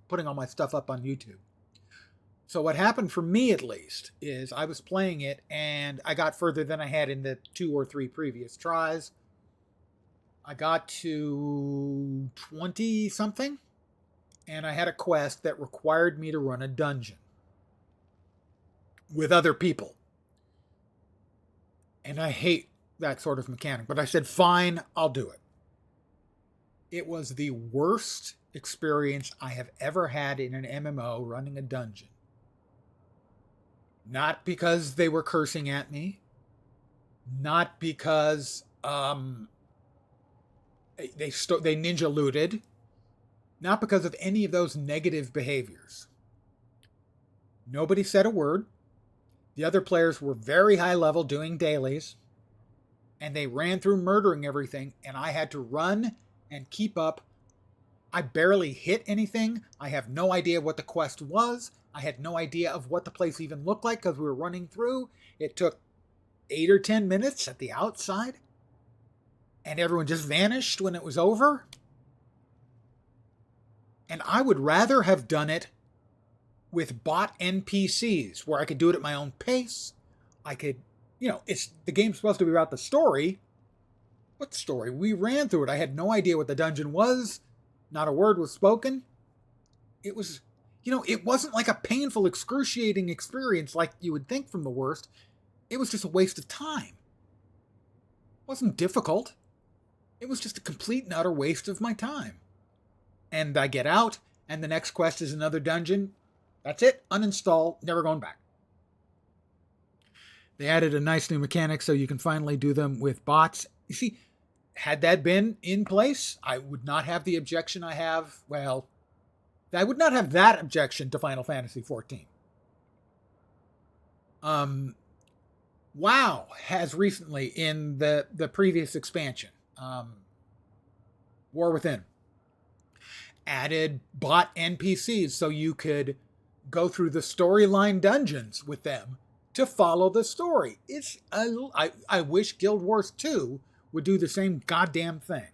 [SPEAKER 1] putting all my stuff up on YouTube. So what happened for me, at least, is I was playing it and I got further than I had in the 2 or 3 previous tries. I got to 20 something and I had a quest that required me to run a dungeon with other people. And I hate that sort of mechanic, but I said, fine, I'll do it. It was the worst experience I have ever had in an MMO running a dungeon. Not because they were cursing at me. Not because they ninja looted. Not because of any of those negative behaviors. Nobody said a word. The other players were very high level doing dailies. And they ran through murdering everything. And I had to run and keep up. I barely hit anything. I have no idea what the quest was. I had no idea of what the place even looked like because we were running through. It took 8 or 10 minutes at the outside. And everyone just vanished when it was over. And I would rather have done it with bot NPCs where I could do it at my own pace. I could, the game's supposed to be about the story. What story? We ran through it. I had no idea what the dungeon was. Not a word was spoken. It was, it wasn't like a painful, excruciating experience like you would think from the worst. It was just a waste of time. It wasn't difficult. It was just a complete and utter waste of my time. And I get out, and the next quest is another dungeon. That's it. Uninstall. Never going back. They added a nice new mechanic so you can finally do them with bots. You see, had that been in place, I would not have the objection I have. Well, I would not have that objection to Final Fantasy XIV. WoW has recently, in the previous expansion, War Within, added bot NPCs so you could go through the storyline dungeons with them to follow the story. I wish Guild Wars 2 would do the same goddamn thing.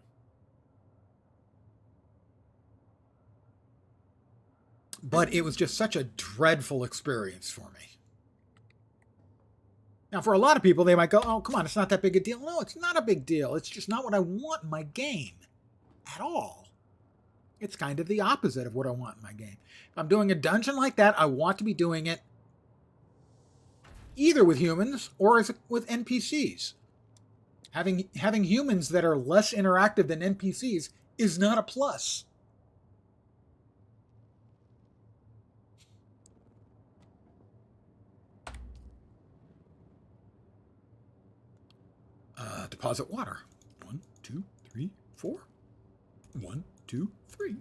[SPEAKER 1] But it was just such a dreadful experience for me. Now, for a lot of people, they might go, oh, come on, it's not that big a deal. No, it's not a big deal. It's just not what I want in my game at all. It's kind of the opposite of what I want in my game. If I'm doing a dungeon like that, I want to be doing it either with humans or with NPCs. Having humans that are less interactive than NPCs is not a plus. Deposit water. 1, 2, 3, 4. 1, 2, 3.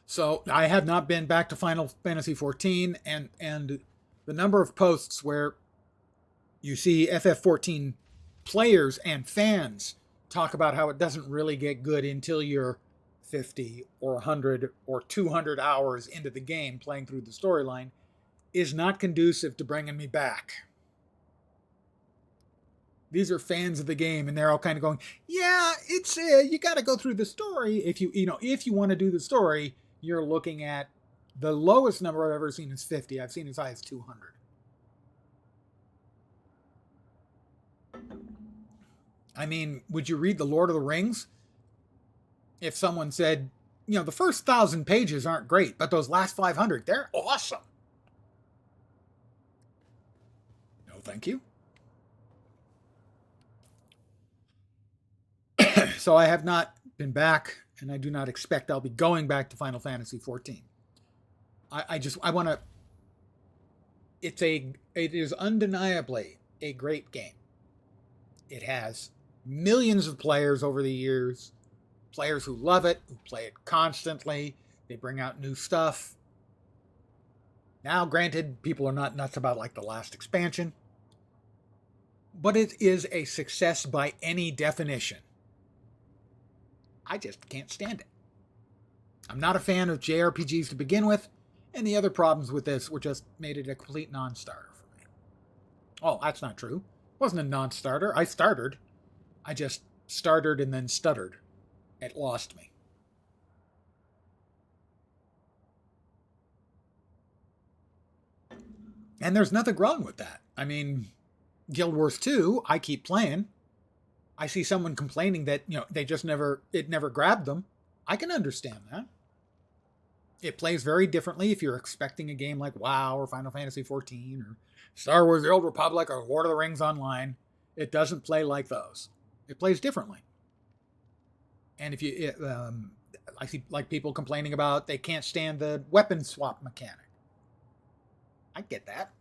[SPEAKER 1] So I have not been back to Final Fantasy XIV, and the number of posts where you see FF14 players and fans talk about how it doesn't really get good until you're 50 or 100 or 200 hours into the game playing through the storyline is not conducive to bringing me back. These are fans of the game, and they're all kind of going, yeah, it's you got to go through the story. If you want to do the story, you're looking at the lowest number I've ever seen is 50. I've seen as high as 200. I mean, would you read The Lord of the Rings if someone said, the first 1,000 pages aren't great, but those last 500, they're awesome? No, thank you. So I have not been back, and I do not expect I'll be going back to Final Fantasy XIV. I want to. It is undeniably a great game. It has millions of players over the years, players who love it, who play it constantly. They bring out new stuff. Now, granted, people are not nuts about like the last expansion, but it is a success by any definition. I just can't stand it. I'm not a fan of JRPGs to begin with, and the other problems with this were just made it a complete non-starter for me. Oh, that's not true. It wasn't a non-starter. I started. I just started and then stuttered. It lost me. And there's nothing wrong with that. I mean, Guild Wars 2, I keep playing. I see someone complaining that, it never grabbed them. I can understand that. It plays very differently if you're expecting a game like WoW or Final Fantasy XIV or Star Wars The Old Republic or Lord of the Rings Online. It doesn't play like those. It plays differently. And I see like people complaining about they can't stand the weapon swap mechanic. I get that.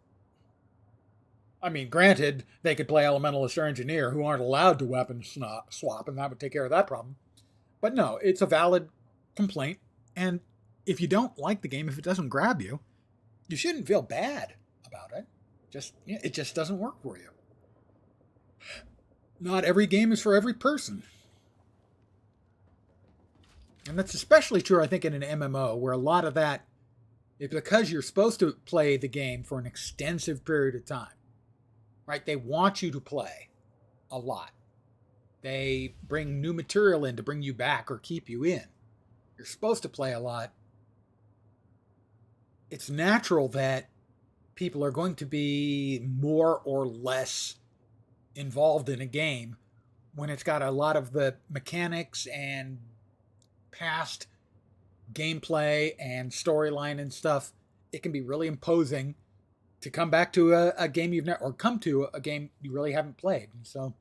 [SPEAKER 1] I mean, granted, they could play Elementalist or Engineer who aren't allowed to weapon swap, and that would take care of that problem. But no, it's a valid complaint. And if you don't like the game, if it doesn't grab you, you shouldn't feel bad about it. It just doesn't work for you. Not every game is for every person. And that's especially true, I think, in an MMO, where a lot of that is because you're supposed to play the game for an extensive period of time. Right? They want you to play a lot. They bring new material in to bring you back or keep you in. You're supposed to play a lot. It's natural that people are going to be more or less involved in a game when it's got a lot of the mechanics and past gameplay and storyline and stuff. It can be really imposing to come back to a game you've never, or come to a game you really haven't played. And so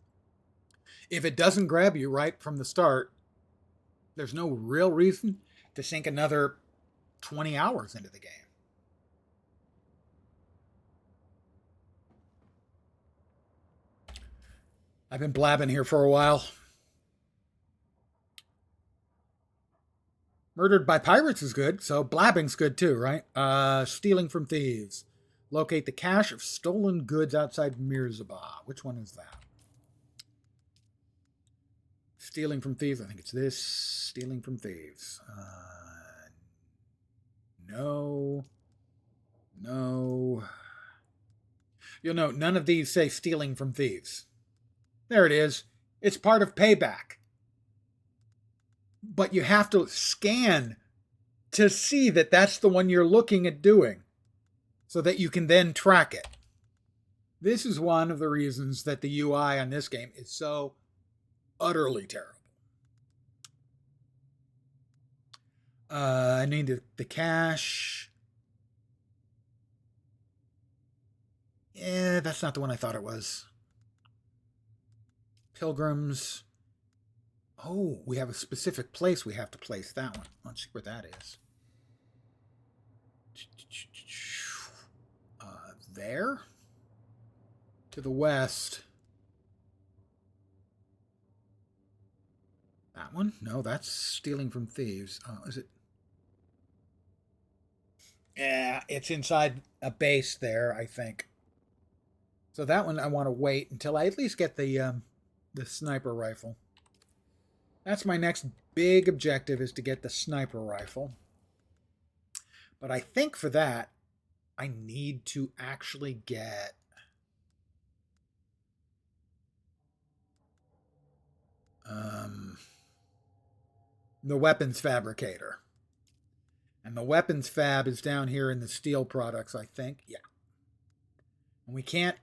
[SPEAKER 1] if it doesn't grab you right from the start, there's no real reason to sink another 20 hours into the game. I've been blabbing here for a while. Murdered by pirates is good, so blabbing's good too, right? Stealing from thieves. Locate the cache of stolen goods outside Mirzabah. Which one is that? Stealing from thieves. I think it's this. Stealing from thieves. No. No. You'll note none of these say stealing from thieves. There it is. It's part of payback. But you have to scan to see that that's the one you're looking at doing so that you can then track it. This is one of the reasons that the UI on this game is so utterly terrible. I need the cache. Yeah, that's not the one I thought it was. Pilgrims. Oh, we have a specific place we have to place that one. Let's see where that is. There? To the west. That one? No, that's stealing from thieves. Is it? Yeah, it's inside a base there, I think. So that one I want to wait until I at least get the sniper rifle. That's my next big objective, is to get the sniper rifle. But I think for that, I need to actually get the weapons fabricator. And the weapons fab is down here in the steel products, I think. Yeah. And we can't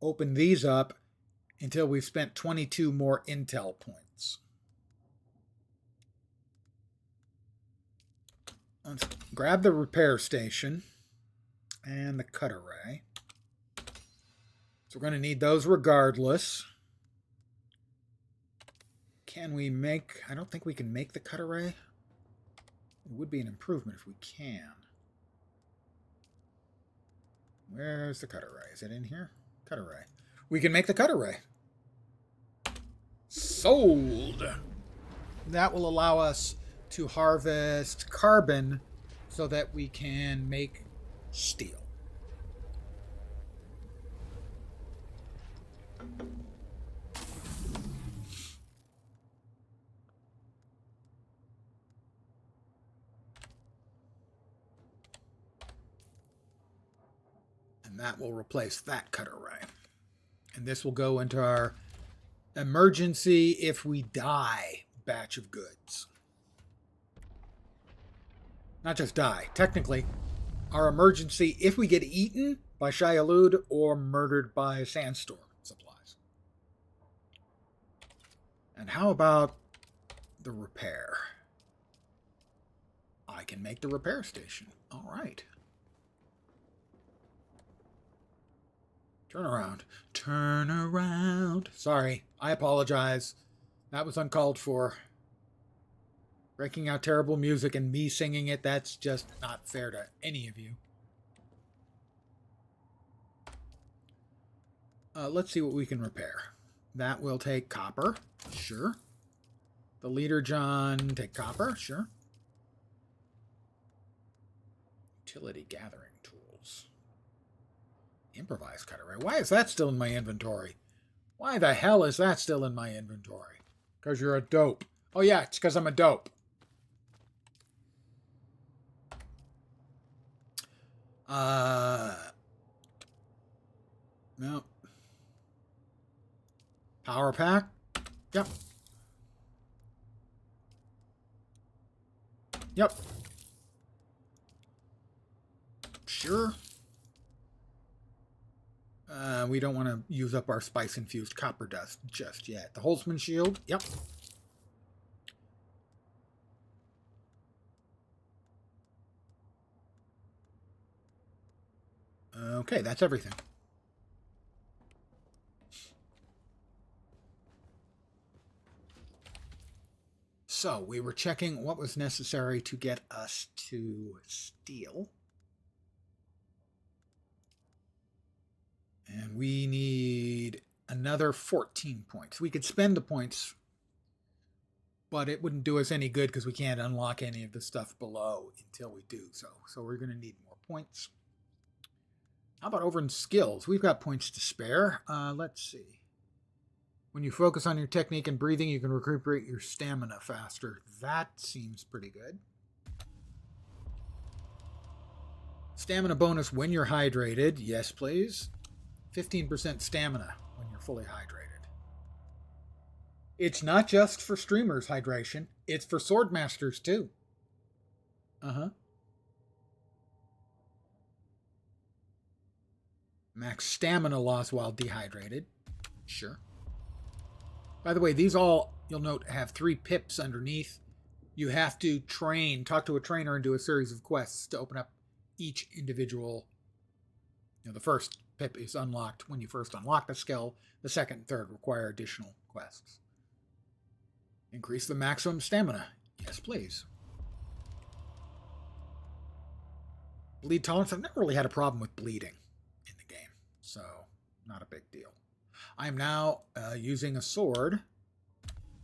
[SPEAKER 1] open these up until we've spent 22 more intel points. Let's grab the repair station and the cut array. So we're going to need those regardless. Can we make... I don't think we can make the cut array. It would be an improvement if we can. Where's the cut array? Is it in here? Cut array. We can make the cut array. Sold! That will allow us to harvest carbon so that we can make steel. And that will replace that cut array. And this will go into our emergency if we die batch of goods. Not just die. Technically, our emergency if we get eaten by Shai-Hulud or murdered by sandstorm supplies. And how about the repair? I can make the repair station. All right. Turn around. Turn around. Sorry. I apologize. That was uncalled for. Breaking out terrible music and me singing it, that's just not fair to any of you. Let's see what we can repair. That will take copper. Sure. The leader John, take copper. Sure. Utility gathering tools. Improvised cut array. Why is that still in my inventory? Why the hell is that still in my inventory? Because you're a dope. Oh yeah, it's because I'm a dope. No. Power pack? Yep. Yep. Sure. We don't want to use up our spice-infused copper dust just yet. The Holtzman shield? Yep. Okay, that's everything. So, we were checking what was necessary to get us to steel. And we need another 14 points. We could spend the points But it wouldn't do us any good because we can't unlock any of the stuff below until we do so. So we're going to need more points. How about over in skills? We've got points to spare. Let's see. When you focus on your technique and breathing, you can recuperate your stamina faster. That seems pretty good. Stamina bonus when you're hydrated. Yes, please. 15% stamina when you're fully hydrated. It's not just for streamers, hydration. It's for swordmasters, too. Max stamina loss while dehydrated. Sure. By the way, these all, you'll note, have 3 pips underneath. You have to talk to a trainer and do a series of quests to open up each individual. The first pip is unlocked when you first unlock the skill. The second and third require additional quests. Increase the maximum stamina. Yes, please. Bleed tolerance. I've never really had a problem with bleeding in the game, so not a big deal. I'm now using a sword,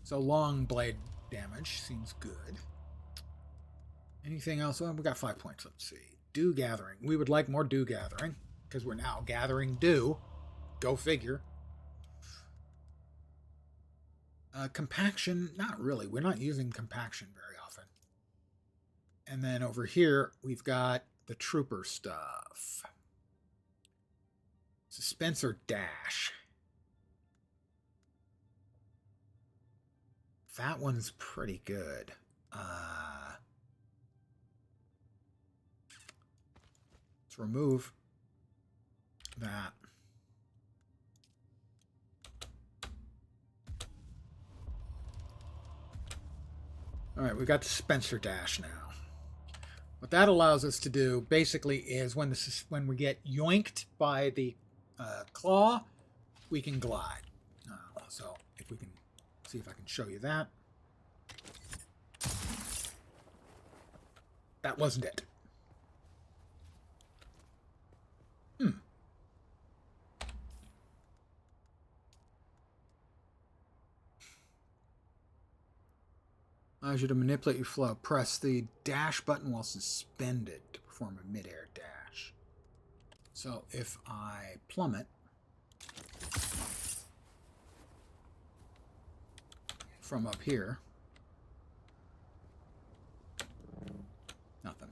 [SPEAKER 1] so long blade damage seems good. Anything else? Well, we got 5 points. Let's see. Dew gathering. We would like more dew gathering because we're now gathering dew. Go figure. Compaction, not really. We're not using compaction very often. And then over here, we've got the trooper stuff. Suspense or dash. That one's pretty good. Let's remove that. All right, we've got the Spencer Dash now. What that allows us to do basically is when we get yoinked by the claw, we can glide. So if we can see if I can show you that. That wasn't it. Allows you to manipulate your flow. Press the dash button while suspended to perform a mid-air dash. So if I plummet from up here, nothing.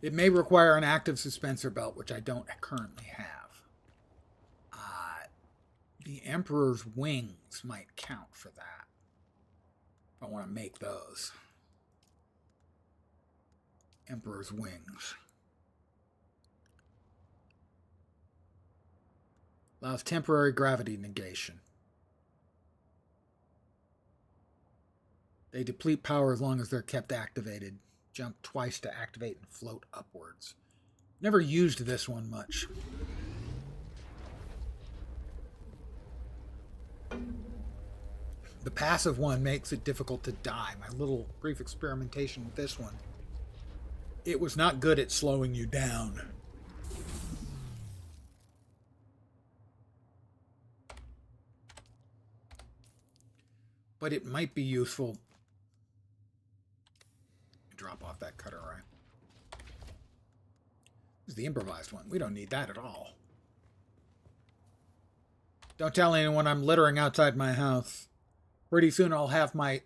[SPEAKER 1] It may require an active suspensor belt, which I don't currently have. The Emperor's wings might count for that. I want to make those. Emperor's wings. Allows temporary gravity negation. They deplete power as long as they're kept activated. Jump twice to activate and float upwards. Never used this one much. The passive one makes it difficult to die. My little brief experimentation with this one, it was not good at slowing you down. But it might be useful. Drop off that cutter eye. This is the improvised one. We don't need that at all. Don't tell anyone I'm littering outside my house. Pretty soon I'll have my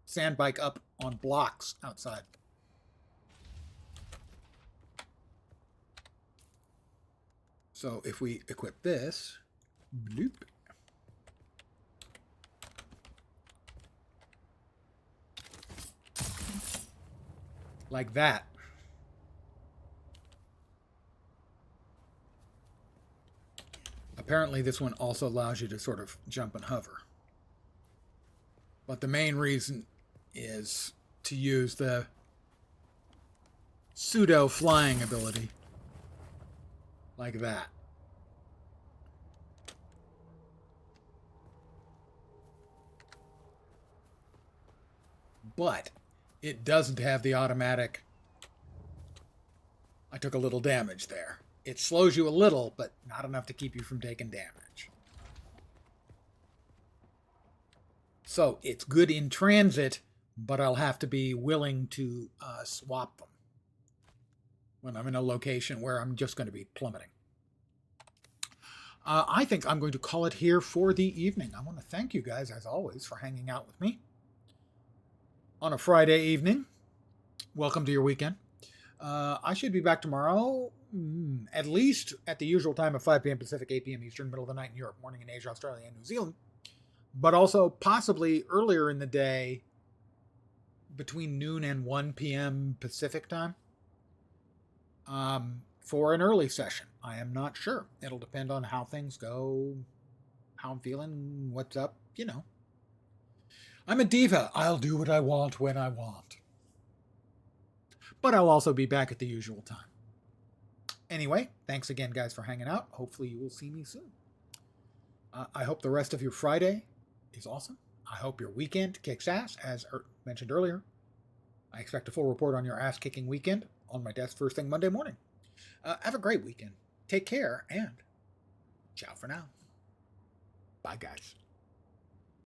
[SPEAKER 1] sand bike up on blocks outside. So if we equip this, bloop, like that. Apparently this one also allows you to sort of jump and hover. But the main reason is to use the pseudo flying ability. Like that. But it doesn't have the automatic. I took a little damage there. It slows you a little, but not enough to keep you from taking damage. So it's good in transit, but I'll have to be willing to swap them when I'm in a location where I'm just going to be plummeting. I think I'm going to call it here for the evening. I want to thank you guys, as always, for hanging out with me on a Friday evening. Welcome to your weekend. I should be back tomorrow, at least at the usual time of 5 p.m. Pacific, 8 p.m. Eastern, middle of the night in Europe, morning in Asia, Australia, and New Zealand. But also possibly earlier in the day, between noon and 1 p.m. Pacific time, for an early session. I am not sure. It'll depend on how things go, how I'm feeling, what's up, you know. I'm a diva. I'll do what I want when I want. But I'll also be back at the usual time. Anyway, thanks again, guys, for hanging out. Hopefully you will see me soon. I hope the rest of your Friday is awesome. I hope your weekend kicks ass, as mentioned earlier. I expect a full report on your ass-kicking weekend on my desk first thing Monday morning. Have a great weekend. Take care, and ciao for now. Bye, guys.